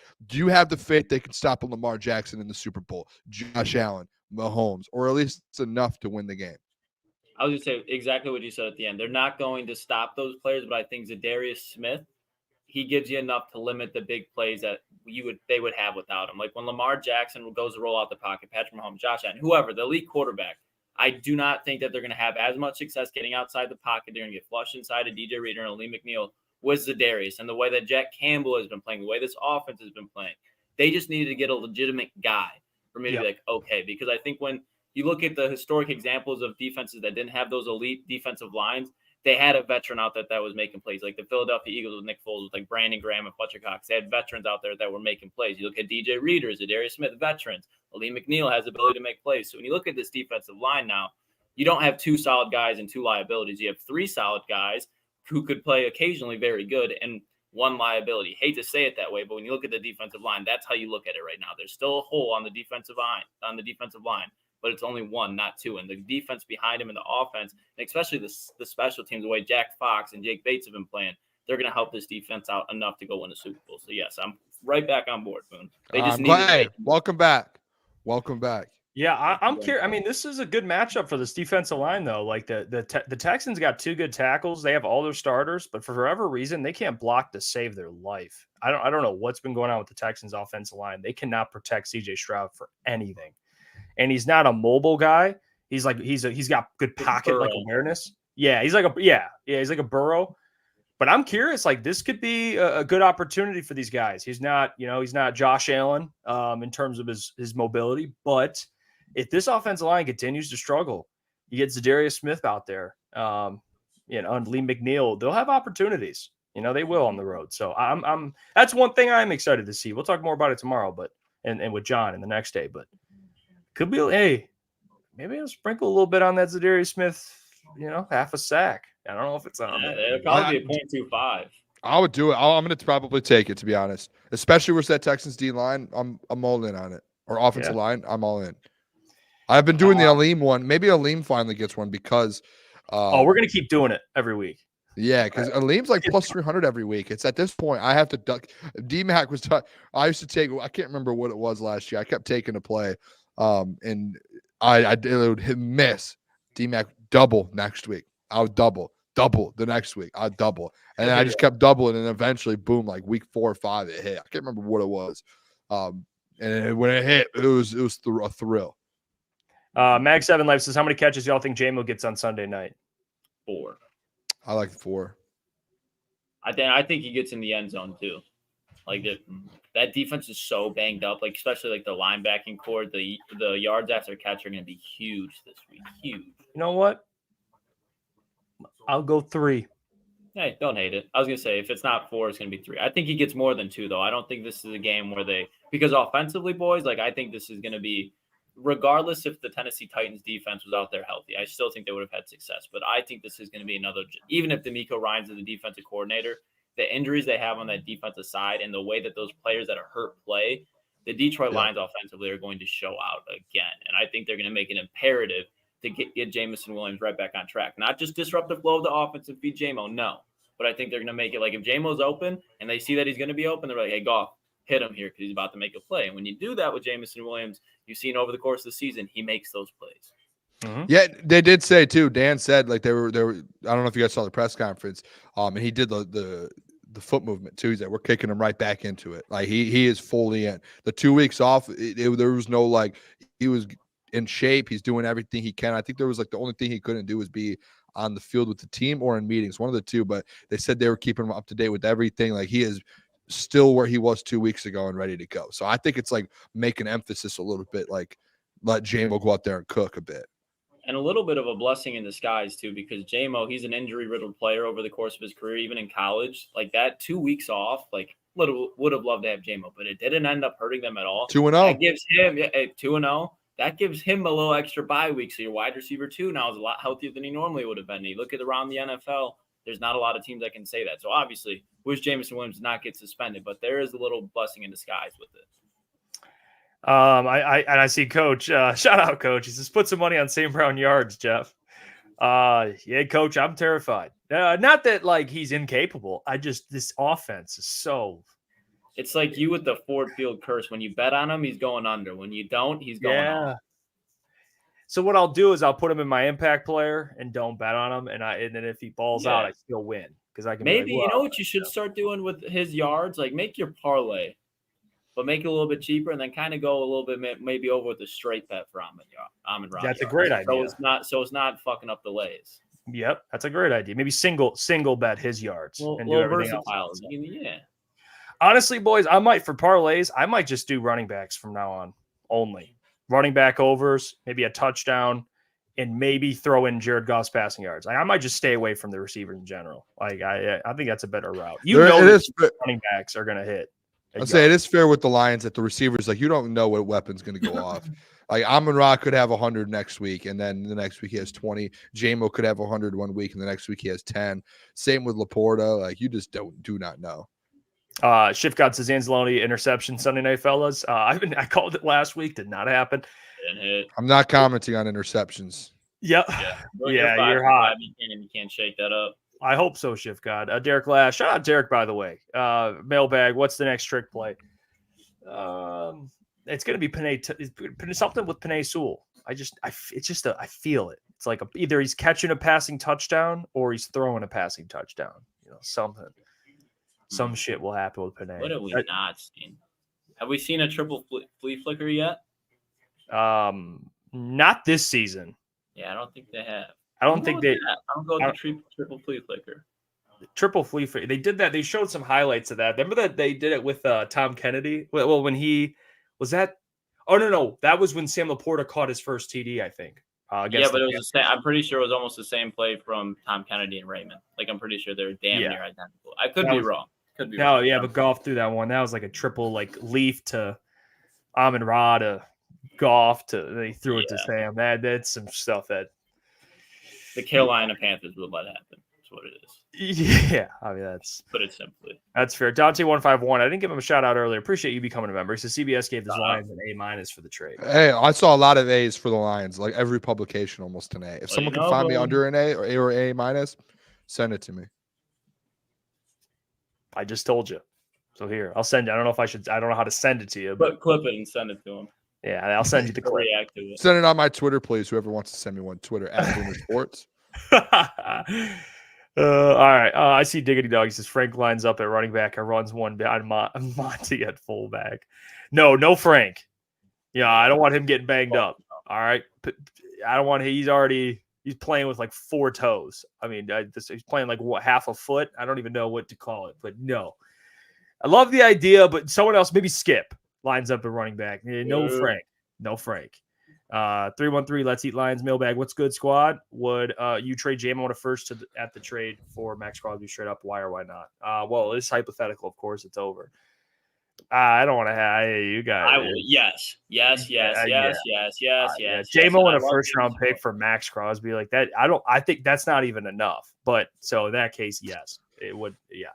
the faith they can stop Lamar Jackson in the Super Bowl, Josh Allen, Mahomes, or at least it's enough to win the game? I was going to say exactly what you said at the end. They're not going to stop those players, but I think Za'Darius Smith, he gives you enough to limit the big plays that they would have without him. Like when Lamar Jackson goes to roll out the pocket, Patrick Mahomes, Josh Allen, whoever, the elite quarterback, I do not think that they're going to have as much success getting outside the pocket. They're going to get flushed inside of DJ Reader and Alim McNeill with Za'Darius and the way that Jack Campbell has been playing, the way this offense has been playing. They just needed to get a legitimate guy for me to be like, okay, because I think when you look at the historic examples of defenses that didn't have those elite defensive lines, they had a veteran out there that was making plays. Like the Philadelphia Eagles with Nick Foles, with like Brandon Graham and Fletcher Cox. They had veterans out there that were making plays. You look at DJ Reader, Za'Darius Smith, veterans. Alim McNeill has the ability to make plays. So when you look at this defensive line now, you don't have two solid guys and two liabilities. You have three solid guys who could play occasionally very good and one liability. Hate to say it that way, but when you look at the defensive line, that's how you look at it right now. There's still a hole on the defensive line, but it's only one, not two. And the defense behind him and the offense, and especially the special teams, the way Jack Fox and Jake Bates have been playing, they're going to help this defense out enough to go win a Super Bowl. So, yes, I'm right back on board, Boone. They just need welcome back. Welcome back. Yeah, I'm curious. I mean, this is a good matchup for this defensive line, though. Like the Texans got two good tackles. They have all their starters, but for whatever reason, they can't block to save their life. I don't know what's been going on with the Texans offensive line. They cannot protect CJ Stroud for anything. And he's not a mobile guy. He's got good pocket like awareness. Yeah, he's like a Burrow. But I'm curious, like this could be a good opportunity for these guys. He's not Josh Allen in terms of his mobility, but if this offensive line continues to struggle, you get Za'Darius Smith out there, and Lee McNeill, they'll have opportunities. They will on the road. So I'm that's one thing I'm excited to see. We'll talk more about it tomorrow, but and with John in the next day. But could be maybe I'll sprinkle a little bit on that Za'Darius Smith, half a sack. I don't know if it's on. It'll probably be a 0.25. I would do it. I'm going to probably take it, to be honest. Especially with that Texans D line, I'm all in on it. Or offensive line, I'm all in. I've been doing the Alim one. Maybe Alim finally gets one because we're going to keep doing it every week. Yeah, because Alim's like plus 300 every week. It's at this point I have to duck. D-Mac was I used to take, I can't remember what it was last year. I kept taking a play. And I would miss D-Mac double next week. I would double. double the next week. I'd double. And then I just kept doubling, and eventually, boom, like week 4 or 5, it hit. I can't remember what it was. And when it hit, it was a thrill. Mag 7 Life says, how many catches y'all think J-Mo gets on Sunday night? 4. I like 4. I think he gets in the end zone too. Like that defense is so banged up. Like especially like the linebacking core, the yards after catch are going to be huge this week. Huge. You know what? I'll go 3. Hey, don't hate it. I was going to say if it's not 4, it's going to be 3. I think he gets more than 2 though. I don't think this is a game where because offensively, boys, like I think this is going to be. Regardless if the Tennessee Titans defense was out there healthy, I still think they would have had success. But I think this is going to be another, even if D'Amico Ryans is the defensive coordinator, the injuries they have on that defensive side and the way that those players that are hurt play, the Detroit Lions offensively are going to show out again. And I think they're going to make it imperative to get Jameson Williams right back on track. Not just disrupt the flow of the offense and feed J-Mo, no. But I think they're going to make it like if J-Mo's open and they see that he's going to be open, they're like, hey, Goff, hit him here because he's about to make a play. And when you do that with Jameson Williams, you've seen over the course of the season, he makes those plays. Mm-hmm. Yeah, they did say too. Dan said like they were. I don't know if you guys saw the press conference. And he did the foot movement too. He's like, we're kicking him right back into it. Like he is fully in. The 2 weeks off, there was no like he was in shape. He's doing everything he can. I think there was like the only thing he couldn't do was be on the field with the team or in meetings, one of the two. But they said they were keeping him up to date with everything. Like he is still where he was 2 weeks ago and ready to go. So I think it's like make an emphasis a little bit, like let J-Mo go out there and cook a bit. And a little bit of a blessing in disguise too, because J-Mo, he's an injury-riddled player over the course of his career, even in college. Like that 2 weeks off, like would have loved to have J-Mo, but it didn't end up hurting them at all. 2-0. That gives him 2-0. That gives him a little extra bye week. So your wide receiver 2 now is a lot healthier than he normally would have been. You look at around the NFL, there's not a lot of teams that can say that. So obviously, wish Jameson Williams did not get suspended, but there is a little blessing in disguise with it. I see Coach. Shout out, Coach. He says, put some money on St. Brown yards, Jeff. Yeah, Coach, I'm terrified. Not that like he's incapable. This offense is so. It's like you with the Ford Field curse. When you bet on him, he's going under. When you don't, he's going on. So what I'll do is I'll put him in my impact player and don't bet on him, and then if he balls out, I still win because I can. Maybe you know what you should start doing with his yards, like make your parlay, but make it a little bit cheaper, and then kind of go a little bit maybe over with a straight bet for Amon-Ra. That's a great idea. So it's not fucking up the lays. Yep, that's a great idea. Maybe single bet his yards and do everything else. Yeah. Honestly, boys, I might for parlays. I might just do running backs from now on only. Running back overs, maybe a touchdown, and maybe throw in Jared Goff's passing yards. I might just stay away from the receivers in general. Like I think that's a better route. Running backs are going to hit. I'll say it is fair with the Lions that the receivers, like you don't know what weapon's going to go off. Like Amon-Ra could have 100 next week, and then the next week he has 20. J-Mo could have 100 one week, and the next week he has 10. Same with Laporta. Like you just do not know. Shift God says Anzalone interception Sunday night, fellas. I called it last week, did not happen. I'm not commenting on interceptions. Yep. Yeah, you're hot. You can't shake that up. I hope so, Shift God. Derek Lash, shout out Derek, by the way. Mailbag, what's the next trick play? It's going to be something with Penei Sewell. I feel it. It's like either he's catching a passing touchdown or he's throwing a passing touchdown. Something. Some shit will happen with Penei. What have we not seen? Have we seen a triple flea flicker yet? Not this season. Yeah, I don't think they have. I don't think they. I don't go with the triple flea flicker. Triple flea flicker. They did that. They showed some highlights of that. Remember that they did it with Tom Kennedy? Well, when he was that. Oh no, that was when Sam Laporta caught his first TD. I think. But it was the same. I'm pretty sure it was almost the same play from Tom Kennedy and Raymond. Like I'm pretty sure they're damn near identical. I could be wrong. But Goff threw that one. That was like a triple like leaf to Amon-Ra to Goff they threw it to Sam. That's some stuff that the Carolina Panthers would let happen. That's what it is. Yeah, I mean put it simply. That's fair. Dante151. I didn't give him a shout out earlier. Appreciate you becoming a member. He says CBS gave the Lions an A- for the trade. Hey, I saw a lot of A's for the Lions. Like every publication, almost an A. If someone can find me under an A or A-, send it to me. I just told you. So here, I'll send you. I don't know how to send it to you. But clip it and send it to him. Yeah, I'll send you the clip. React to it. Send it on my Twitter, please. Whoever wants to send me one. Twitter @Booner Sports. All right. I see Diggity Dog. He says Frank lines up at running back and runs one on Monty at fullback. No Frank. Yeah, I don't want him getting banged up. All right. I don't want he's playing with like 4 toes. I mean, he's playing like half a foot. I don't even know what to call it, but no. I love the idea, but someone else, maybe Skip, lines up at running back. No Frank. 313, Let's Eat Lions mailbag. What's good, squad? Would you trade J-Mo at first at the trade for Max Crosby straight up? Why or why not? Well, it's hypothetical. Of course, it's over. I don't want to have you guys. I will. Yes. J-Mo in a first round pick for Max Crosby like that. I think that's not even enough. But so in that case, yes, it would. Yeah,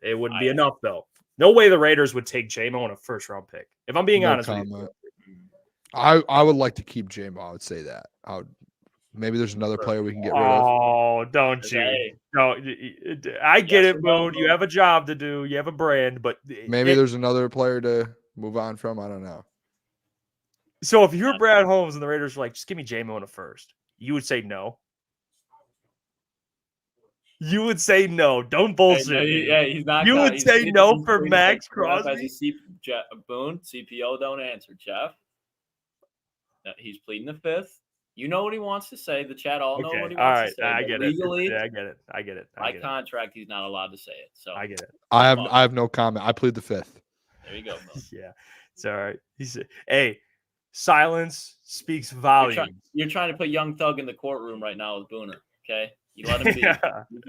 it wouldn't be enough though. No way the Raiders would take J-Mo in a first round pick. If I'm being honest with you. I would like to keep J-Mo. I would say that. Maybe there's another player we can get rid of. Oh, don't you? No, I get it, Moon. You have a job to do. You have a brand, but maybe there's another player to move on from. I don't know. So if you're Brad Holmes and the Raiders are like, just give me J-Mo in a first, you would say no. You would say no. Don't bullshit. He's not. You would say no for Max Crosby. Boone, CPO don't answer, Jeff. He's pleading the fifth. You know what he wants to say. The chat all know what he wants to say. I get legally, it. Yeah, I get it. By contract, he's not allowed to say it. So I get it. I have no comment. I plead the fifth. There you go. Yeah, it's all right. He said, "Hey, silence speaks volumes." You're trying to put Young Thug in the courtroom right now with Booner. Okay, you let him be.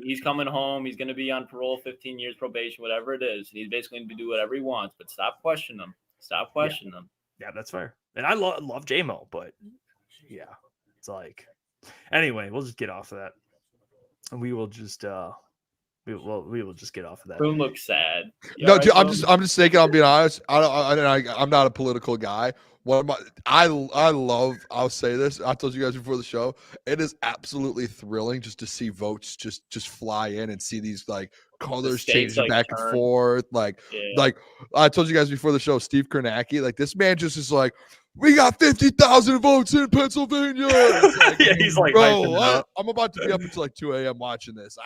He's coming home. He's going to be on parole, 15 years probation, whatever it is. He's basically going to do whatever he wants. But stop questioning him. Him. Yeah, that's fair. And I love J-Mo, but yeah, it's like anyway, we'll just get off of that. And we will just we will just get off of that. Boone looks sad. No, dude, I'm just thinking, I'll be honest. I'm not a political guy. I'll say this. I told you guys before the show. It is absolutely thrilling just to see votes just fly in and see these like colors changing back and forth. Like I told you guys before the show, Steve Kornacki, like this man just is like, we got 50,000 votes in Pennsylvania. Like, yeah, he's like, bro, I'm about to be up until like 2 a.m. watching this.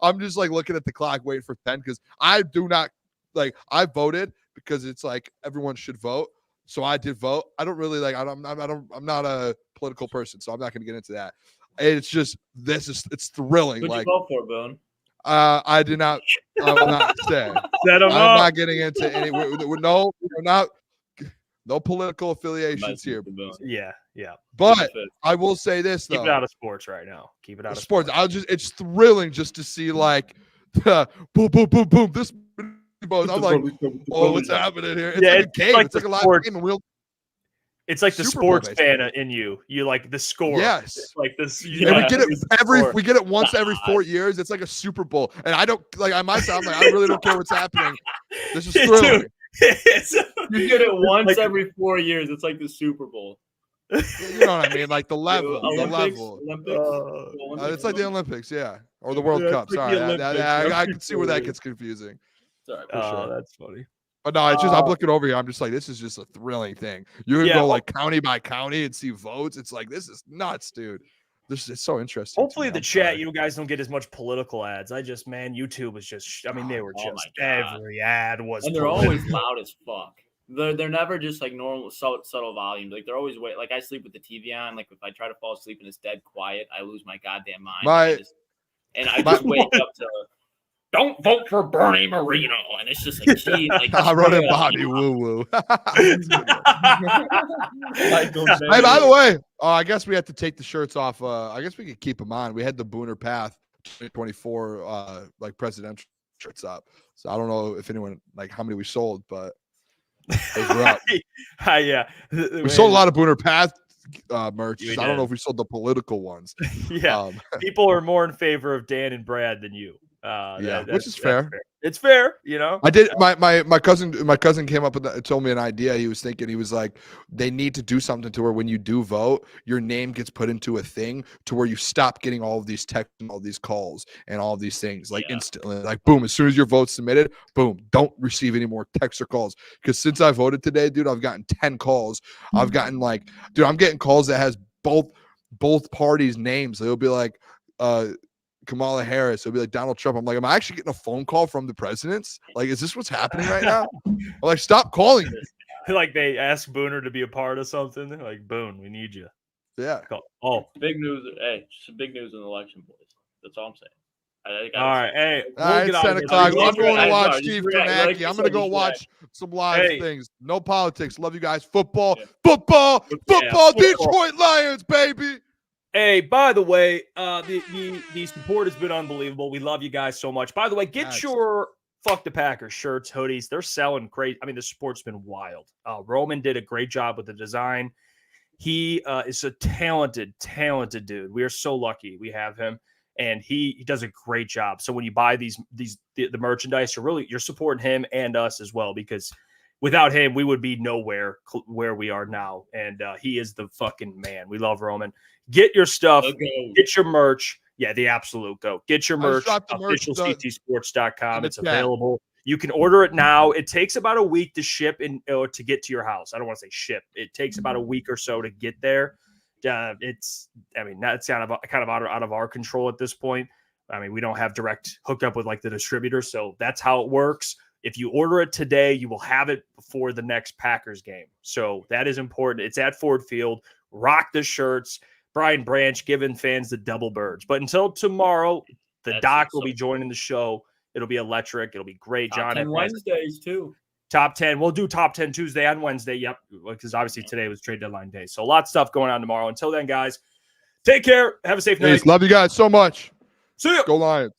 I'm just like looking at the clock, waiting for 10 because I do not like. I voted because it's like everyone should vote. So I did vote. I don't really like. I'm not a political person, so I'm not going to get into that. It's just it's thrilling. What'd like, you vote for, Boone? I did not. I will not say. I'm not getting into any. We're not. No political affiliations here. Yeah. But I will say this though. Keep it out of sports right now. Keep it out of sports. It's thrilling just to see like boom, boom, boom, boom. This. I'm like, oh, what's happening here? It's like a game. It's like a live game. It's like the sports fan in you. You like the score. Yes. It's like this. And we get it once every 4 years. It's like a Super Bowl. And I don't like on my side, I'm like, I really don't care what's happening. This is thrilling. You get it once every 4 years. It's like the Super Bowl. You know what I mean? Like the level. Olympics. It's like the Olympics, yeah. Or the World Cup. Sorry. I can see where that gets confusing. Sorry, sure. That's funny. But no, it's just I'm looking over here. I'm just like, this is just a thrilling thing. You can go like county by county and see votes. It's like, this is nuts, dude. This is so interesting. Hopefully the chat, you guys don't get as much political ads. YouTube was just, I mean, they were just every ad was. And they're always loud as fuck. They're never just like normal subtle volumes. Like they're always like I sleep with the TV on. Like if I try to fall asleep and it's dead quiet, I lose my goddamn mind. I just wake up to. Don't vote for Bernie Marino, and it's just like, gee, like I wrote in Bobby Woo Woo. Hey, by the way, I guess we have to take the shirts off. I guess we could keep them on. We had the Booner Path 2024 like presidential shirts up. So I don't know if anyone like how many we sold, but those were up. Yeah, we sold a lot of Booner Path merch. I don't know if we sold the political ones. Yeah, people are more in favor of Dan and Brad than you. Which is fair. It's fair, you know. I did. My cousin came up with told me an idea. He was thinking, he was like, they need to do something to where when you do vote, your name gets put into a thing to where you stop getting all of these texts and all these calls and all of these things like instantly. Like boom, as soon as your vote's submitted, boom, don't receive any more texts or calls. Because since I voted today, dude, I've gotten 10 calls. I've gotten like, dude, I'm getting calls that has both parties' names. They'll be like, Kamala Harris. It'll be like Donald Trump. I'm like, am I actually getting a phone call from the presidents? Like, is this what's happening right now? I'm like, stop calling me. Like they ask Booner to be a part of something. They're like, Boone, we need you. Yeah. Oh, Big news. Hey, some big news in the election, boys. That's all I'm saying. All right. Hey, All right, get it's 10 out of o'clock. here. I'm going to Sorry, watch just Steve react. Like Kornacki. you I'm said, going to go just watch some live Hey. things. No politics. Love you guys. Football. Yeah. Football. Yeah, Football. football. Detroit Lions, baby. Hey, by the way, the support has been unbelievable. We love you guys so much. By the way, get Nice. your Fuck the Packers shirts, hoodies. They're selling great. I mean, the support's been wild. Roman did a great job with the design. He is a talented dude. We are so lucky we have him, and he does a great job. So when you buy the merchandise, you're supporting him and us as well, because without him, we would be nowhere where we are now. And he is the fucking man. We love Roman. Get your stuff. Get your merch. Yeah, the absolute go. Get your merch. Officialctsports.com. It's available. You can order it now. It takes about a week to ship or to get to your house. I don't want to say ship. It takes about a week or so to get there. That's kind of out of our control at this point. I mean, we don't have direct hookup with like the distributor, so that's how it works. If you order it today, you will have it before the next Packers game. So that is important. It's at Ford Field. Rock the shirts. Brian Branch giving fans the double birds. But until tomorrow, Doc will be joining the show. It'll be electric. It'll be great. Top 10 Wednesdays too. Top 10. We'll do top 10 Tuesday and Wednesday. Yep. Because obviously today was trade deadline day. So a lot of stuff going on tomorrow. Until then, guys, take care. Have a safe night. Love you guys so much. See ya. Go Lions.